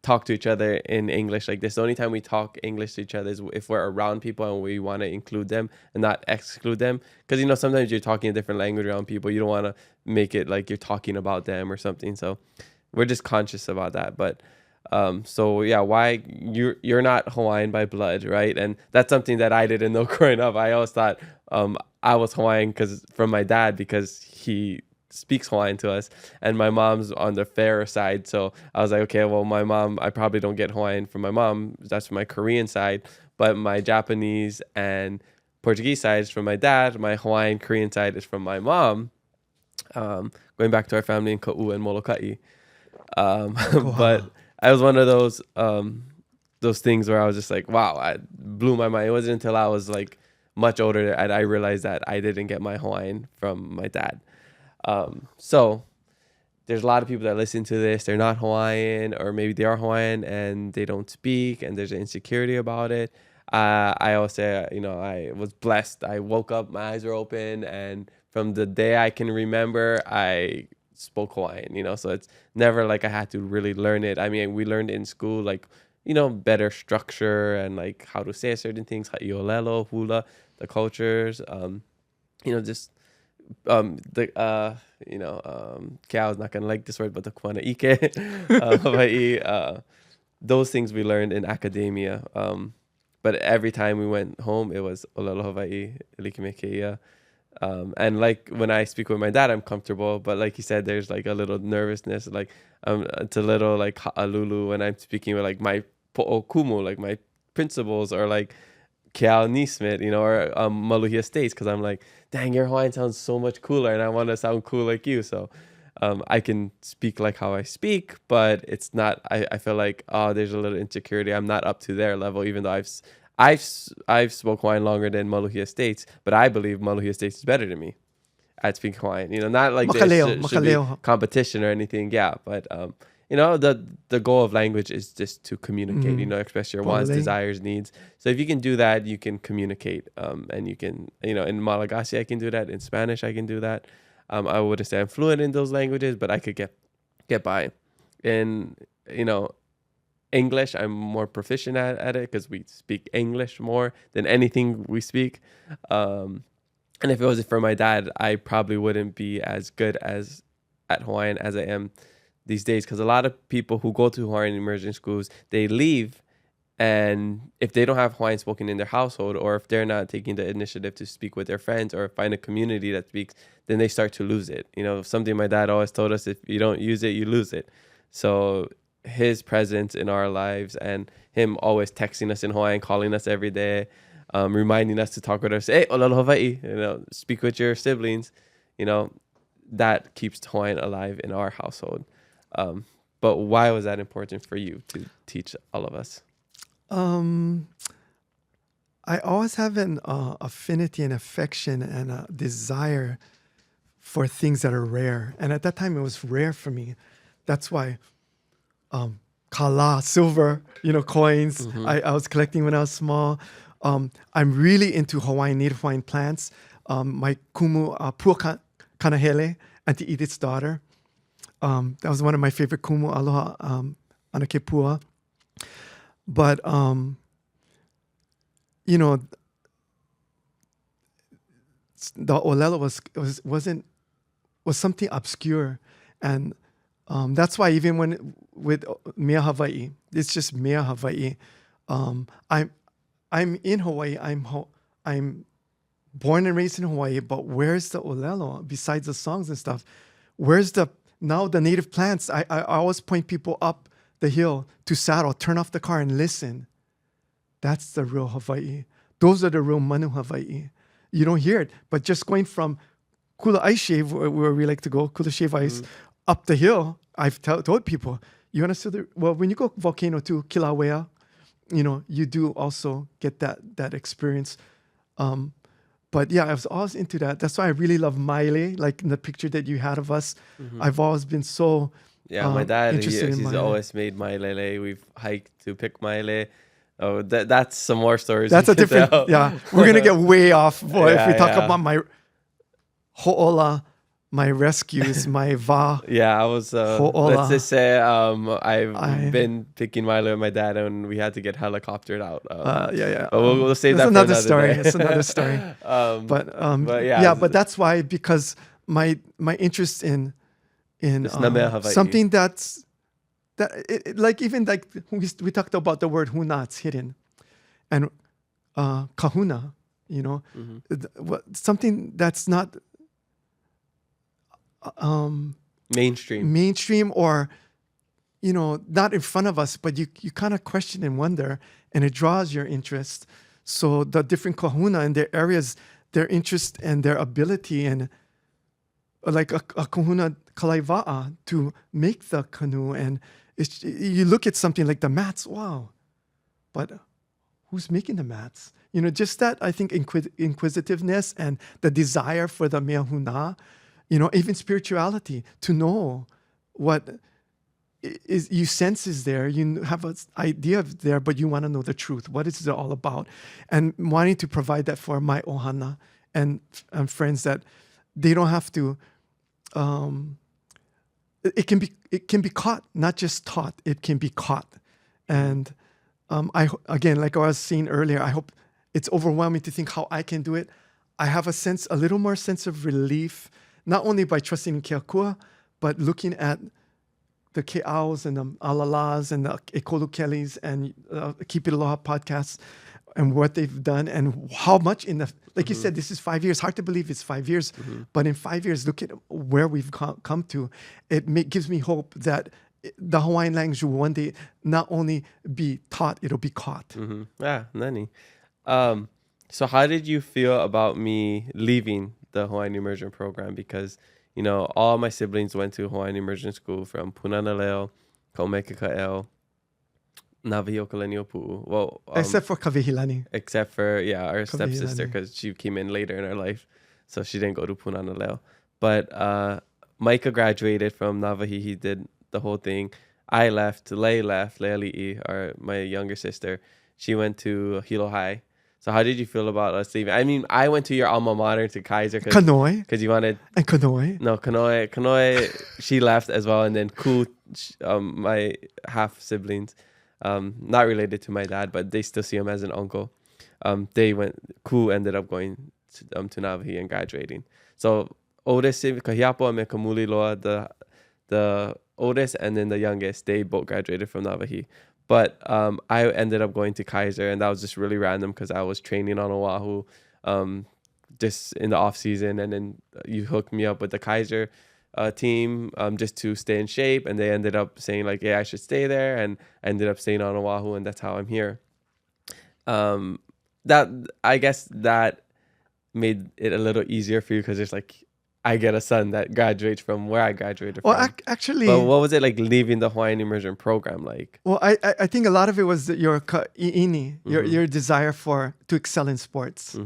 talk to each other in English like this. The only time we talk English to each other is if we're around people and we want to include them and not exclude them. Because, sometimes you're talking a different language around people. You don't want to make it like you're talking about them or something. So we're just conscious about that. But why you're not Hawaiian by blood, right? And that's something that I didn't know growing up. I always thought I was Hawaiian from my dad, because he speaks Hawaiian to us, and my mom's on the fairer side. So I was like, okay, well, my mom, I probably don't get Hawaiian from my mom. That's my Korean side, but my Japanese and Portuguese side is from my dad. My Hawaiian Korean side is from my mom. Going back to our family in Ka'u and Moloka'i. But I was one of those things where I was just like, wow, I blew my mind. It wasn't until I was much older that I realized that I didn't get my Hawaiian from my dad. So there's a lot of people that listen to this. They're not Hawaiian, or maybe they are Hawaiian and they don't speak, and there's an insecurity about it. I always say, I was blessed. I woke up, my eyes were open, and from the day I can remember, I spoke Hawaiian, so it's never like I had to really learn it. I mean, we learned it in school, better structure and how to say certain things, ha'iolelo, hula, the cultures, Kiao's not gonna like this word, but the kuana ike, Hawaii, those things we learned in academia. But every time we went home, it was Olelo Hawaii, Ilikime. And when I speak with my dad, I'm comfortable, but like you said, there's a little nervousness, it's a little ha'alulu when I'm speaking with my po'okumu, my principals, or Keao Nismit, or Maluhia States, because I'm like, dang, your Hawaiian sounds so much cooler, and I want to sound cool like you. So I can speak like how I speak, but it's not. I feel like there's a little insecurity. I'm not up to their level, even though I've spoke Hawaiian longer than Maluhia States, but I believe Maluhia States is better than me at speaking Hawaiian. Not like there should be competition or anything. Yeah, but the goal of language is just to communicate. Express your wants, desires, needs. So if you can do that, you can communicate. And you can, in Malagasy I can do that. In Spanish I can do that. I wouldn't say I'm fluent in those languages, but I could get by. In English, I'm more proficient at it because we speak English more than anything we speak. And if it wasn't for my dad, I probably wouldn't be as good at Hawaiian as I am these days, because a lot of people who go to Hawaiian immersion schools, they leave, and if they don't have Hawaiian spoken in their household, or if they're not taking the initiative to speak with their friends or find a community that speaks, then they start to lose it. Something my dad always told us: if you don't use it, you lose it. So his presence in our lives, and him always texting us in Hawaiian, calling us every day, reminding us to talk with us, hey, ʻōlelo Hawai'i, speak with your siblings, that keeps Hawaiian alive in our household. But why was that important for you to teach all of us? I always have an affinity and affection and a desire for things that are rare. And at that time, it was rare for me. That's why kala, silver, coins, I was collecting when I was small. I'm really into Native Hawaiian plants. My kumu, Pua Kanahele, Auntie Edith's daughter. That was one of my favorite kumu, Aloha, Anakepua. But, the olelo was something obscure. And that's why even with Mea Hawai'i, it's just Mea Hawai'i. I'm in Hawaii. I'm born and raised in Hawaii, but where's the olelo besides the songs and stuff? Where's the native plants? I always point people up the hill to saddle, turn off the car and listen. That's the real Hawaii. Those are the real Manu Hawaii. You don't hear it, but just going from Kula Ice Shave, where we like to go, Kula Shave Ice, up the hill, I've told people, you want to see when you go volcano to Kilauea, you do also get that experience. But yeah, I was always into that. That's why I really love maile, like in the picture that you had of us. I've always been so my dad, he's maile. always made maile. We've hiked to pick maile. Oh, that's some more stories. That's a different, we're going to get way off if we talk about my ho'ola, my rescues, my va. Yeah, I was, let's just say I've been picking Milo with my dad, and we had to get helicoptered out. But we'll save that for another story. It's another story. But that's why, because my interest in something we talked about the word huna, it's hidden, and kahuna, something that's not mainstream or not in front of us, but you kind of question and wonder, and it draws your interest. So the different kahuna and their areas, their interest and their ability, and like a kahuna kalaiva'a to make the canoe, and you look at something like the mats, wow, but who's making the mats? Just that, I think, inquisitiveness and the desire for the mea huna, even spirituality, to know what is you sense is there. You have an idea of there, but you want to know the truth. What is it all about? And wanting to provide that for my ʻohana and friends, that they don't have to. It can be caught, not just taught. It can be caught. And again, like I was saying earlier, I hope it's overwhelming to think how I can do it. I have a little more sense of relief, not only by trusting in Keakua, but looking at the Ke'aus and the Alalas and the Ekolu Kellys and Keep It Aloha podcasts and what they've done and how much you said, this is 5 years. Hard to believe it's 5 years, but in 5 years, look at where we've come to. It gives me hope that the Hawaiian language will one day not only be taught, it'll be caught. Yeah, nani. So how did you feel about me leaving the Hawaiian immersion program? Because, you know, all my siblings went to Hawaiian immersion school from Punanaleo, Kaumekaka'eo, Navihokaleni Well, Except for Kavihilani. except for, our stepsister, Kavihilani. because she came in later in her life. So she didn't go to Punanaleo. But Micah graduated from Navahi. He did the whole thing. I left. Leali'i, or my younger sister. She went to Hilo High. So how did you feel about us leaving? I mean, I went to your alma mater, to Kaiser, Kanoi. because you wanted... And Kanoi. No, Kanoe, she left as well. And then Ku, my half siblings, not related to my dad, but they still see him as an uncle. Ku ended up going to Navahi and graduating. So oldest, Kahiapo and Kamuli Loa, the oldest and then the youngest, they both graduated from Navahi. But I ended up going to Kaiser, and that was just really random because I was training on Oʻahu just in the off season, and then you hooked me up with the Kaiser team just to stay in shape, and they ended up saying like, yeah, I should stay there, and I ended up staying on Oʻahu, and that's how I'm here. That, I guess, that made it a little easier for you because it's like, I get a son that graduates from where I graduated from. Well, actually... But what was it like leaving the Hawaiian immersion program like? Well, I think a lot of it was your your desire to excel in sports.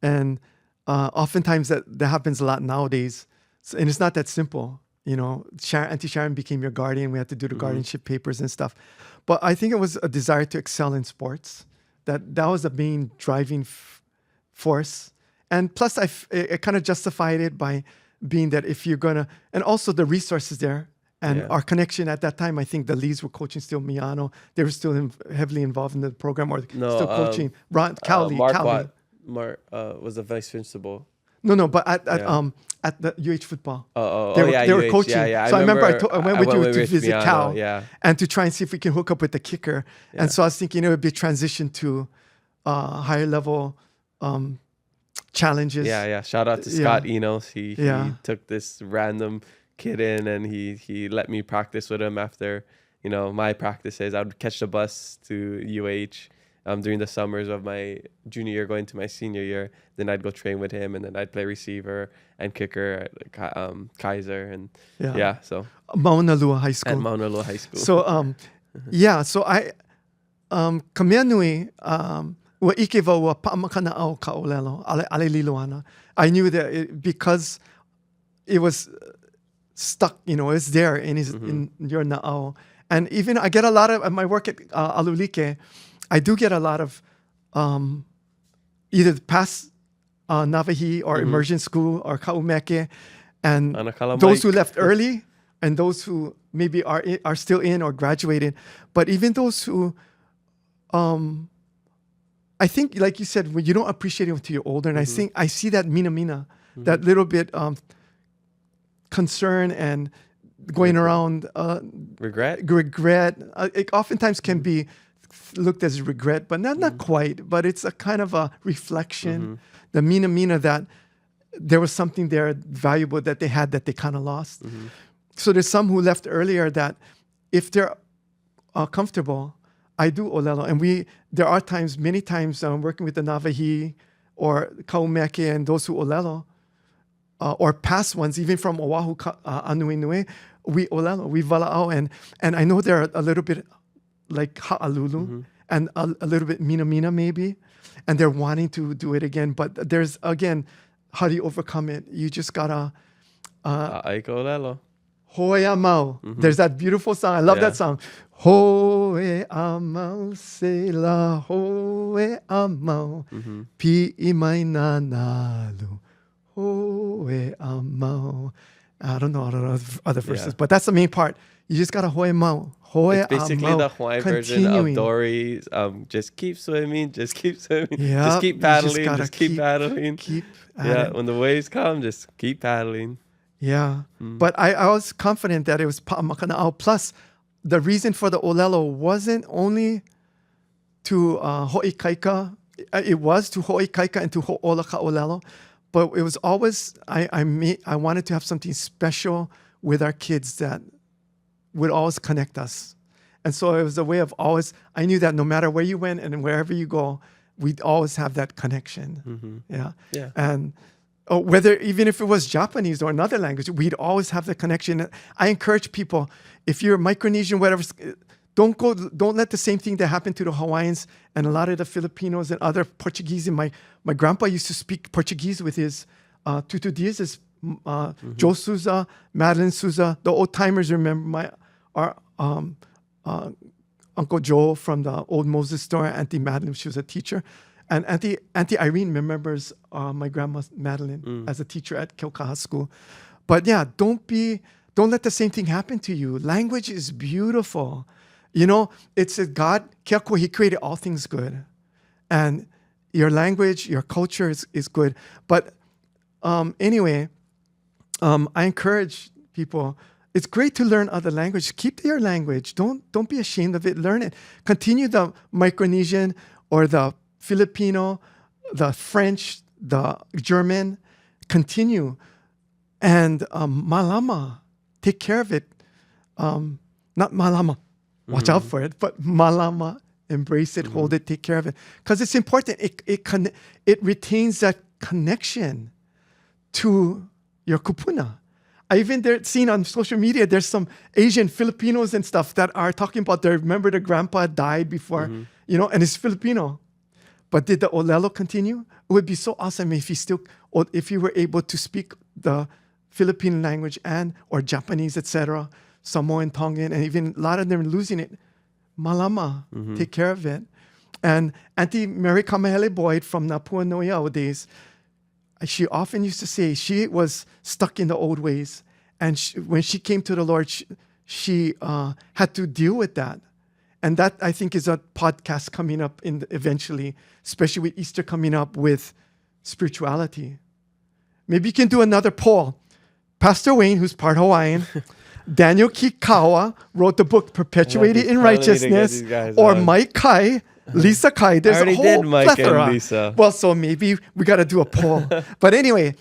And oftentimes that happens a lot nowadays. So, and it's not that simple. You know, Auntie Sharon became your guardian. We had to do the guardianship papers and stuff. But I think it was a desire to excel in sports. That was the main driving force. And plus, I kind of justified it by being that if you're going to... And also the resources there. And our connection at that time, I think the Lees were coaching still Miyano. They were still heavily involved in the program, or still coaching. Cowley. Mark was the vice principal. No, but at the UH football. They were UH, coaching. Yeah. So I remember I went with you to visit Miyano, Cal and to try and see if we can hook up with the kicker. Yeah. And so I was thinking it would be a transition to higher level challenges. Yeah. Shout out to Scott Enos. He took this random kid in, and he let me practice with him after, you know, my practices. I would catch the bus to UH during the summers of my junior year going to my senior year. Then I'd go train with him, and then I'd play receiver and kicker at Kaiser, and so Mauna Lua High School. At Mauna Lua High School. So so I Kamea nui ua ike wau ua paamakana au ka olelo ale liloana. I knew that because it was stuck, you know, it's there in your na'au. And even I get a lot of my work at ALU LIKE. I do get a lot of either past Navahi or immersion school or Kaumeke, and those who left early and those who maybe are still in or graduated. But even those who, I think, like you said, when you don't appreciate it until you're older, and I see that mina, that little bit concern and going around regret. It oftentimes can be looked as regret, but not quite. But it's a kind of a reflection. The mina that there was something there valuable that they had that they kind of lost. So there's some who left earlier that if they're comfortable, I do olelo, and there are times, many times, working with the Navahi or Kaumeke and those who olelo, or past ones, even from Oʻahu, Anuenue, we olelo, we vala'au, and I know they're a little bit like ha'alulu and a little bit mina maybe, and they're wanting to do it again. But there's, again, how do you overcome it? You just gotta Aika olelo. Hoe amau. There's that beautiful song. I love that song. Hoe amau se la hoe amau pi imai nanalu. Hoe amau. I don't know other verses, but that's the main part. You just gotta hoe amau. It's basically the Hawaiian version of Dory's. Just keep swimming. Just keep swimming. Yep. Just keep paddling. Just keep paddling. Keep when the waves come, just keep paddling. Yeah. But I was confident that it was pa'amakana'au. Plus, the reason for the olelo wasn't only to ho'ikaika. It was to ho'ikaika and to ho'ola ka olelo. But it was always, I wanted to have something special with our kids that would always connect us. And so it was a way of always, I knew that no matter where you went and wherever you go, we'd always have that connection. Yeah. Yeah. And whether even if it was Japanese or another language, we'd always have the connection. I encourage people, if you're Micronesian, whatever, don't let the same thing that happened to the Hawaiians and a lot of the Filipinos and other Portuguese. And my grandpa used to speak Portuguese with his Tutu Dias, Joe Souza, Madeline Souza. The old timers remember our Uncle Joe from the old Moses store, Auntie Madeline. She was a teacher. And Auntie Irene remembers my grandma Madeline as a teacher at Kilkaha School. But yeah, don't let the same thing happen to you. Language is beautiful. You know, it's a God, Keakua, he created all things good. And your language, your culture is good. But anyway, I encourage people, it's great to learn other languages. Keep your language. Don't be ashamed of it. Learn it. Continue the Micronesian or the Filipino, the French, the German. Continue. And malama, take care of it. Not malama, watch out for it, but malama, embrace it, hold it, take care of it. Because it's important. It retains that connection to your kupuna. I even seen on social media, there's some Asian Filipinos and stuff that are talking about remember the grandpa died before, and it's Filipino. But did the Olelo continue? It would be so awesome if you were able to speak the Philippine language or Japanese, etc., Samoan, Tongan, and even a lot of them losing it. Malama, take care of it. And Auntie Mary Kamahele Boyd from Napua Noyao days, she often used to say she was stuck in the old ways. And when she came to the Lord, she had to deal with that. And that, I think, is a podcast coming up eventually, especially with Easter coming up with spirituality. Maybe you can do another poll. Pastor Wayne, who's part Hawaiian, Daniel Kikawa wrote the book Perpetuated in Righteousness, or Mike Kai, Lisa Kai. There's a whole plethora. And Lisa. Well, so maybe we got to do a poll. But anyway,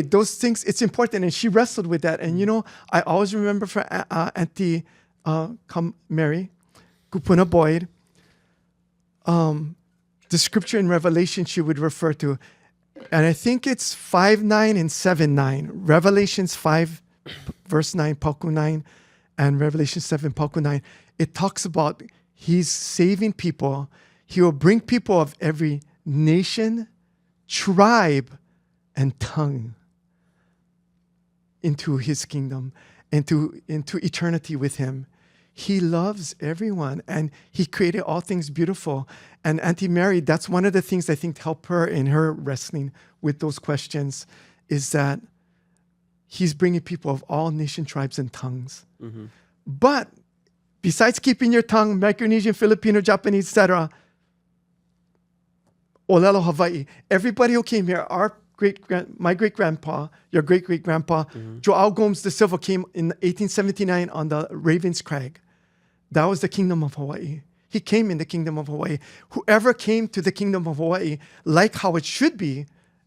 those things, it's important. And she wrestled with that. And, I always remember for Auntie Mary, Kupuna Boyd, the scripture in Revelation she would refer to. And I think it's 5:9 and 7:9. Revelations 5, verse 9, Pauku 9, and Revelation 7, Pauku 9. It talks about he's saving people. He will bring people of every nation, tribe, and tongue into his kingdom, into eternity with him. He loves everyone, and he created all things beautiful. And Auntie Mary, that's one of the things I think help her in her wrestling with those questions, is that he's bringing people of all nation, tribes, and tongues. But besides keeping your tongue, Micronesian, Filipino, Japanese, etc., Olelo Hawaii, everybody who came here, my great-grandpa, your great-great-grandpa, Joao Gomes de Silva came in 1879 on the Ravens Crag. That was the Kingdom of Hawaii. He came in the Kingdom of Hawaii. Whoever came to the Kingdom of Hawaii, like how it should be,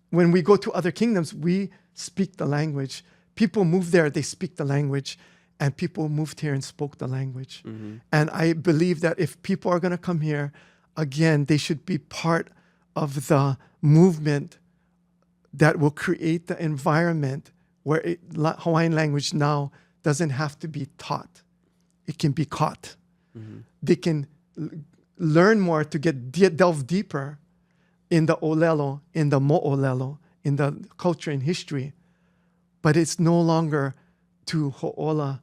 when we go to other kingdoms, we speak the language. People move there, they speak the language, and people moved here and spoke the language. And I believe that if people are going to come here, again, they should be part of the movement that will create the environment where Hawaiian language now doesn't have to be taught. It can be caught. They can learn more to delve deeper in the Olelo, in the Mo'olelo, in the culture and history. But it's no longer to ho'ola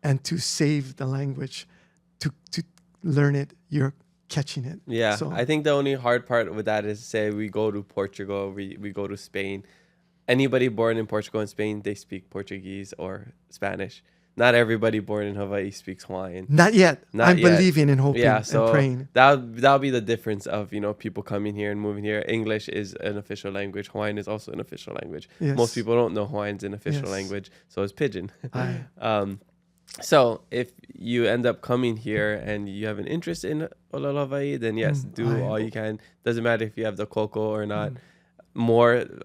and to save the language, to learn it. You're catching it. Yeah, so, I think the only hard part with that is, say we go to Portugal, we go to Spain. Anybody born in Portugal and Spain, they speak Portuguese or Spanish. Not everybody born in Hawaii speaks Hawaiian. Not yet. I'm believing and hoping and praying. That'll be the difference of, people coming here and moving here. English is an official language. Hawaiian is also an official language. Yes. Most people don't know Hawaiian's an official language. So is Pidgin. Aye. So if you end up coming here and you have an interest in Olelo Hawaii, then yes, do all you can. Doesn't matter if you have the koko or not.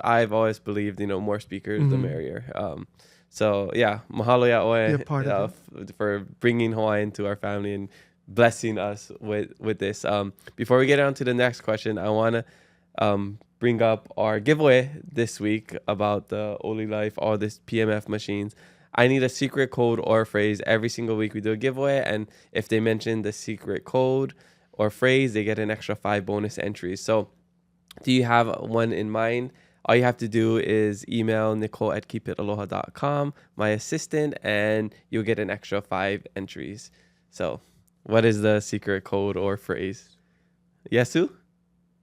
I've always believed, more speakers, the merrier. So yeah, mahalo ya oe for bringing Hawaiian to our family and blessing us with this. Before we get on to the next question, I want to bring up our giveaway this week about the ALU LIKE, all this PMF machines. I need a secret code or phrase. Every single week we do a giveaway, and if they mention the secret code or phrase, they get an extra 5 bonus entries. So do you have one in mind? All you have to do is email nicole@keepitaloha.com, my assistant, and you'll get an extra 5 entries. So what is the secret code or phrase? Yesu?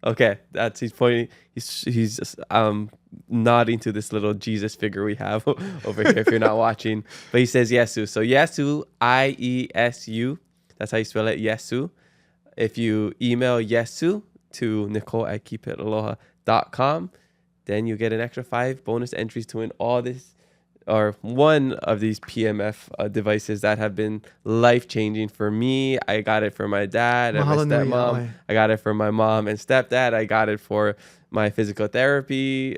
Okay, that's he's pointing. He's nodding to this little Jesus figure we have over here. If you're not watching, but he says Yesu. So Yesu, IESU. That's how you spell it. Yesu. If you email Yesu to nicole@keepitaloha.com, then you get an extra 5 bonus entries to win all this, or one of these PMF devices that have been life-changing for me. I got it for my dad and my stepmom. I got it for my mom and stepdad. I got it for my physical therapy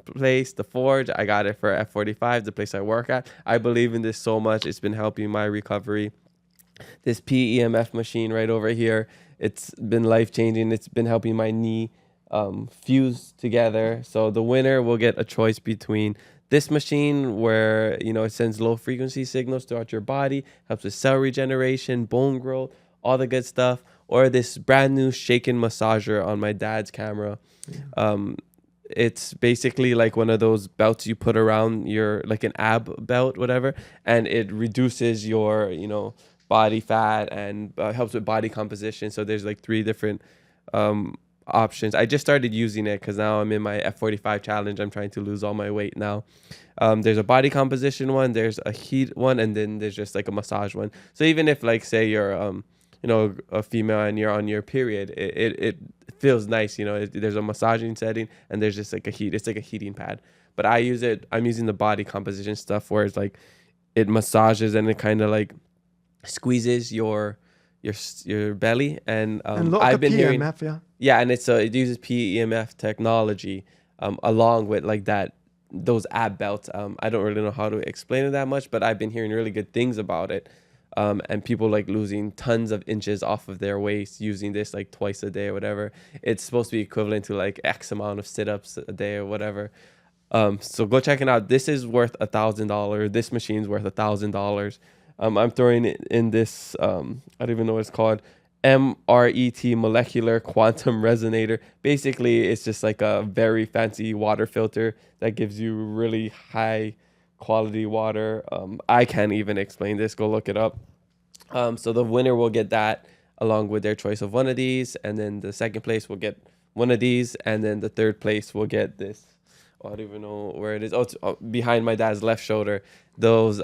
place, the Forge. I got it for F45, the place I work at. I believe in this so much. It's been helping my recovery. This PEMF machine right over here, it's been life-changing. It's been helping my knee fuse together. So the winner will get a choice between this machine, where it sends low frequency signals throughout your body, helps with cell regeneration, bone growth, all the good stuff, or this brand new shaken massager on my dad's camera. It's basically like one of those belts you put around your, like an ab belt, whatever, and it reduces your body fat and helps with body composition. So there's like 3 different options. I just started using it because now I'm in my F45 challenge. I'm trying to lose all my weight now. There's a body composition one, there's a heat one, and then there's just like a massage one. So even if, like, say you're a female and you're on your period, it feels nice. There's a massaging setting and there's just like it's like a heating pad. But I'm using the body composition stuff where it's like it massages and it kind of like squeezes your belly, and I've been hearing and it uses PEMF technology along with like those ab belts. I don't really know how to explain it that much, but I've been hearing really good things about it, and people like losing tons of inches off of their waist using this like twice a day or whatever. It's supposed to be equivalent to like X amount of sit-ups a day or whatever. So go check it out. This is worth $1,000. This machine's worth $1,000. I'm throwing it in this, I don't even know what it's called, MRET, molecular quantum resonator. Basically, it's just like a very fancy water filter that gives you really high quality water. I can't even explain this. Go look it up. So the winner will get that along with their choice of one of these. And then the second place will get one of these. And then the third place will get this. I don't even know where it is. Oh, it's behind my dad's left shoulder. Those,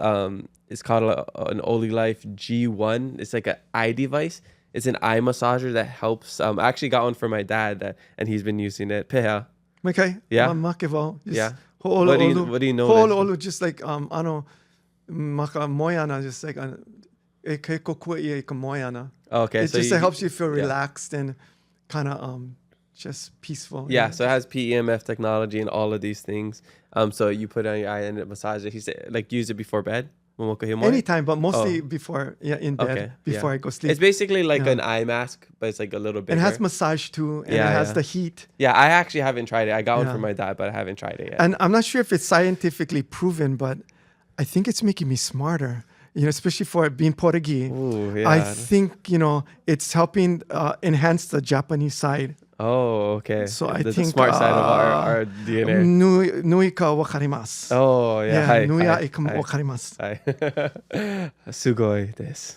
it's called an ALU LIKE G1. It's like an eye device. It's an eye massager that helps. I actually got one for my dad, and he's been using it. Peha. Okay. Yeah. Yeah. What do you know? Olu, just like ano maka moyana, just like moyana. Okay. It just helps you feel relaxed and kind of just peaceful. Yeah. So it has PEMF technology and all of these things. So you put it on your eye and it massages it. He said, like, use it before bed. Anytime, but mostly before, in bed, before I go sleep. It's basically like an eye mask, but it's like a little bit. And it has massage too, and it has the heat. Yeah, I actually haven't tried it. I got one for my dad, but I haven't tried it yet. And I'm not sure if it's scientifically proven, but I think it's making me smarter. Especially for being Portuguese. Ooh, yeah. I think it's helping enhance the Japanese side. Oh, okay. So I the think smart side of our DNA. Nui ka wakarimasu. Oh, yeah. Hi. Nui a ika wakarimasu. Hi. Sugoi desu.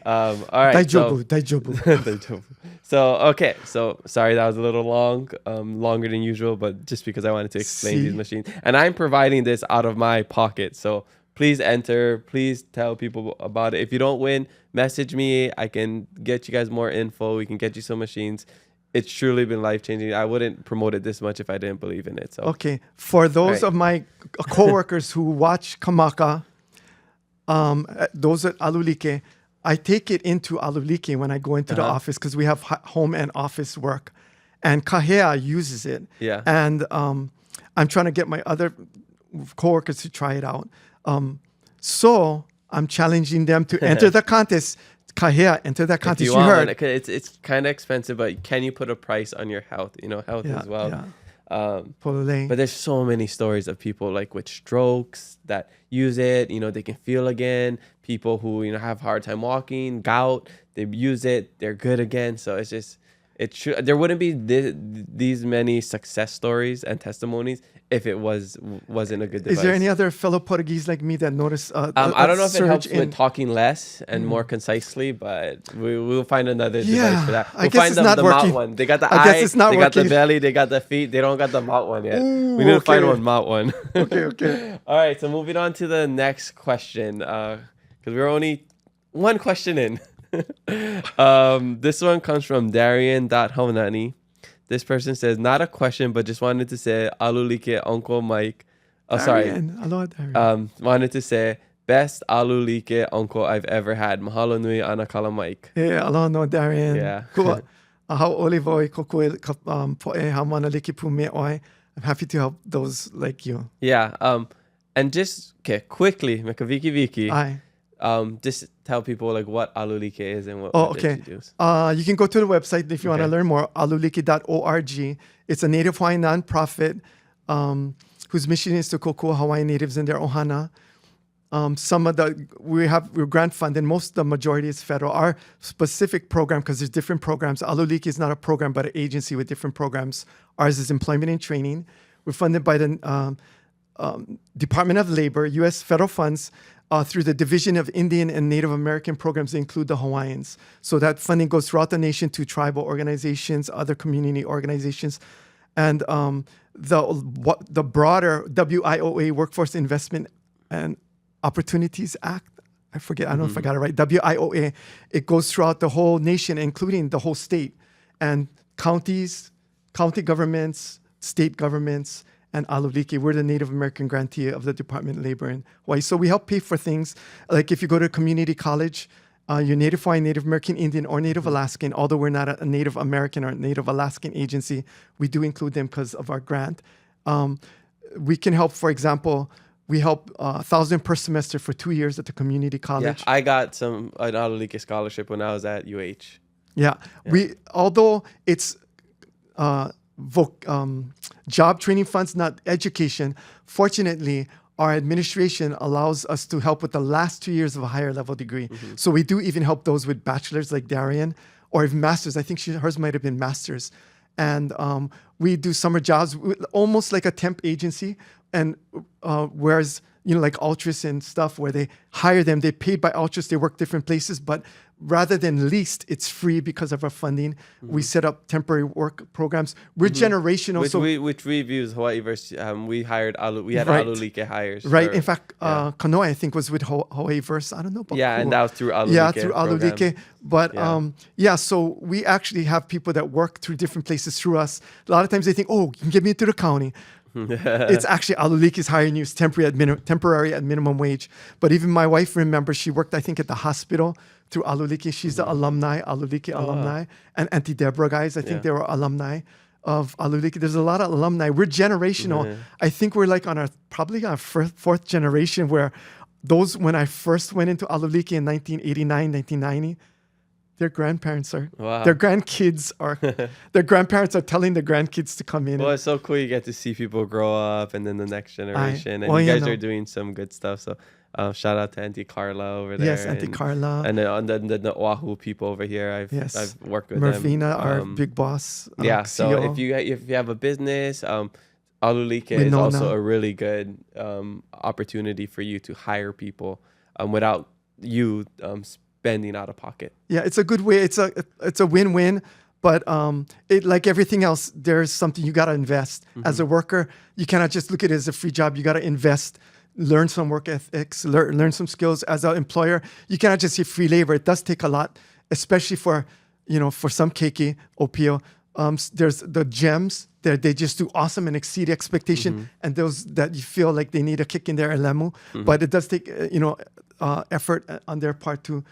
All right. Daijobu. So, okay. So, sorry, that was a little long, longer than usual, but just because I wanted to explain these machines. And I'm providing this out of my pocket. So, please enter. Please tell people about it. If you don't win, message me. I can get you guys more info. We can get you some machines. It's truly been life-changing. I wouldn't promote it this much if I didn't believe in it. So okay. For those of my coworkers who watch Kamaka, those at ALU LIKE, I take it into ALU LIKE when I go into the office because we have home and office work. And Kahea uses it. Yeah. And I'm trying to get my other coworkers to try it out. So I'm challenging them to enter the contest. kahea, enter that If contest. you You want heard. one, 'cause it's kind of expensive, but can you put a price on your health? Health as well. Pololei. But there's so many stories of people like with strokes that use it. They can feel again. People who have a hard time walking, gout, they use it, they're good again. So it's just there wouldn't be these many success stories and testimonies if it wasn't a good device. Is there any other fellow Portuguese like me that noticed? I don't know if it helps surge with talking less and more concisely, but we'll find another device for that. I We'll guess find it's not the working. mouth one. They got the I eye, guess it's not they got the working. belly, they got the feet. They don't got the mouth one yet. Ooh, We need to find okay. one mouth one. Okay. All right, so moving on to the next question, because we're only one question in. This one comes from Darian.Honani. This person says, not a question, but just wanted to say, ALU LIKE, Uncle Mike. Oh, sorry. Aloha, Darian. Wanted to say, best ALU LIKE uncle I've ever had. Mahalo nui ana kala Mike. Hey, aloha no, Darian. Yeah. Kua, how olivoi kokue poe how mana liki pu me oi. I'm happy to help those like you. Yeah. And just quickly, Mekaviki Viki. Aye. Just tell people like what ALU LIKE is and what Okay. it does. You can go to the website if you want to Okay. learn more, alulike.org. It's a Native Hawaiian nonprofit whose mission is to kokua Hawaiian natives in their ʻohana. We're grant funded. The majority is federal. Our specific program, because there's different programs. ALU LIKE is not a program, but an agency with different programs. Ours is employment and training. We're funded by the Department of Labor, U.S. federal funds, through the Division of Indian and Native American programs that include the Hawaiians. So that funding goes throughout the nation to tribal organizations, other community organizations, and the broader WIOA, Workforce Investment and Opportunities Act. I forget. I don't know if I got it right. WIOA. It goes throughout the whole nation, including the whole state, and counties, county governments, state governments, and ALU LIKE. We're the Native American grantee of the Department of Labor in Hawaii. So we help pay for things like if you go to community college, you're Native Hawaiian, Native American Indian, or Native Alaskan. Although we're not a Native American or Native Alaskan agency, we do include them because of our grant. We can help, for example, we help 1,000 per semester for 2 years at the community college. Yeah, I got an ALU LIKE scholarship when I was at UH. Yeah. Although it's job training funds, not education, fortunately, our administration allows us to help with the last 2 years of a higher level degree. So we do even help those with bachelors like Darian, or even masters. I think hers might have been masters. And we do summer jobs, almost like a temp agency. And whereas, like Altruis and stuff, where they hire them, they're paid by Altruis, they work different places, but rather than leased, it's free because of our funding. We set up temporary work programs. We're generational. Which reviews Hawaii versus we hired we had Right. ALU LIKE hires. Right. In fact, Kanoe, I think, was with Hawaii Verse. I don't know. But and that was through ALU Yeah, LIKE through ALU program. LIKE. But so we actually have people that work through different places through us. A lot of times they think, oh, you can get me into the county. It's actually ALU LIKE is hiring you as temporary at minimum wage. But even my wife remembers she worked, I think, at the hospital through ALU LIKE. She's the alumni, ALU LIKE alumni. And Auntie Deborah guys, I think they were alumni of ALU LIKE. There's a lot of alumni. We're generational. I think we're like probably on our fourth generation, where those, when I first went into ALU LIKE in 1989, 1990, their grandparents are, their grandkids are, their grandparents are telling the grandkids to come in. Well, it's so cool. You get to see people grow up and then the next generation. And you guys are doing some good stuff. So shout out to Auntie Carla over there. Yes, Auntie Carla. And then the Oʻahu people over here. I've worked with Mervina, them. our big boss. So CEO. if you have a business, ALU LIKE is also a really good opportunity for you to hire people without you spending out of pocket. Yeah, it's a good way. It's a win-win, but it, like everything else, there's something you got to invest. As a worker, you cannot just look at it as a free job. You got to invest, learn some work ethics, learn some skills. As an employer, you cannot just say free labor. It does take a lot, especially for some keiki, OPO. There's the gems that they just do awesome and exceed expectation, and those that you feel like they need a kick in their elemu. But it does take effort on their part to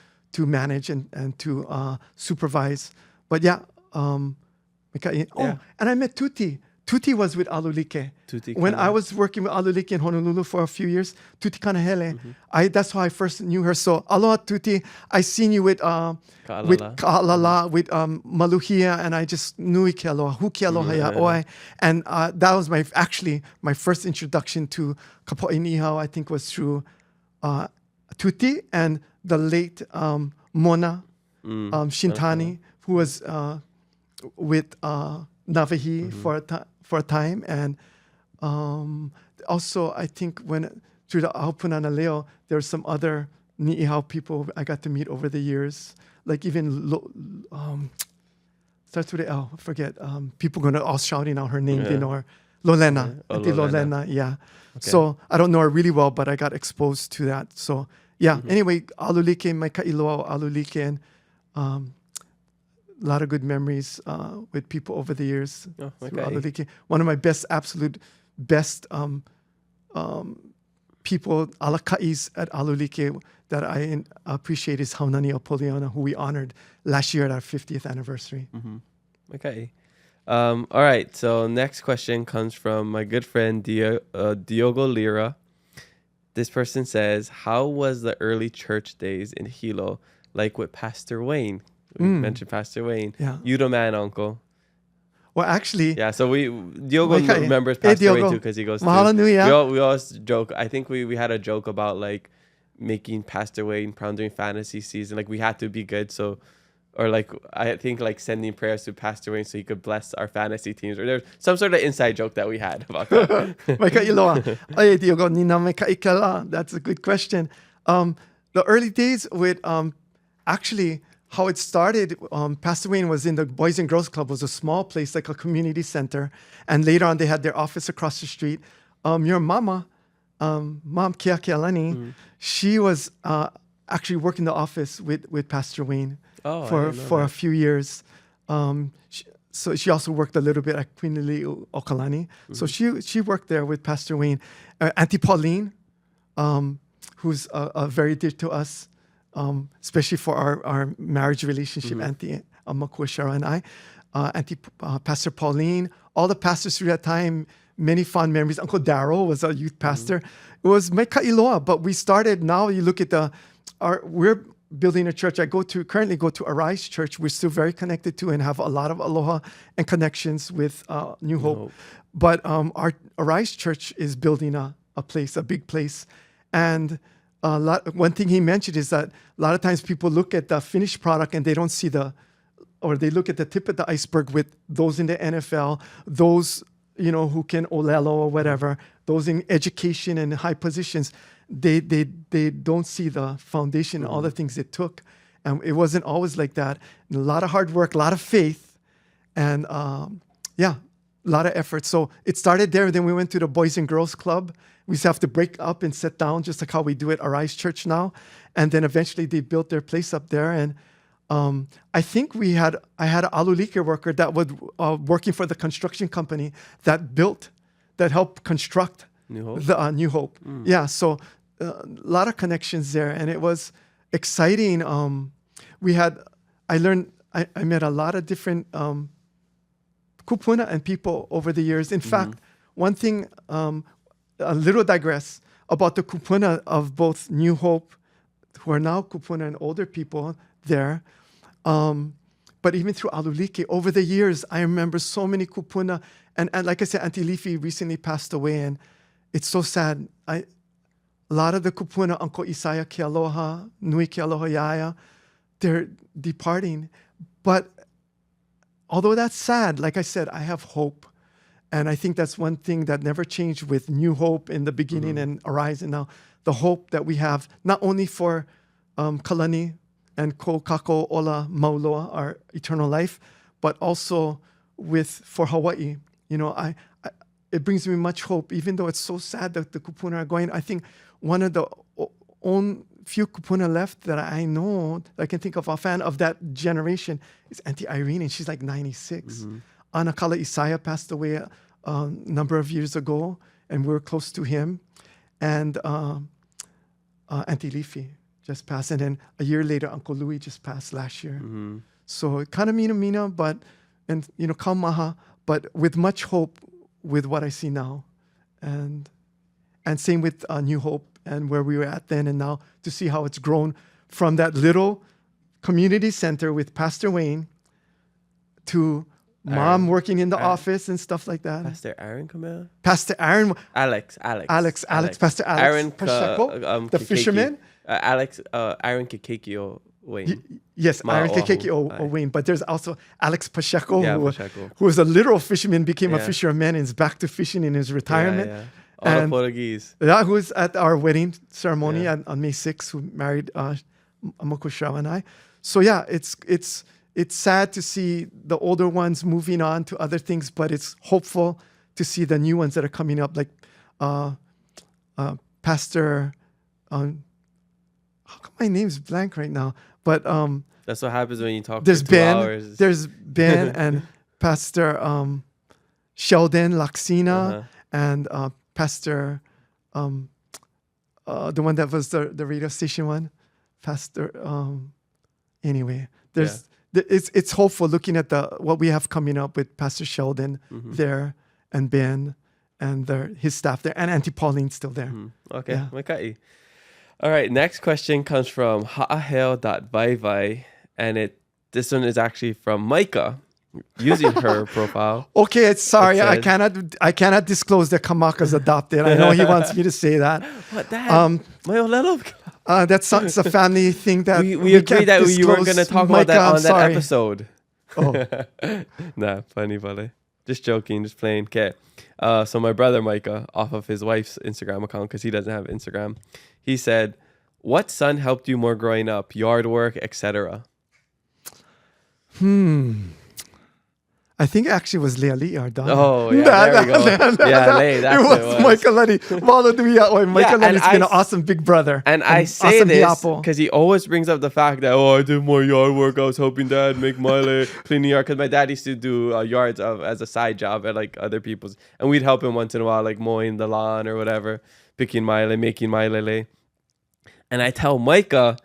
manage and to supervise. But and I met Tuti Tuti was with ALU LIKE. Tuti When Kana. I was working with ALU LIKE in Honolulu for a few years, Tuti Kanahele, that's how I first knew her. So, aloha Tuti, I seen you with Ka'alala, with Maluhia, and I just knew Ike Aloha, Huki Aloha ya Oi. And that was my first introduction to Kapo'i Nihau, I think was through Tuti and the late Mona Shintani, who was with Navahi for a time, and also I think through the Ahupuna Leo, there were some other Ni'ihau people I got to meet over the years, like even starts with I forget. People gonna all shouting out her name. They know her, Lolena, Auntie Lolena. Yeah. Okay. So I don't know her really well, but I got exposed to that. So yeah. Anyway, ALU LIKE, my ka'iloa ALU LIKE, and a lot of good memories with people over the years. Oh, Through ALU LIKE. One of my best people, alaka'is at ALU LIKE that I appreciate is Haunani Apoliana, who we honored last year at our 50th anniversary. Okay. All right. So next question comes from my good friend Diogo Lira. This person says, how was the early church days in Hilo, like with Pastor Wayne? We mentioned Pastor Wayne. Yeah. You the man, uncle. Well, actually... Yeah, so Diogo remembers Pastor Wayne too, because he goes to... We always joke. I think we had a joke about like making Pastor Wayne Proud during fantasy season. Like we had to be good, so... Or like, I think like sending prayers to Pastor Wayne so he could bless our fantasy teams. Or there's some sort of inside joke that we had about that. That's a good question. The early days with, actually, how it started, Pastor Wayne was in the Boys and Girls Club, was a small place, like a community center. And later on, they had their office across the street. Your mama, Mom Kia Kealani, she was actually working the office with Pastor Wayne. For a few years. So she also worked a little bit at Queen Lili Okalani. So she worked there with Pastor Wayne. Auntie Pauline, who's very dear to us, especially for our marriage relationship, Auntie Makua Shara and I. Auntie Pastor Pauline, all the pastors through that time, many fond memories. Uncle Darryl was a youth pastor. It was my ka'iloa, but we started, now you look at we're building a church. I currently go to Arise Church. We're still very connected to and have a lot of aloha and connections with New Hope. But our Arise Church is building a big place. And one thing he mentioned is that a lot of times people look at the finished product and they don't see or they look at the tip of the iceberg with those in the NFL, those, who can olelo or whatever, those in education and high positions. They don't see the foundation and all the things it took. And it wasn't always like that. A lot of hard work, a lot of faith, and a lot of effort. So it started there. Then we went to the Boys and Girls Club. We used to have to break up and sit down, just like how we do at Arise Church now. And then eventually they built their place up there. And I think I had an ALU LIKE worker that was working for the construction company that helped construct the New Hope. Yeah, so a lot of connections there, and it was exciting. I met a lot of different kupuna and people over the years. In fact, one thing, a little digress about the kupuna of both New Hope, who are now kupuna and older people there, but even through ALU LIKE, over the years, I remember so many kupuna, and like I said, Auntie Leafy recently passed away, and it's so sad. A lot of the kupuna, Uncle Isaiah Kealoha, Nui Kealoha Yaya, they're departing. But although that's sad, like I said, I have hope. And I think that's one thing that never changed with New Hope in the beginning and Arise and now. The hope that we have, not only for Kalani and Ko Kako Ola Mauloa, our eternal life, but also for Hawaii. It brings me much hope, even though it's so sad that the kupuna are going. I think one of the few kupuna left that I know, that I can think of offhand of that generation, is Auntie Irene, and she's like 96. Anakala Isaiah passed away a number of years ago, and we were close to him. And Auntie Leafy just passed. And then a year later, Uncle Louis just passed last year. So kind of mina, but, kaumaha, but with much hope with what I see now. And same with New Hope and where we were at then and now, to see how it's grown from that little community center with Pastor Wayne to mom working in the office and stuff like that. Pastor Aaron Kamel? Pastor Aaron. Alex. Pastor Alex Aaron Pacheco, the Kikeki. fisherman. Aaron Kikeki or Wayne. Yes, Aaron Oʻahu. Kekeki or Wayne. But there's also Alex Pacheco, Pacheco. who was a literal fisherman, became a fisherman, and is back to fishing in his retirement. All the Portuguese. Yeah, who was at our wedding ceremony on May 6th, who married Amoko Shao and I. So yeah, it's sad to see the older ones moving on to other things, but it's hopeful to see the new ones that are coming up, like Pastor. How come my name's blank right now? But that's what happens when you talk there's for 2 Ben, hours. There's Ben and Pastor Sheldon Laksina and Pastor the one that was the radio station one, Pastor. Anyway, there's it's hopeful looking at what we have coming up with Pastor Sheldon there and Ben and his staff there and Auntie Pauline still there. Okay, Makai. All right, next question comes from ha'ahel.vaivai, and this one is actually from Micah, using her profile. Okay, sorry, It says, I cannot disclose that Kamaka's adopted. I know he wants me to say that. What that? That's a family thing that we agreed that you weren't going to talk about that on that episode. Oh. Nah, funny, buddy. Just joking, just playing. Okay. So my brother Micah, off of his wife's Instagram account, because he doesn't have Instagram, he said, "What son helped you more growing up? Yard work, etc." I think actually it was Leali Ardan. Oh, yeah, there we go. Lei, that's it was Michael Lenny. Michael Lenny's been an awesome big brother. And I say awesome this because he always brings up the fact that, I did more yard work. I was helping dad make mile, cleaning yard. Because my dad used to do yards as a side job at like other people's. And we'd help him once in a while, like mowing the lawn or whatever, picking mile, making mile. And I tell Micah,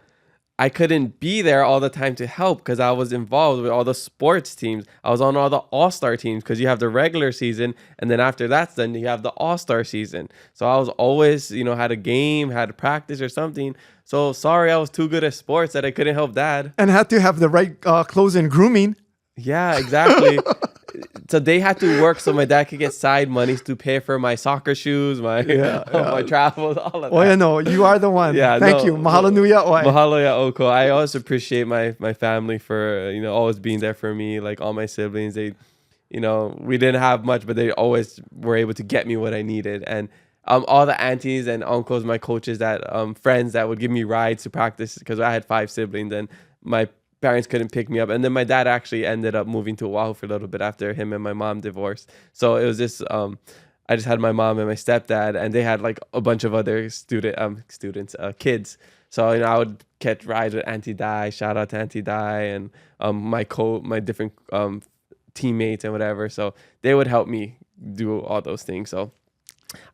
I couldn't be there all the time to help because I was involved with all the sports teams. I was on all the all-star teams because you have the regular season, and then after that's done, you have the all-star season. So I was always, had a game, had a practice or something. So sorry, I was too good at sports that I couldn't help dad. And had to have the right clothes and grooming. Yeah, exactly. So they had to work so my dad could get side monies to pay for my soccer shoes, my travels, all of that. Oh, no, you are the one. Yeah, Thank you. Mahalo nui a ʻoe. Mahalo ya oko. I always appreciate my family for, always being there for me. Like all my siblings, they, we didn't have much, but they always were able to get me what I needed. And all the aunties and uncles, my coaches, that friends that would give me rides to practice because I had 5 siblings and my parents couldn't pick me up. And then my dad actually ended up moving to Oʻahu for a little bit after him and my mom divorced. So it was just, I just had my mom and my stepdad, and they had like a bunch of other kids. So, I would catch rides with Auntie Dai, shout out to Auntie Dai, and my different teammates and whatever. So they would help me do all those things. So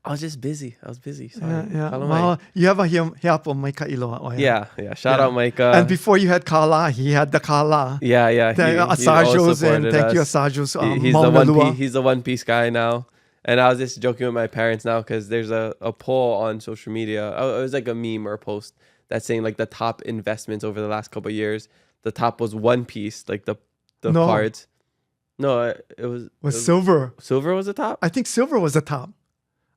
I was just busy. Sorry. Yeah. You have a hiapo Maika Iloa. Oh, yeah. Shout out Micah. And before you had Kala, he had the Kala. Yeah. Asajos, and thank you, Asajos. He's the One Piece guy now. And I was just joking with my parents now because there's a poll on social media. It was like a meme or a post that's saying like the top investments over the last couple of years. The top was One Piece, like the cards. No, it was silver. Silver was the top? I think silver was the top.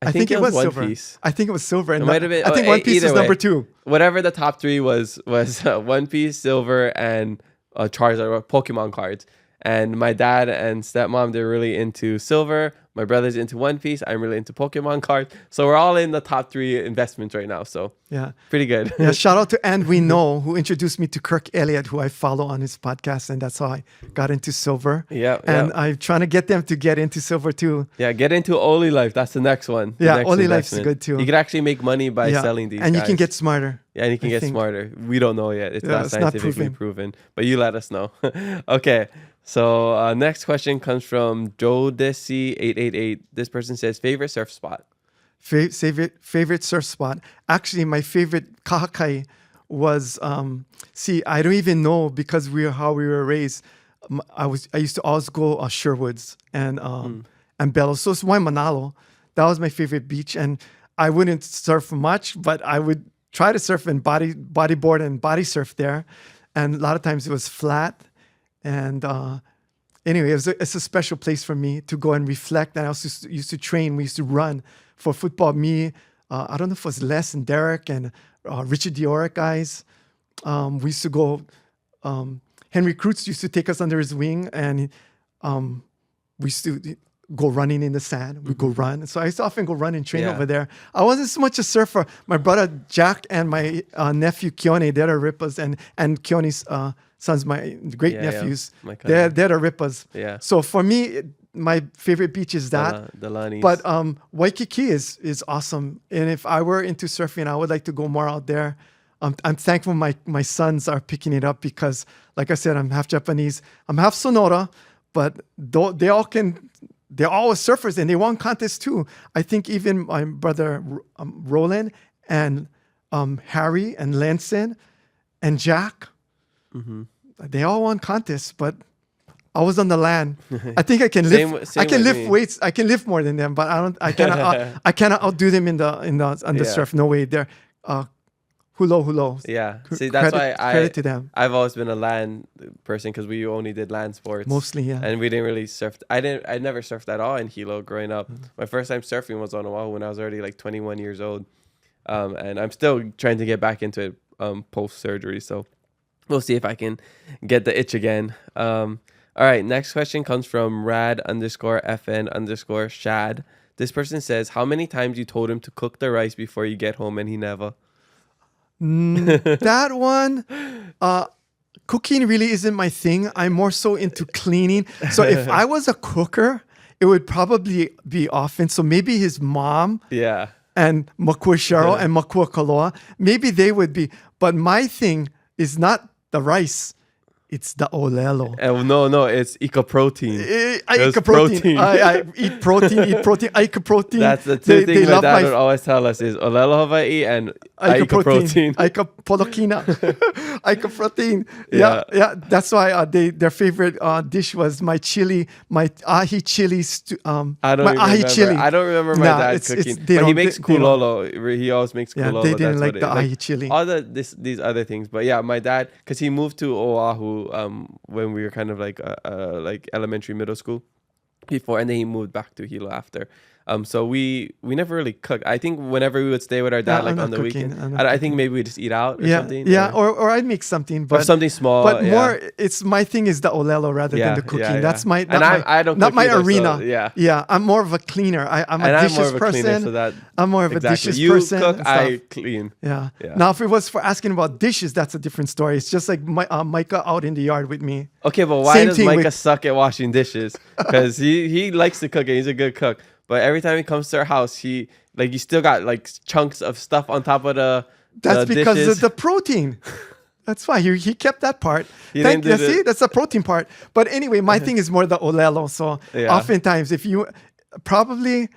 I think it was One silver. Piece. I think it was silver. And it might have been. I think One Piece was number 2. Whatever the top 3 was One Piece, silver, and Charizard or Pokemon cards. And my dad and stepmom, they're really into silver. My brother's into One Piece. I'm really into Pokemon cards. So we're all in the top 3 investments right now. So yeah, pretty good. Yeah, shout out to And We Know, who introduced me to Kirk Elliott, who I follow on his podcast. And that's how I got into silver. And I'm trying to get them to get into silver too. Yeah, get into ALU LIKE. That's the next one. ALU LIKE is good too. You can actually make money by selling these and guys. You can get smarter. Yeah, and you can get smarter. We don't know yet. It's not scientifically proven. But you let us know. Okay. So next question comes from Jodeci888. This person says, favorite surf spot? Favorite surf spot? Actually, my favorite kahakai was, I don't even know because how we were raised. I used to always go Sherwoods and and Belo. So it's Waimanalo. That was my favorite beach. And I wouldn't surf much, but I would try to surf and bodyboard and body surf there. And a lot of times it was flat. And anyway, it's a special place for me to go and reflect. And I also used to train. We used to run for football. Me, I don't know if it was Les and Derek and Richard Dioric guys. We used to go, Henry Kreutz used to take us under his wing, and we used to go running in the sand. We'd go run. So I used to often go run and train over there. I wasn't so much a surfer. My brother Jack and my nephew Keone, they're the Rippers, and Keone's sons, my great nephews, they're the Rippers. Yeah. So for me, my favorite beach is that. The Lanis. But Waikiki is awesome. And if I were into surfing, I would like to go more out there. I'm thankful my sons are picking it up because, like I said, I'm half Japanese. I'm half Sonoda, but they're all surfers and they won contests too. I think even my brother Roland and Harry and Lanson and Jack, they all won contests, but I was on the land. I think I can lift. I can lift weights. I can lift more than them, but I cannot. I cannot outdo them on the surf. No way. They're hulo. Yeah. See, that's why credit to them. I've always been a land person because we only did land sports mostly. Yeah. And we didn't really surf. I never surfed at all in Hilo growing up. My first time surfing was on Oʻahu when I was already like 21 years old, and I'm still trying to get back into it post surgery. So we'll see if I can get the itch again. All right, next question comes from rad_fn_shad. This person says, how many times you told him to cook the rice before you get home and he never? That one, cooking really isn't my thing. I'm more so into cleaning. So if I was a cooker, it would probably be often. So maybe his mom and Makua Cheryl and Makua Kaloa, maybe they would be. But my thing is not the rice. It's the olelo. Oh, no, it's Ika protein. I eat protein. I eat protein. Ika protein. That's the two things my dad would always tell us is olelo Hawaii and Ika protein. Ika polokina. Ika protein. Yeah. That's why their favorite dish was my chili, my ahi chili. I don't remember my dad cooking. But he makes kulolo. He always makes kulolo. They didn't like the ahi chili. All these other things. But yeah, my dad, because he moved to Oʻahu when we were kind of like elementary, middle school before, and then he moved back to Hilo after. So we never really cooked. I think whenever we would stay with our dad, like on the weekend, I think maybe we just eat out or something. Yeah, or I'd make something, but something small. But more, it's my thing is the olelo rather than the cooking. That's my I don't not my either, arena. So, yeah. I'm more of a cleaner. I'm a dishes person. So I'm more of a dishes you person. You cook, I clean. Yeah. Now, if it was for asking about dishes, that's a different story. It's just like Micah out in the yard with me. Okay, but why does Micah suck at washing dishes? Because he likes to cook and he's a good cook. But every time he comes to our house, you still got like chunks of stuff on top of That's because dishes. of the protein. That's why he kept that part. See, that's the protein part. But anyway, my thing is more the olelo. So oftentimes, if you probably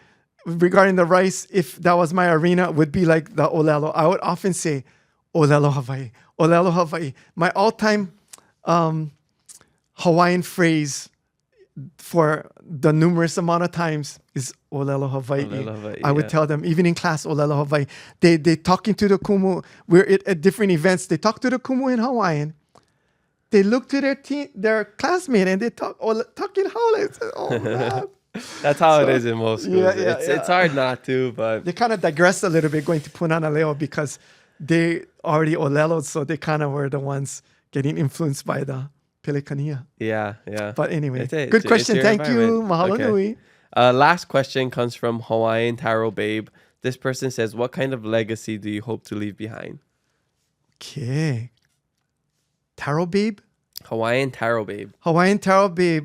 regarding the rice, if that was my arena, would be like the olelo. I would often say olelo Hawaii, olelo Hawaii. My all-time Hawaiian phrase for the numerous amount of times is olelo Hawaii. I would tell them, even in class, olelo Hawaii. They talking to the kumu. We're at different events. They talk to the kumu in Hawaiian. They look to their classmate and they talk in Hawaiian. Oh man. That's how it is in most schools. It's hard not to, but they kind of digressed a little bit going to Punana Leo because they already olelo, so they kind of were the ones getting influenced by the Pelikania. Yeah. But anyway, good question. Thank you. Mahalo nui. Last question comes from Hawaiian Taro Babe. This person says, what kind of legacy do you hope to leave behind? Okay. Taro Babe? Hawaiian Taro Babe.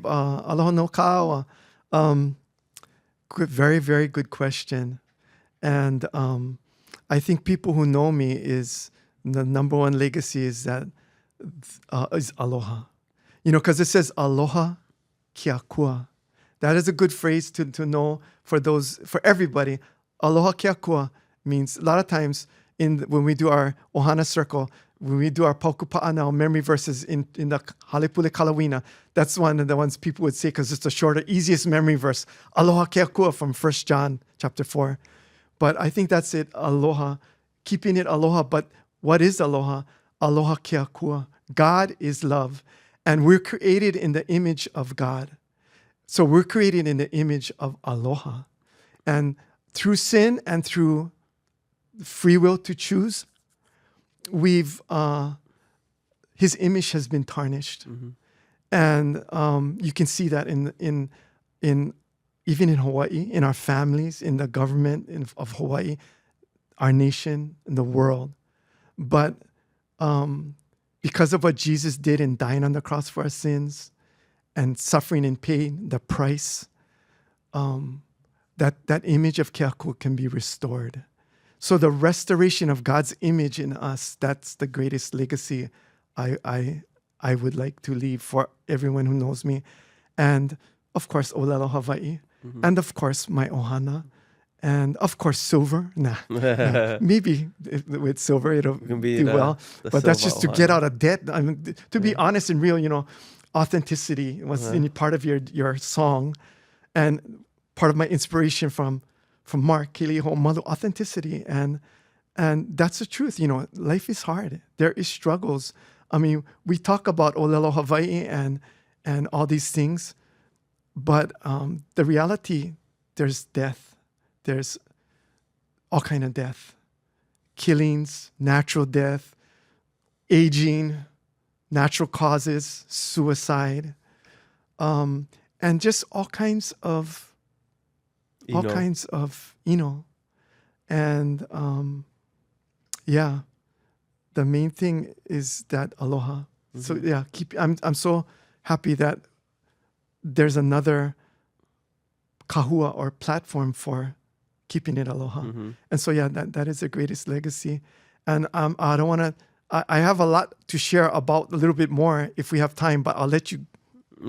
Aloha no kawa. Good, very, very good question. And I think people who know me is the number one legacy is that is aloha. Because it says aloha kia kua. That is a good phrase to know for everybody. Aloha kia kua means a lot of times when we do our ʻohana circle, when we do our pauku pa'ana memory verses in the Halepule Kalawina, that's one of the ones people would say because it's the shorter, easiest memory verse. Aloha keakua from 1 John chapter 4. But I think that's it, aloha, keeping it aloha. But what is aloha? Aloha keakua. God is love. And we're created in the image of God. So we're created in the image of aloha. And through sin and through free will to choose, we've his image has been tarnished. And you can see that in even in Hawaii, in our families, in the government of Hawaii, our nation, in the world. But because of what Jesus did in dying on the cross for our sins and suffering and paying the price, that image of keakua can be restored. So the restoration of God's image in us, that's the greatest legacy I would like to leave for everyone who knows me. And of course, Olelo Hawaii. And of course, my ʻohana. And of course, silver. Maybe with silver it'll do well. But that's just to get out of debt. I mean, to be honest and real, authenticity was in part of your song. And part of my inspiration from Mark, Kiliho Malu, authenticity. And that's the truth. Life is hard. There is struggles. I mean, we talk about Olelo Hawaii and all these things. But the reality, there's death. There's all kind of death. Killings, natural death, aging, natural causes, suicide, and just all kinds of And the main thing is that aloha. So I'm so happy that there's another kahua or platform for keeping it aloha. And so that is the greatest legacy. And I don't want to, I have a lot to share about a little bit more if we have time, but I'll let you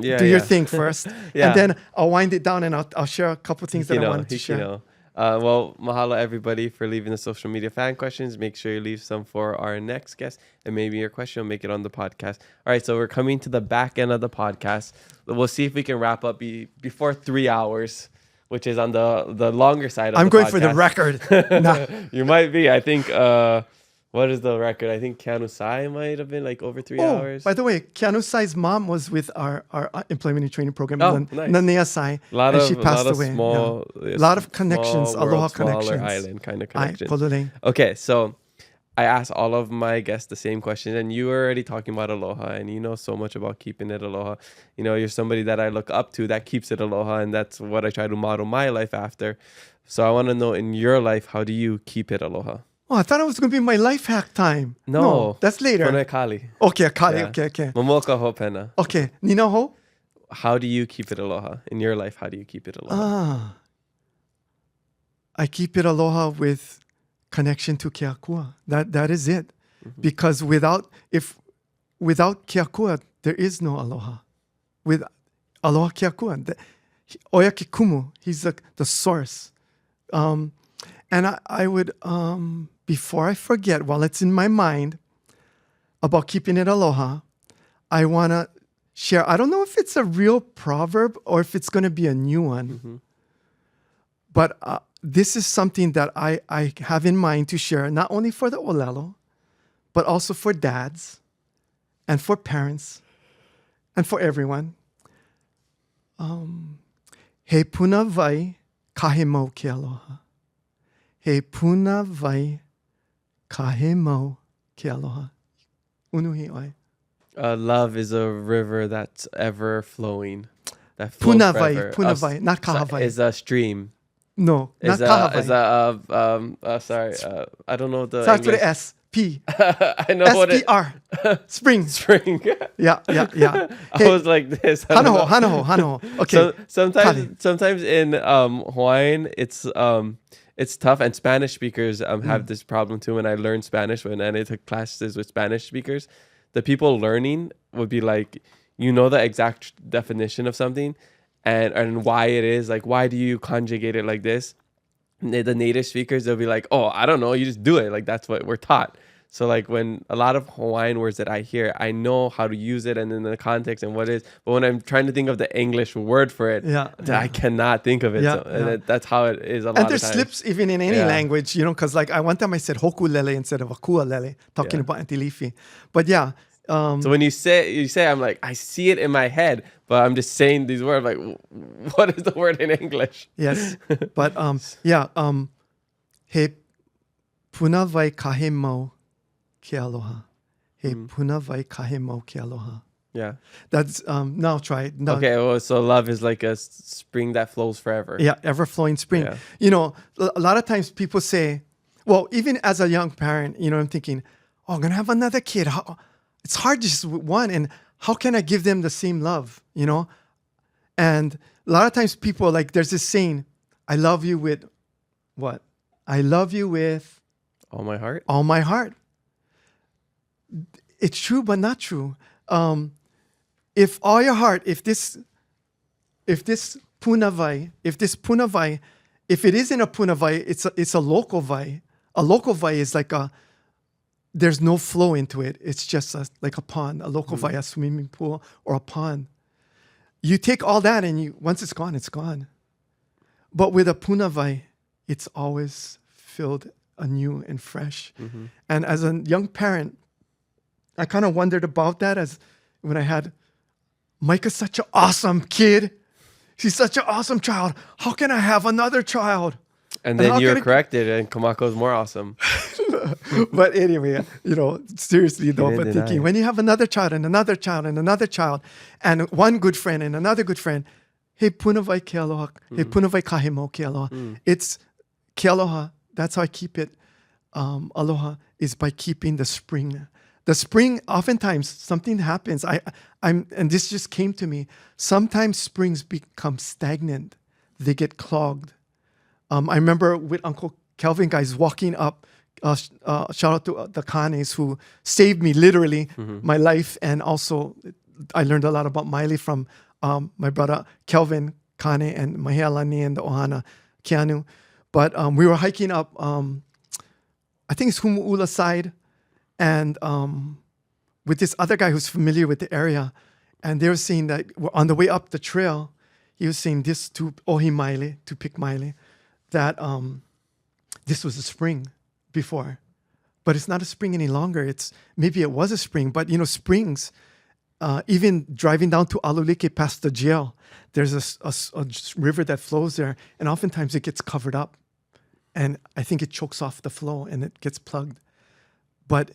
do your thing first. And then I'll wind it down and I'll share a couple things that I wanted to share. Well, mahalo everybody for leaving the social media fan questions. Make sure you leave some for our next guest, and maybe your question will make it on the podcast. All right, so we're coming to the back end of the podcast. We'll see if we can wrap up before 3 hours, which is on the longer side of the podcast. I'm going for the record. You might be. I think, what is the record? I think Keanu Sai might have been like over 3 hours. By the way, Keanu Sai's mom was with our employment and training program. Oh, nice. Nanea Sai. And she passed away. A lot of connections, aloha connections. Island kind of connections. Poluleng. Okay, so I asked all of my guests the same question, and you were already talking about aloha, and you know so much about keeping it aloha. You're somebody that I look up to that keeps it aloha, and that's what I try to model my life after. So I want to know, in your life, how do you keep it aloha? Oh, I thought it was going to be my life hack time. No, that's later. Kone kali. Okay, kali. Okay. Momoka ho pena. Okay, Nina ho? How do you keep it aloha? In your life, how do you keep it aloha? I keep it aloha with connection to keakua. That is it. Because without keakua, there is no aloha. With aloha keakua, Oyake Kumu, he's the source. And I would, before I forget, while it's in my mind about keeping it aloha, I want to share. I don't know if it's a real proverb or if it's going to be a new one. But this is something that I have in mind to share, not only for the olelo, but also for dads and for parents and for everyone. He puna vai kahe mau ke aloha. He puna vai kahe mau ke aloha. Unuhi oi. Love is a river that's ever flowing. That flows Puna forever. vai, not kaha vai. Is a stream. No, not kaha vai. Sorry, I don't know the Starts with English. an S. P. I know what it. SPR. Spring. Spring. Yeah. I was like this. Hanaho. Okay. So sometimes in Hawaiian, it's tough, and Spanish speakers have this problem too. When I learned Spanish, and I took classes with Spanish speakers, the people learning would be like, the exact definition of something, and why it is, like, why do you conjugate it like this? The native speakers, they'll be like, oh, I don't know, you just do it. Like, that's what we're taught. So like when a lot of Hawaiian words that I hear, I know how to use it and in the context and what it is. But when I'm trying to think of the English word for it, I cannot think of it. That's how it is a lot of times. And there's slips even in any language, you know, because like one time I said hokulele instead of akualele, talking about Antilifi. But so when you say, I'm like, I see it in my head, but I'm just saying these words. Like, what is the word in English? Yes. But he puna vai kahe mau ke aloha. He puna vai kahe mau ke aloha. Yeah. That's now try it. No. Okay, well, so love is like a spring that flows forever. Yeah, ever flowing spring. Yeah. You know, a lot of times people say, well, even as a young parent, you know, I'm thinking, oh, I'm gonna have another kid. It's hard just with one, and how can I give them the same love, you know? And a lot of times people, like, there's this saying, I love you with what? I love you with... all my heart? All my heart. It's true, but not true. If all your heart, if this punavai, if it isn't a punavai, it's a local vai. A local vai is like there's no flow into it. It's just like a pond, a local vai, a swimming pool or a pond. You take all that and once it's gone, it's gone. But with a punavai, it's always filled anew and fresh. And as a young parent, I kind of wondered about that as when I had, Micah's such an awesome kid. She's such an awesome child. How can I have another child? And then you're corrected and Kamako's more awesome. But anyway, you know, seriously though, but thinking when you have another child and another child and another child and one good friend and another good friend, he punavai ke aloha, he punavai kahe mau ke aloha. It's ke aloha, that's how I keep it. Aloha is by keeping the spring. The spring, oftentimes something happens. And this just came to me. Sometimes springs become stagnant. They get clogged. I remember with Uncle Kelvin guys walking up. Shout out to the Kanes who saved me literally my life, and also I learned a lot about Miley from my brother Kelvin Kane and Mahealani and the ʻohana Keanu. But we were hiking up. I think it's Humu'ula side. And with this other guy who's familiar with the area, and they were saying that on the way up the trail, he was saying this to Ohi Maile, to pick Maile, that this was a spring before, but it's not a spring any longer. Maybe it was a spring, but you know, springs, even driving down to ALU LIKE past the jail, there's a river that flows there, and oftentimes it gets covered up, and I think it chokes off the flow and it gets plugged. But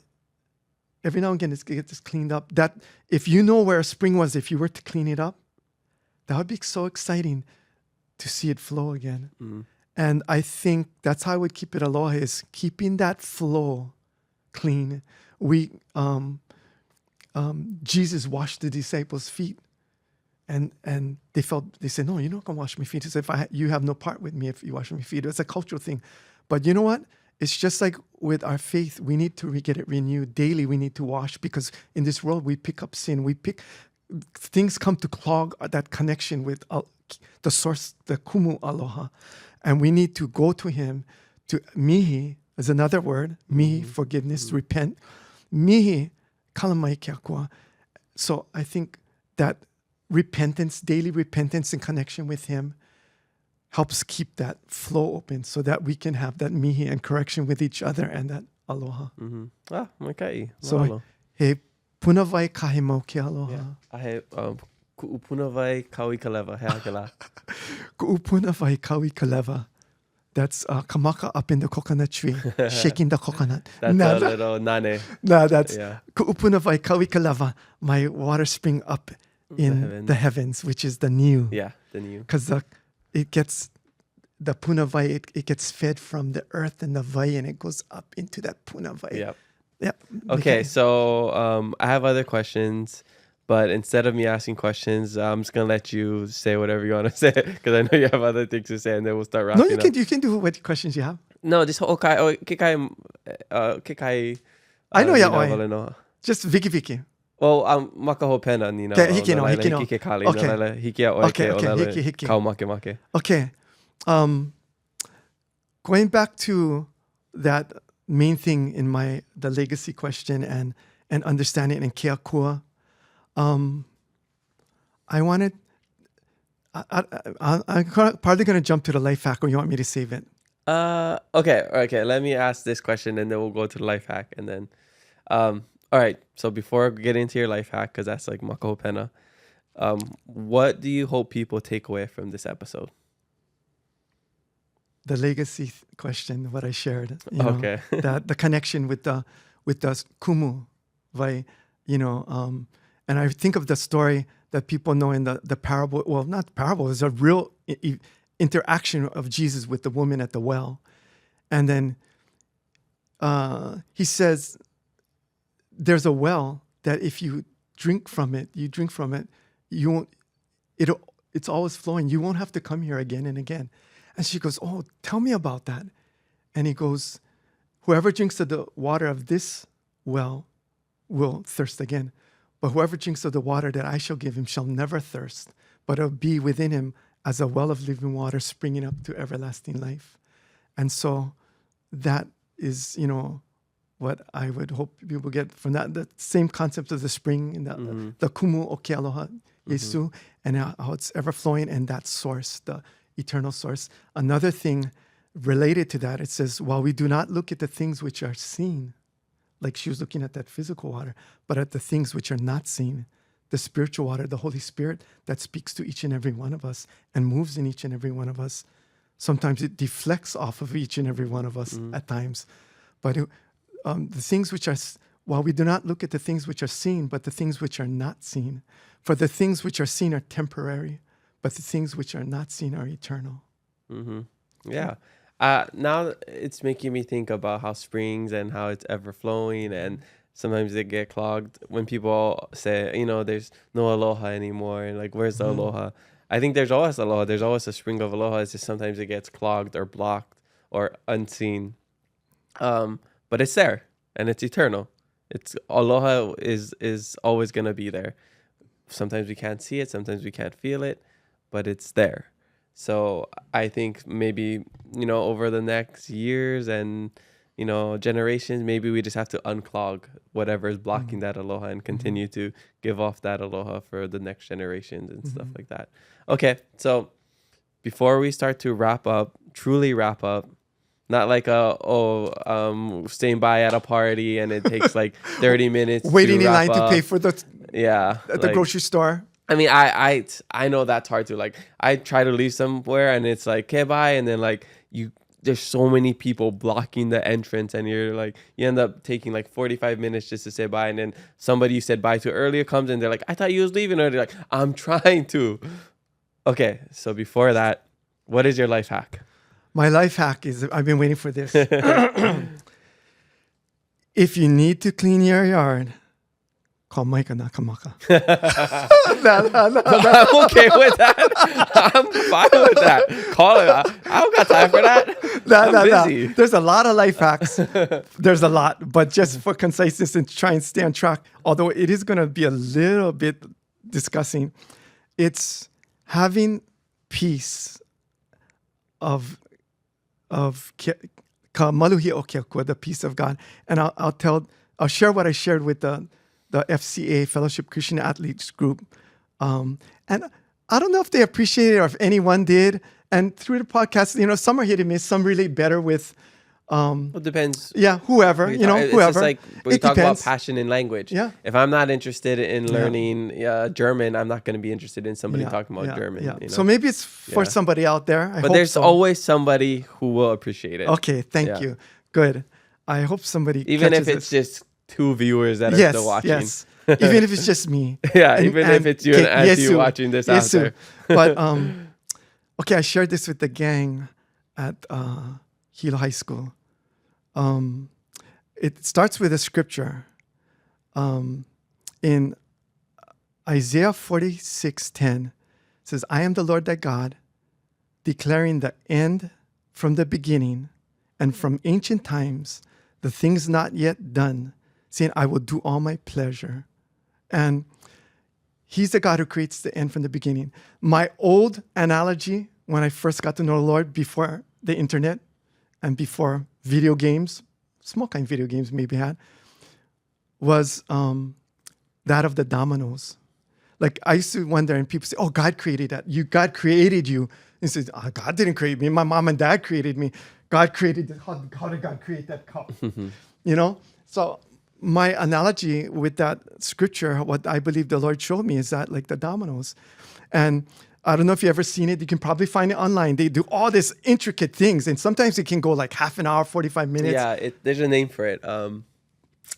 every now and again, it gets cleaned up. That if you know where a spring was, if you were to clean it up, that would be so exciting to see it flow again. And I think that's how I would keep it aloha, is keeping that flow clean. Jesus washed the disciples' feet, and they said, no, you're not going to wash my feet. He said, you have no part with me if you wash my feet. It's a cultural thing. But you know what? It's just like with our faith, we need to get it renewed. Daily we need to wash, because in this world we pick up sin. Things come to clog that connection with the source, the kumu aloha. And we need to go to him. To mihi is another word. Mihi, forgiveness, repent. Mihi, kalamai kiakua. So I think that repentance, daily repentance in connection with him, helps keep that flow open so that we can have that mihi and correction with each other and that aloha. Makai. So he punavai kahe mau ke aloha. Ahe ku'upunavai kaui kaleva, he akela. Ku'upunavai kaui kaleva. That's Kamaka up in the coconut tree, shaking the coconut. That's a little nane. No, that's ku'upunavai kaui kaleva, my water spring up in the heavens, which is the new. Yeah, the new. Because it gets, the punavai, it gets fed from the earth and the vai, and it goes up into that punavai. Yep. Okay, so I have other questions, but instead of me asking questions, I'm just going to let you say whatever you want to say, because I know you have other things to say, and then we'll start wrapping up. No, you can do what questions you have. No, just kikai. I know ya. Just Viki. Well, makaho pena ni na. Hiki no. Hiki kali. Okay. Hiki a oike. Hiki. Kau make. Okay. Going back to that main thing in the legacy question and understanding in Keakua. I wanted. I'm probably going to jump to the life hack, or you want me to save it? Okay. Let me ask this question, and then we'll go to the life hack, and then, all right. So before we get into your life hack, because that's like makaho pena, what do you hope people take away from this episode? The legacy question, what I shared. You know, Okay. that the connection with the kumu, right? You know, and I think of the story that people know in the parable. Well, not parable. It's a real interaction of Jesus with the woman at the well, and then he says, "There's a well that if you drink from it, you won't. It's always flowing. You won't have to come here again and again." And she goes, "Oh, tell me about that." And he goes, "Whoever drinks of the water of this well will thirst again. But whoever drinks of the water that I shall give him shall never thirst, but it'll be within him as a well of living water springing up to everlasting life." And so that is, you know, what I would hope people get from that. The same concept of the spring and the kumu o ke aloha Yesu, and how it's ever flowing, and that source, the eternal source. Another thing related to that, it says, while we do not look at the things which are seen, like she was looking at that physical water, but at the things which are not seen, the spiritual water, the Holy Spirit that speaks to each and every one of us and moves in each and every one of us. Sometimes it deflects off of each and every one of us at times. But the things which are, while we do not look at the things which are seen, but the things which are not seen, for the things which are seen are temporary, but the things which are not seen are eternal. Yeah. Now it's making me think about how springs and how it's ever flowing, and sometimes they get clogged when people say, you know, there's no aloha anymore, and like, where's the aloha? I think there's always aloha. There's always a spring of aloha. It's just sometimes it gets clogged or blocked or unseen. But it's there and it's eternal. It's aloha is always gonna be there. Sometimes we can't see it, sometimes we can't feel it, but it's there. So I think maybe, you know, over the next years and, you know, generations, maybe we just have to unclog whatever is blocking that aloha and continue to give off that aloha for the next generations and stuff like that. Okay, so before we start to truly wrap up, not like staying by at a party and it takes like 30 minutes waiting to in wrap line up. to pay for at the grocery store. I mean, I know that's hard to, like, I try to leave somewhere and it's like, okay, bye. And then like there's so many people blocking the entrance and you're like, you end up taking like 45 minutes just to say bye. And then somebody you said bye to earlier comes and they're like, I thought you was leaving early. Like, I'm trying to. Okay. So before that, what is your life hack? My life hack is, I've been waiting for this. If you need to clean your yard, call Micah, not Kamaka. I'm okay with that. I'm fine with that. Call it. I don't got time for that. I'm busy. There's a lot of life hacks. There's a lot, but just for conciseness and try and stay on track, although it is going to be a little bit discussing, it's having peace of ka maluhi o keakua, the peace of God. And I'll share what I shared with the FCA, Fellowship Christian Athletes Group. And I don't know if they appreciate it or if anyone did. And through the podcast, you know, some are hit and miss, some relate better with It depends. Yeah, whoever, It's whoever. just like we talk about passion in language. Yeah. If I'm not interested in learning German, I'm not going to be interested in somebody talking about German. Yeah. You know? So maybe it's for somebody out there. But there's always somebody who will appreciate it. Okay, thank you. Good. I hope somebody even if catches it's this. just 2 viewers that are still watching. Yes. Even if it's just me. Yeah, even if it's you and Auntie watching this after. But okay, I shared this with the gang at Hilo High School. It starts with a scripture in Isaiah 46:10. It says, I am the Lord thy God, declaring the end from the beginning and from ancient times, the things not yet done, saying, I will do all my pleasure. And he's the God who creates the end from the beginning. My old analogy, when I first got to know the Lord before the internet and before video games, small kind of video games maybe had, was that of the dominoes. Like I used to wonder, and people say, "Oh, God created that. God created you." And says, "Oh, God didn't create me. My mom and dad created me. God created it. How did God create that cup?" You know. So my analogy with that scripture, what I believe the Lord showed me, is that like the dominoes, and I don't know if you've ever seen it. You can probably find it online. They do all these intricate things, and sometimes it can go like half an hour, 45 minutes. Yeah, there's a name for it.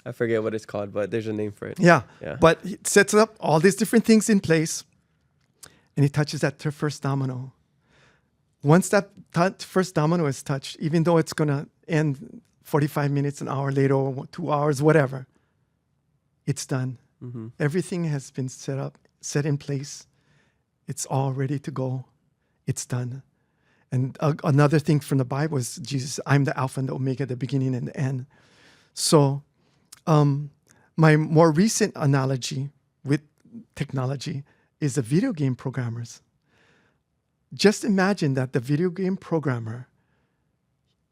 I forget what it's called, but there's a name for it. Yeah. Yeah. But he sets up all these different things in place, and he touches that first domino. Once that first domino is touched, even though it's going to end 45 minutes, an hour later, or 2 hours, whatever, it's done. Mm-hmm. Everything has been set up, set in place. It's all ready to go. It's done. And another thing from the Bible is Jesus, I'm the Alpha and the Omega, the beginning and the end. So my more recent analogy with technology is the video game programmers. Just imagine that the video game programmer,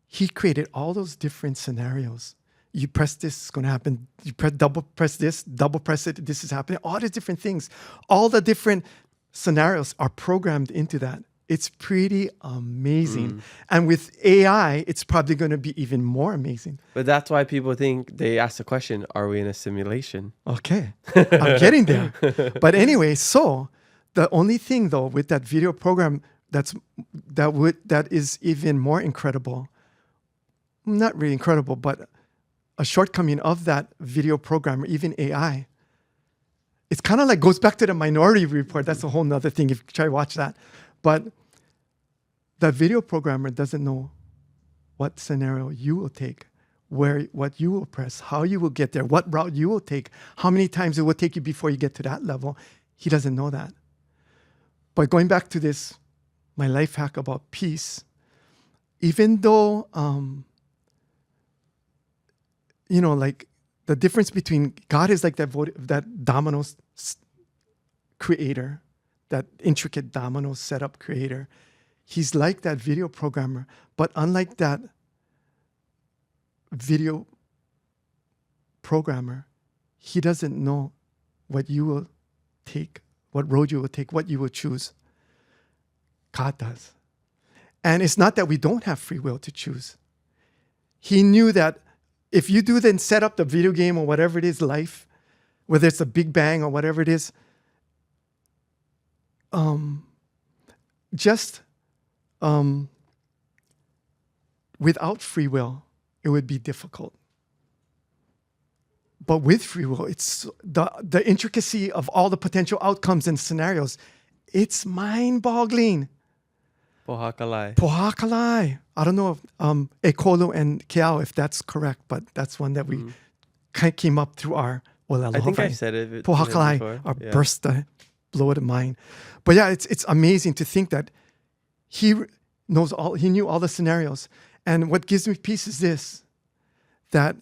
he created all those different scenarios. You press this, it's going to happen. You double press this, double press it, this is happening. All these different things. All the different scenarios are programmed into that. It's pretty amazing. And with AI, it's probably going to be even more amazing. But that's why people think, they ask the question, are we in a simulation? Okay, I'm getting there. But anyway, so the only thing though with that video program that is even more incredible, not really incredible, but a shortcoming of that video programmer, even AI, it's kind of like goes back to the Minority Report. That's a whole nother thing if you try to watch that. But the video programmer doesn't know what scenario you will take, what you will press, how you will get there, what route you will take, how many times it will take you before you get to that level. He doesn't know that. But going back to this, my life hack about peace, even though, like the difference between God is like that dominoes creator, that intricate domino setup creator. He's like that video programmer, but unlike that video programmer, he doesn't know what you will take, what road you will take, what you will choose. God does. And it's not that we don't have free will to choose. He knew that if you do then set up the video game or whatever it is, life, whether it's a Big Bang or whatever it is, without free will, it would be difficult. But with free will, it's the intricacy of all the potential outcomes and scenarios. It's mind-boggling. Pohakalai. Pohakalai. I don't know if Ekolo and Keao, if that's correct, but that's one that we came up through our I think I said it. Pohakalai, our burst, blow the mind. But yeah, it's amazing to think that he knew all the scenarios. And what gives me peace is this, that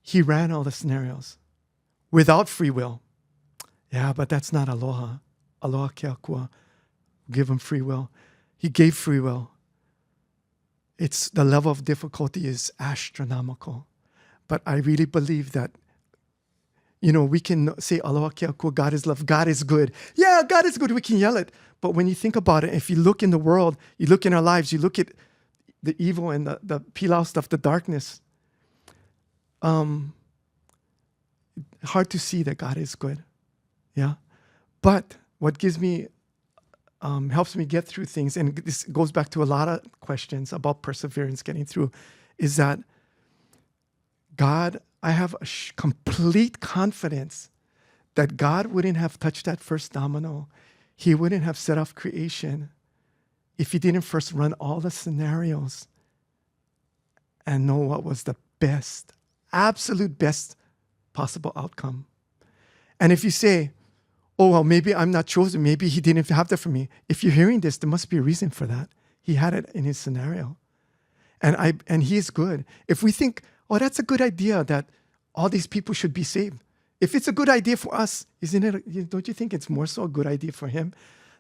he ran all the scenarios without free will. Yeah, but that's not aloha. Aloha keakua. Give him free will. He gave free will. It's the level of difficulty is astronomical. But I really believe that, we can say aloha keakua, God is love, God is good. Yeah, God is good. We can yell it. But when you think about it, if you look in the world, you look in our lives, you look at the evil and the pilau stuff, the darkness, hard to see that God is good. Yeah. But what gives me, helps me get through things, and this goes back to a lot of questions about perseverance, getting through, is that God, I have a complete confidence that God wouldn't have touched that first domino. He wouldn't have set off creation if he didn't first run all the scenarios and know what was the best, absolute best possible outcome. And if you say, oh, well, maybe I'm not chosen, maybe he didn't have that for me. If you're hearing this, there must be a reason for that. He had it in his scenario. And he is good. If we think, oh, that's a good idea that all these people should be saved. If it's a good idea for us, don't you think it's more so a good idea for him?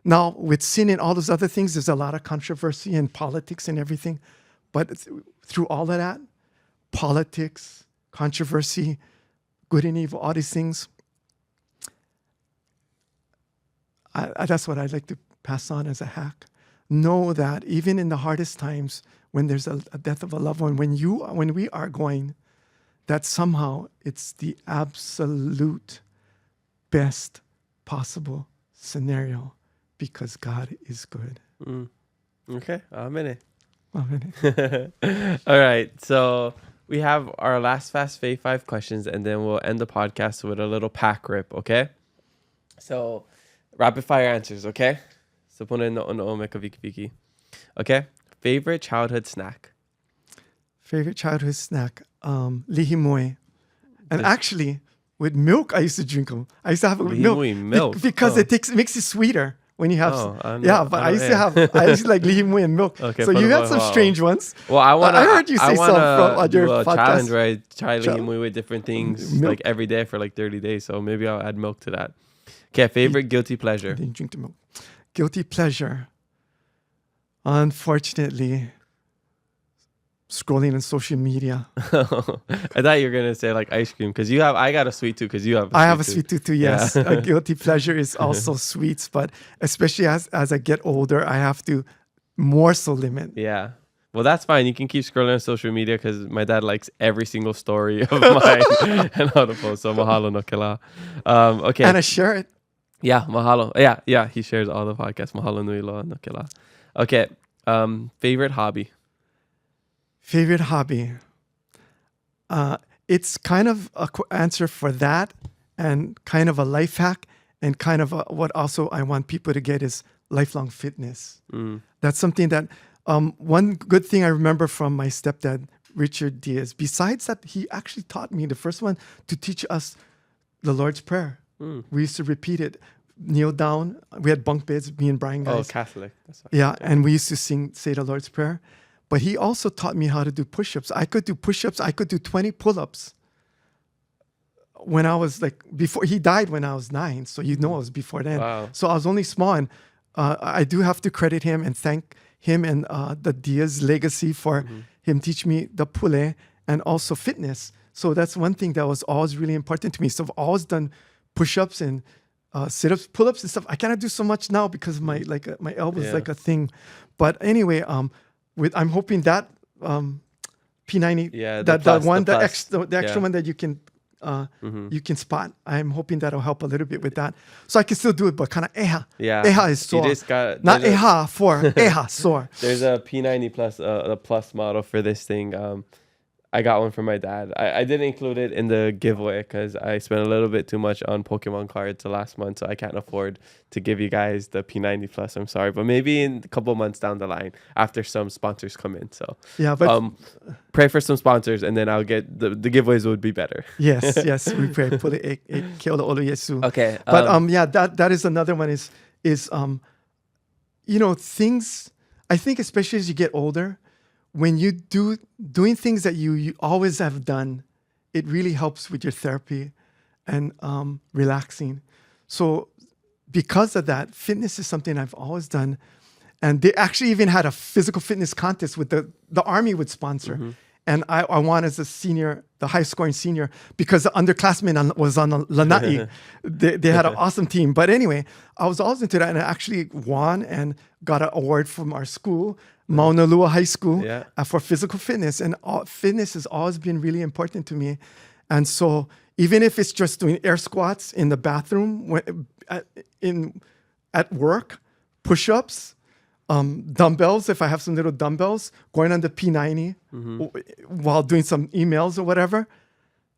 Now, with sin and all those other things, there's a lot of controversy and politics and everything. But through all of that, politics, controversy, good and evil, all these things. That's what I'd like to pass on as a hack. Know that even in the hardest times, when there's a death of a loved one, when we are going, that somehow it's the absolute best possible scenario because God is good. Okay, amen. Amen. All right, so we have our last Fast Fave 5 questions, and then we'll end the podcast with a little pack rip, okay? So, rapid fire answers, okay? So, puna no meka viki viki. Okay? Favorite childhood snack? Favorite childhood snack, lihimoe. And actually, with milk, I used to drink them. I used to have it with milk. Milk? Because it makes it sweeter when you have. I used to like lihimoe and milk. Okay, so you had some strange ones. Well, I heard you say some from your podcast. Challenge where I try lihimoe with different things like every day for like 30 days. So maybe I'll add milk to that. Okay, favorite guilty pleasure? Didn't drink the milk. Guilty pleasure. Unfortunately, scrolling on social media. I thought you were gonna say like ice cream because I got a sweet tooth because you have. I have a sweet tooth too. Yes, Yeah. a guilty pleasure is also sweets, but especially as I get older, I have to more so limit. Yeah. Well, that's fine. You can keep scrolling on social media because my dad likes every single story of mine and how to post. So mahalo no kela. Okay. And I share it. Yeah, mahalo. Yeah. He shares all the podcasts. Mahalo nui loa no kela. Okay. Favorite hobby? Favorite hobby. It's kind of a answer for that, and kind of a life hack, and kind of what also I want people to get is lifelong fitness. That's something that one good thing I remember from my stepdad, Richard Dias, besides that he actually taught me, the first one, to teach us the Lord's Prayer. We used to repeat it, kneel down. We had bunk beds, me and Brian guys. Oh, Catholic. That's right. Yeah, and we used to say the Lord's Prayer. But he also taught me how to do push-ups. I could do push-ups. I could do 20 pull-ups when I was before he died when I was 9. So it was before then. Wow. So I was only small. And I do have to credit him and thank him and the Diaz legacy for him teaching me the pule and also fitness. So that's one thing that was always really important to me. So I've always done push-ups and sit-ups, pull-ups and stuff. I cannot do so much now because my elbow is like a thing. But anyway, I'm hoping that P90, the extra one that you can you can spot. I'm hoping that'll help a little bit with that, so I can still do it, but kind of eha. Yeah, eha is sore. Not eha for eha sore. There's a P90 plus, the plus model for this thing. I got one for my dad. I didn't include it in the giveaway because I spent a little bit too much on Pokemon cards the last month, so I can't afford to give you guys the P90 Plus. I'm sorry, but maybe in a couple months down the line after some sponsors come in. So yeah, but pray for some sponsors, and then I'll get the giveaways would be better. Yes, we pray. Put it ke olo olo Yesu. Okay, but that is another one. Is things. I think especially as you get older, when you doing things that you always have done, it really helps with your therapy and relaxing. So because of that, fitness is something I've always done. And they actually even had a physical fitness contest with the Army would sponsor. And I won as a senior, the high scoring senior, because the underclassmen was on Lanai. They had an awesome team. But anyway, I was always into that, and I actually won and got an award from our school, Maunalua High School, for physical fitness. And fitness has always been really important to me. And so even if it's just doing air squats in the bathroom, at work, push-ups, dumbbells, if I have some little dumbbells, going on the P90 while doing some emails or whatever.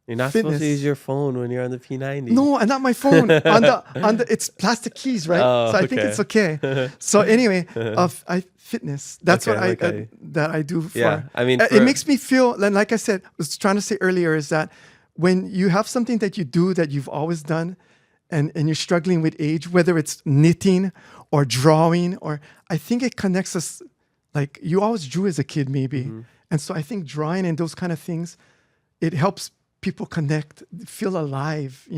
You're not supposed to use your phone when you're on the P90. No, and not my phone. on the it's plastic keys, right? Oh, so I think it's okay. So anyway, fitness. That's what I do for. Yeah, I mean, it makes me feel. And like I said, I was trying to say earlier, is that when you have something that you do that you've always done, and you're struggling with age, whether it's knitting or drawing, or I think it connects us. Like you always drew as a kid, maybe, and so I think drawing and those kind of things, it helps people connect, feel alive,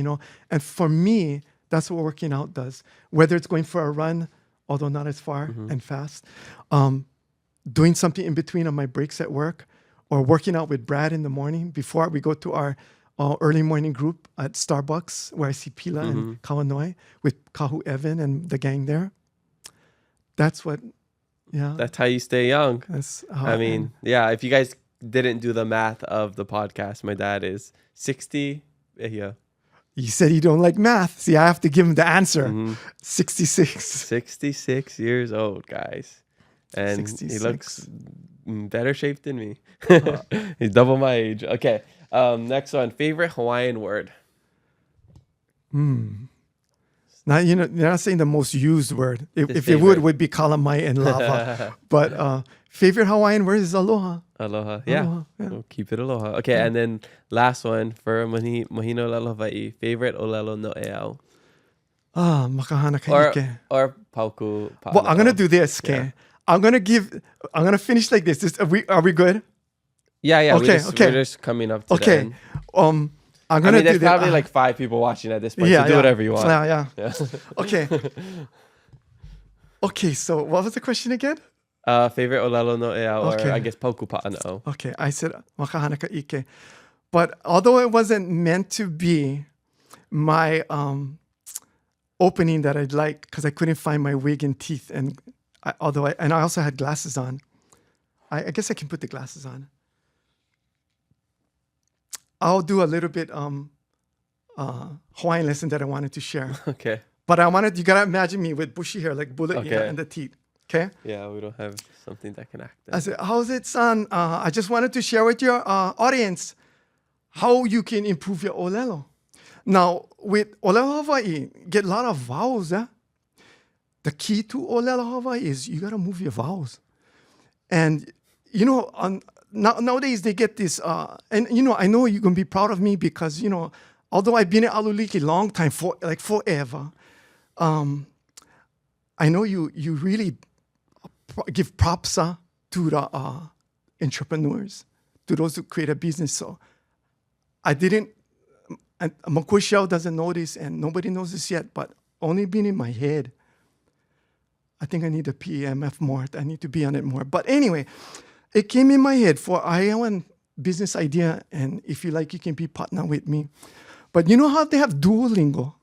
And for me, that's what working out does. Whether it's going for a run, although not as far and fast, doing something in between on my breaks at work, or working out with Brad in the morning before we go to our early morning group at Starbucks where I see Pila and Kawanoi with Kahu Evan and the gang there. That's what, yeah. That's how you stay young. That's how I mean, yeah, if you guys didn't do the math of the podcast, my dad is 60. Yeah. You said you don't like math. See, I have to give him the answer. 66. 66 years old, guys. And 66. he looks in better shape than me. He's double my age. Okay. Next one. Favorite Hawaiian word? Now, you're not saying the most used word. If it would be kalamai and lava. But favorite Hawaiian word is aloha. Aloha. Yeah. Aloha, yeah. We'll keep it aloha. Okay. And then last one for Mahino Lalo Hawai'i. Favorite olelo no eau. Makahana kaike. Or pauku. Well, I'm going to do this, okay? Yeah. I'm going to finish like this. Are we good? Yeah. Okay, We're just coming up to the Okay. end. I'm going to do there's this. probably like 5 people watching at this point. So do whatever you want. Yeah. Yeah. Okay. Okay, so what was the question again? Favorite olelo no eau, Okay. or I guess pauku pa'anao. Okay, I said makahana kaike. But although it wasn't meant to be my opening that I'd like, because I couldn't find my wig and teeth, and I also had glasses on. I guess I can put the glasses on. I'll do a little bit Hawaiian lesson that I wanted to share. Okay. But you gotta imagine me with bushy hair, like bullet Okay. and the teeth. Okay? Yeah, we don't have something that can act. I said, how's it, son? I just wanted to share with your audience how you can improve your olelo. Now, with olelo Hawaii, get a lot of vowels. The key to olelo Hawaii is you gotta move your vowels. And nowadays they get this, and I know you're gonna be proud of me because although I've been at ALU LIKE a long time, forever, I know you really give props to the entrepreneurs, to those who create a business. So Makushel doesn't know this, and nobody knows this yet, but only been in my head. I think I need a PEMF more. I need to be on it more. But anyway, it came in my head for I have a business idea, and if you like, you can be partner with me. But you know how they have Duolingo?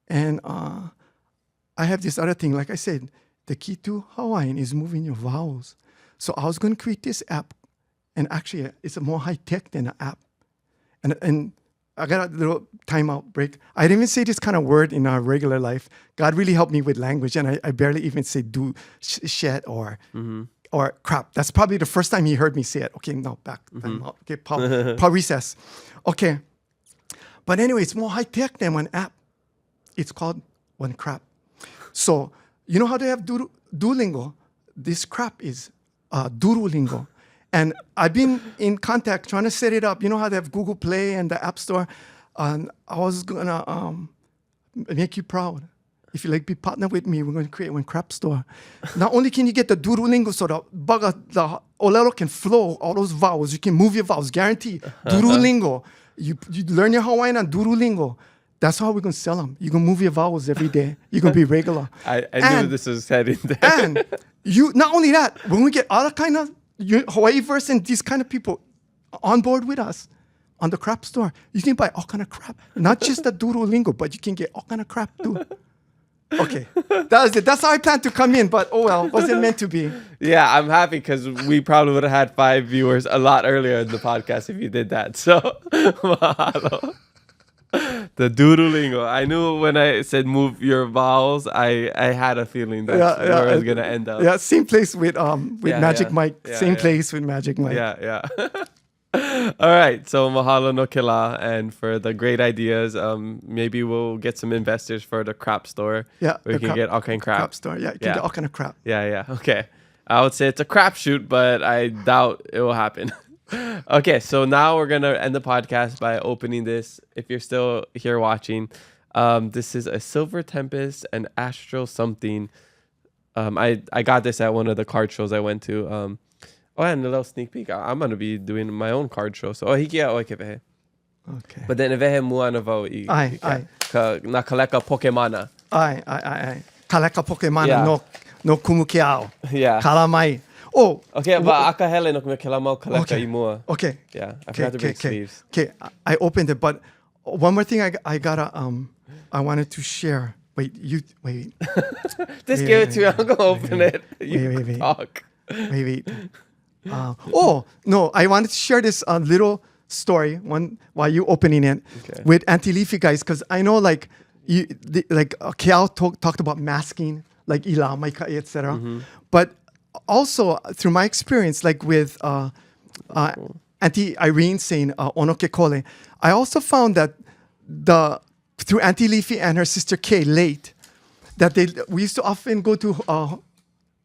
And I have this other thing. Like I said, the key to Hawaiian is moving your vowels. So I was going to create this app, and actually it's a more high-tech than an app. And I got a little timeout break. I didn't even say this kind of word in our regular life. God really helped me with language, and I barely even say do, shit, or crap. That's probably the first time he heard me say it. Okay, now back. Time out. Okay, pause recess. Okay. But anyway, it's more high-tech than one app. It's called one crap. So, you know how they have Duolingo? This crap is Duolingo. And I've been in contact trying to set it up. You know how they have Google Play and the App Store? And I was going to make you proud. If you be partner with me, we're going to create one crap store. Not only can you get the Duolingo so the olelo can flow, all those vowels. You can move your vowels, guarantee. Duolingo. You learn your Hawaiian on Duolingo. That's how we're going to sell them. You're going to move your vowels every day. You're going to be regular. I knew this was heading there. And not only that, when we get other kind of Hawaii verse and these kind of people on board with us on the crap store, you can buy all kind of crap. Not just the Duolingo, but you can get all kind of crap too. Okay, that was it. That's how I planned to come in, but oh well, wasn't meant to be. Yeah, I'm happy because we probably would have had 5 viewers a lot earlier in the podcast if you did that. So, mahalo. The Duolingo. I knew when I said move your vowels, I had a feeling that's where I was going to end up. Yeah, same place with Magic Mike. Same place with Magic Mike. Yeah. All right. So mahalo no kila. And for the great ideas, maybe we'll get some investors for the crap store. Yeah. Where you can get all kind of crap. Crap store. Yeah, you can get all kind of crap. Yeah. Okay. I would say it's a crapshoot, but I doubt it will happen. Okay, so now we're going to end the podcast by opening this. If you're still here watching, this is a Silver Tempest and Astral something. I got this at one of the card shows I went to. And a little sneak peek. I'm going to be doing my own card show. So, hiki a oike. Okay. But then vehe mua na vau I. Ai. Na kaleka Pokemana. Ai. Kaleka Pokemana no kumukiao. Yeah. Kalamai. Oh, Okay, but akahele no ke la mau kaleka Okay. I mua. okay. Yeah, I forgot to bring sleeves. Okay, I opened it, but one more thing I gotta I wanted to share. Wait. Just Wait, give it wait, to me. I'm gonna open it. You wait. talk. Wait. Oh no, I wanted to share this little story while you opening it Okay. with Auntie Leafy guys, because I know like Kiao talked about masking, like ila, maikai, etc. But also through my experience, like with Auntie Irene saying onoke kole, I also found that through Auntie Leafy and her sister Kay late, that we used to often go to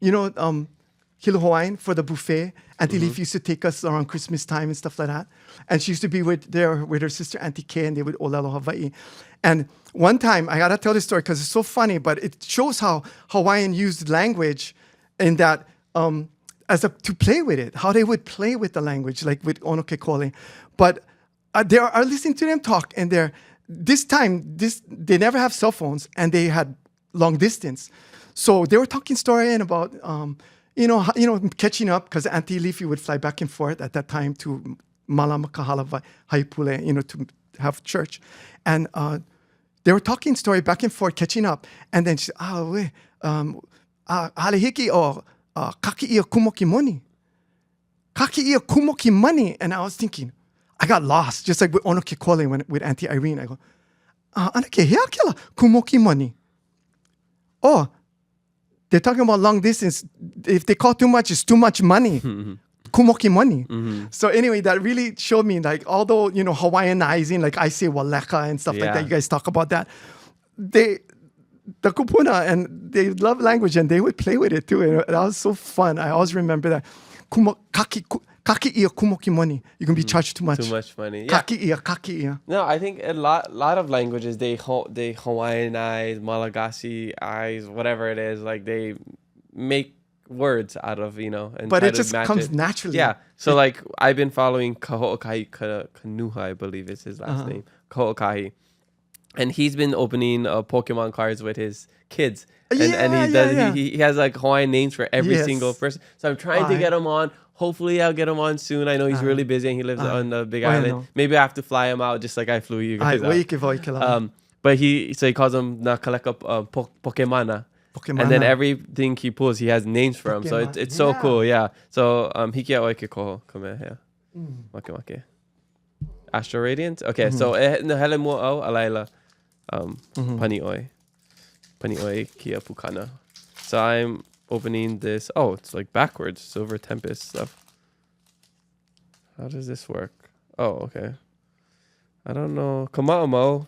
Hilo Hawaiian for the buffet. Auntie Leaf used to take us around Christmas time and stuff like that. And she used to be with her sister Auntie Kay, and they would olelo Hawaii. And one time, I gotta tell this story because it's so funny, but it shows how Hawaiian used language in that to play with it, how they would play with the language, like with onoke kole. But they are listening to them talk, and they never have cell phones, and they had long distance. So they were talking story and about catching up, because Auntie Leafy would fly back and forth at that time to Malama Kahala Haipule, to have church. And they were talking story back and forth, catching up. And then she said, halihiki o kaki ia kumoki money. Kaki ia kumoki money. And I was thinking, I got lost, just like with Onoke Kole with Auntie Irene. I go, anake heakela kumoki money. Oh, they're talking about long distance. If they call too much, it's too much money. Kumoki money. So anyway, that really showed me, like, although, Hawaiianizing, like I say waleka and stuff like that, you guys talk about that. The kupuna, and they love language, and they would play with it too. And that was so fun. I always remember that. Kaki ia kumoki money. You can be charged too much. Too much money. Yeah. Kaki ia. No, I think a lot of languages they Hawaiianize, Malagasy eyes, whatever it is. Like they make words out of and but try it to just match comes it. naturally. Yeah. So like I've been following Kaho'okahi Kanuha, I believe is his last name, Kaho'okahi, and he's been opening Pokemon cards with his kids. And he has like Hawaiian names for every single person. So I'm trying to get him on. Hopefully I'll get him on soon. I know he's really busy and he lives on the Big Island. Maybe I have to fly him out just like I flew you guys out. But he calls them na kaleka Pokemana. And then everything he pulls, he has names for them. So it's so cool, yeah. So hiki a oike koho, come here. Make. Astral Radiance? Okay, so no hele mua au alaila pani oi kia pukana. So I'm opening this. Oh, it's like backwards. Silver Tempest stuff. How does this work? Oh, okay. I don't know. Kama'amo.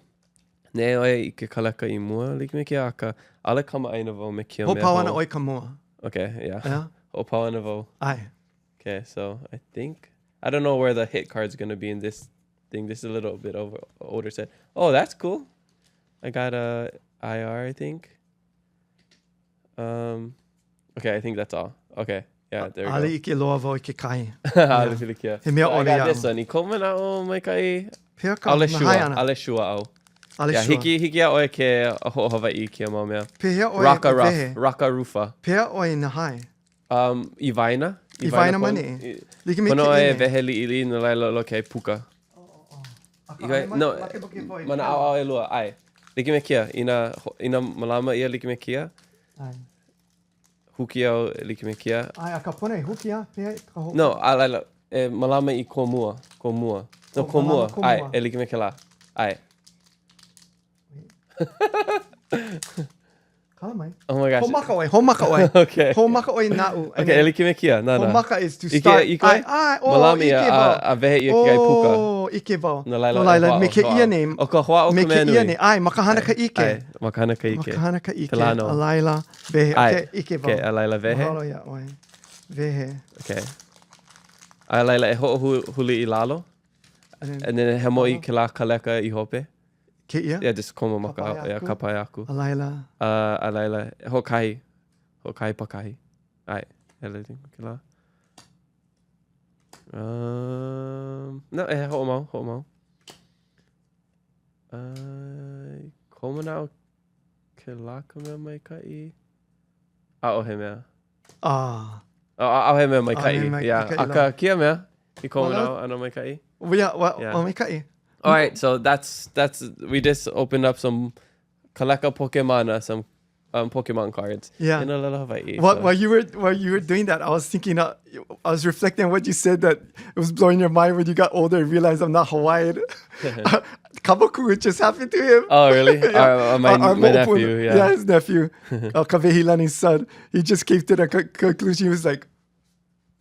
Ne oe I ke kaleka I mua. Like me kia aka. Ale kama aina vo me kia mea Hopawana ho. oi kamua. Okay, yeah. Yeah. Hopawana vo. Aye. Okay, so I don't know where the hit card's going to be in this thing. This is a little bit older set. Oh, that's cool. I got a IR, I think. Okay, I think that's all. Okay, yeah, there we Ale go. ike loa vo ike kai. Ale filikia. He mea So I ole got ia. this one. I koma na o mai kai. Pea ka Ale na shua. haiana. Ale shua au. Ale Yeah, shua. hiki a oe ke ho Hawaii kia mau mea. Pea oi Raka vehe. Ruff. Raka Rufa. Pea oi na hai. Ivaina. Ivaina mani. Like me Kono ke e ine. vehe li no lai lo ke puka. No, mana au e lua. Ai. Like me kia. Ina malama ia like me kia. Ai. Huki au like me kia. Ai, a ka pone hukia. Pea ka ho. No, alaila. E malama I komua. No, komua. malama Ai, komua. e like me kia la. Ai. Kala mai. Oh my gosh. Homaka oi. Okay. Homaka oi na'u. Okay, e like me kia. Na. Homaka is to start. Ike? Ai, Malami ike vau. a vehe ia kai puka. Oh, ike vau. No laila. Me ke ia name. O ka hoa o ka Me ke mea ia nui. ne. Ai, makahana ka ike. Ai, makahana ka ike. Makahana ka ike. Kalano. Alaila. Vehe. Ai. Okay, ike vau. Okay, a laila vehe. Mahalo ia oi. Vehe. Okay. A laila e ho'o huli I lalo. And then he mo I ke la kaleka I hope. Ke ia? Yeah, just koma maka Kapai ia aku. kapai aku. Alaila. A laila hokai pakahi. Ai, hele ting ke la. No, e ho'o mau. Koma nao ke la ka mea mai kai. A o he mea. Ah. Au he mea mai Au he kai. mai Yeah. kai Aka kia mea. I komo Wala. na ano mai kai. Yeah, Yeah. oh my kai. All right, so that's we just opened up some kaleka Pokemon, some Pokemon cards. Yeah. In Aloha Hawaii. While you were doing that, I was thinking, I was reflecting on what you said, that it was blowing your mind when you got older and realized I'm not Hawaiian. Kabaku, it just happened to him. Oh, really? Yeah. My Our nephew, yeah. his nephew, Kavehilani's son. He just came to the conclusion. He was like,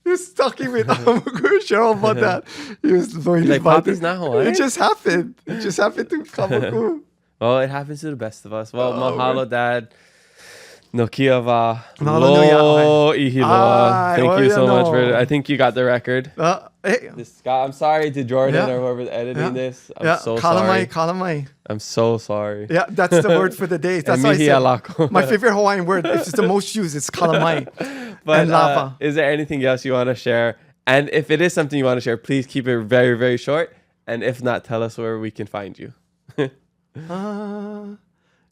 he was talking with Cheryl about that. He was blowing his Like, mind. Papi's not Hawaiian? It just happened. It just happened to Kabaku. Well, it happens to the best of us. Well, mahalo, Dad. No kia wa. Mahalo nui Lo ihiloa. Thank you so much no. for. I think you got the record. Hey. This guy, I'm sorry to Jordan Yeah. or whoever's editing Yeah. this. I'm so kalamai, sorry. kalamai. I'm so sorry. Yeah, that's the word for the day. That's why I mihi said alako. my favorite Hawaiian word. If it's the most used, it's kalamai. But and lava. Is there anything else you want to share? And if it is something you want to share, please keep it very, very short. And if not, tell us where we can find you.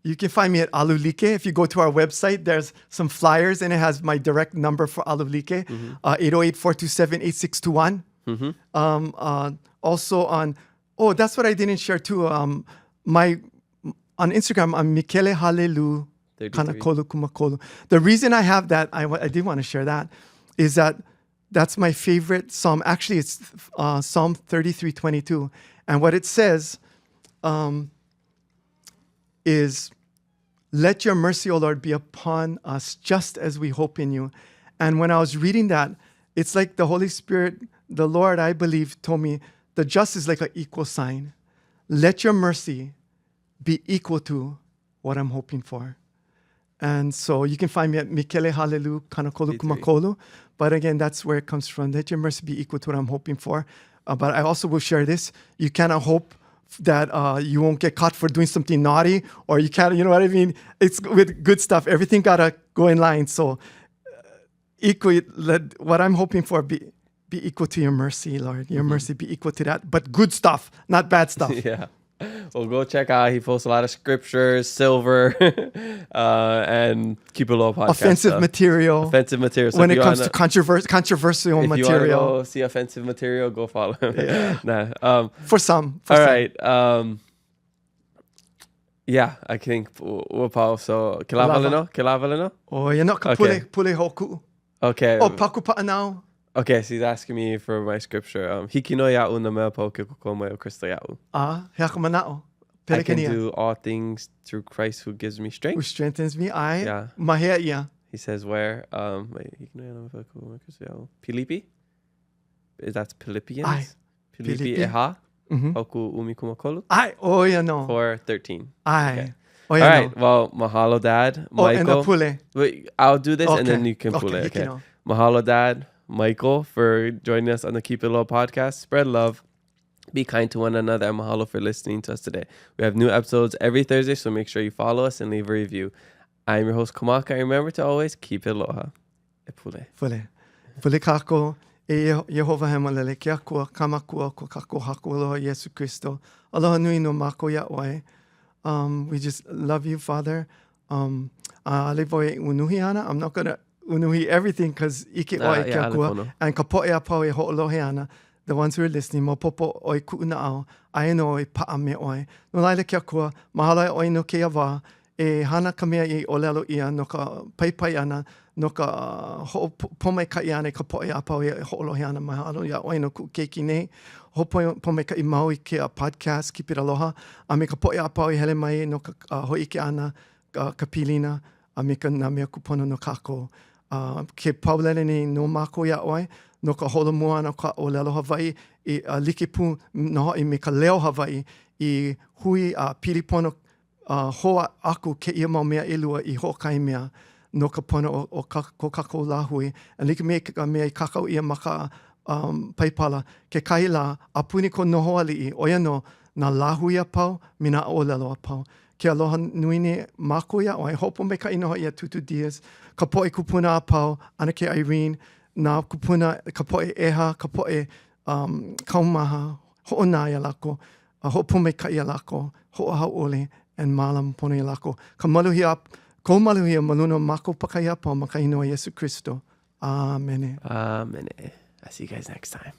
You can find me at ALU LIKE. If you go to our website, there's some flyers, and it has my direct number for ALU LIKE, 808-427-8621. Also on, that's what I didn't share too. On Instagram, I'm Mikele Halelu 33. Kanakolu Kumakolu. The reason I have that, I did want to share that, is that that's my favorite psalm. Actually, it's Psalm 33:22. And what it says is, let your mercy, O Lord, be upon us just as we hope in you. And when I was reading that, it's like the Holy Spirit, the Lord, I believe, told me, the just is like an equal sign. Let your mercy be equal to what I'm hoping for. And so you can find me at Mikele Halelu Kanakolu Kumakolu. But again, that's where it comes from. Let your mercy be equal to what I'm hoping for. But I also will share this. You cannot hope that you won't get caught for doing something naughty, or you can't, you know what I mean? It's with good stuff. Everything got to go in line. So equally, let what I'm hoping for be equal to your mercy, Lord. Your mercy be equal to that. But good stuff, not bad stuff. Yeah. Well, go check out. He posts a lot of scriptures, silver, and keep it low podcast Offensive stuff. material. Offensive material. So When it comes to controversial if you want to material. go see offensive material, go follow him. Yeah. Nah. For some. All right. Yeah, I think we'll pause. So, Kilavalino? Oh, you're not Okay. pule hoku. Okay. Oh, paku pa'anau. Okay, so he's asking me for my scripture. Hiki no ya'u na mea pau ke kokoma o Kristo ya'u. Heaka mana'o. I can Pelekania. do all things through Christ who gives me Who strength. strengthens me. Yeah. Mahea ia. He says where? Hiki no ya'u na mea pau ke kokoma o Kristo ya'u. Pilipi? That's Philippians? Aye. Pilipi Pilipi. eha? Mhm. Hoku umi kumakolu? Oh, yeah, no. 4:13. Ai. Oh, All yeah, right. no. Well, mahalo, Dad. Oh, and the Michael. pule. Wait, I'll do this and Okay. then you can pull Okay, it. you Okay. can. Mahalo, Dad. Michael, for joining us on the Keep It Low podcast. Spread love. Be kind to one another. And mahalo for listening to us today. We have new episodes every Thursday, so make sure you follow us and leave a review. I'm your host, Kamaka. And remember to always keep it aloha. E pule. Pule. Pule kako. E Yehova hemalele kia kua kamakua ko kako haku aloha Yesu Christo. Aloha nui no mako ya oe. We just love you, Father. Alevoe unuhi ana. I'm not going to unuhi everything because ike oe kia kua. alepono. And kapoe a pau e ho'olohe ana. The ones who are listening, mo popo oi ku'una au. Aeno oi pa'a me oi. No laila kia kua. Mahala e oi no ke awa. E hana ka mea i olelo ia no ka paipai ana. No ka pomai ka iane ka poe a pau e ho'olohe ana. Mahalo ia oi no ku keiki nei. Ho pomai ka i maui ke a podcast, Keep It Aloha. A me ka poe a pau i hele mai no ka ho'ike ana ka pilina. A me ka na mea kupono no kako. Ke paulele ni no mako ia oi. No ka holomua ana ka olelo Hawaii. I like pu no i me ka leo Hawaii. I hui a pilipono hoa aku ke ia mau mea ilua I hokai mea. No ka pono o ko kako la hui. And like me ka mea I kakao ia maka paipala. Ke kaila a puni ko noho ali'i. Oia no na la hui a pau, mina olelo a pau. Ke aloha nui ne mako ia oi. Hopo me ka inoha ia Tutu Dias. Ka poe kupuna a pau. Ana ke Irene. Na kupuna, ka poe eha, ka poe kaumaha. Ho'ona ia lako. Hopo me ka ia lako. Ho'ahau ole. And malam pono ia lako. Ka maluhi a ko maluhi a maluno mako pakaia pau maka inoa Yesu Christo. Amen. Amen. I'll see you guys next time.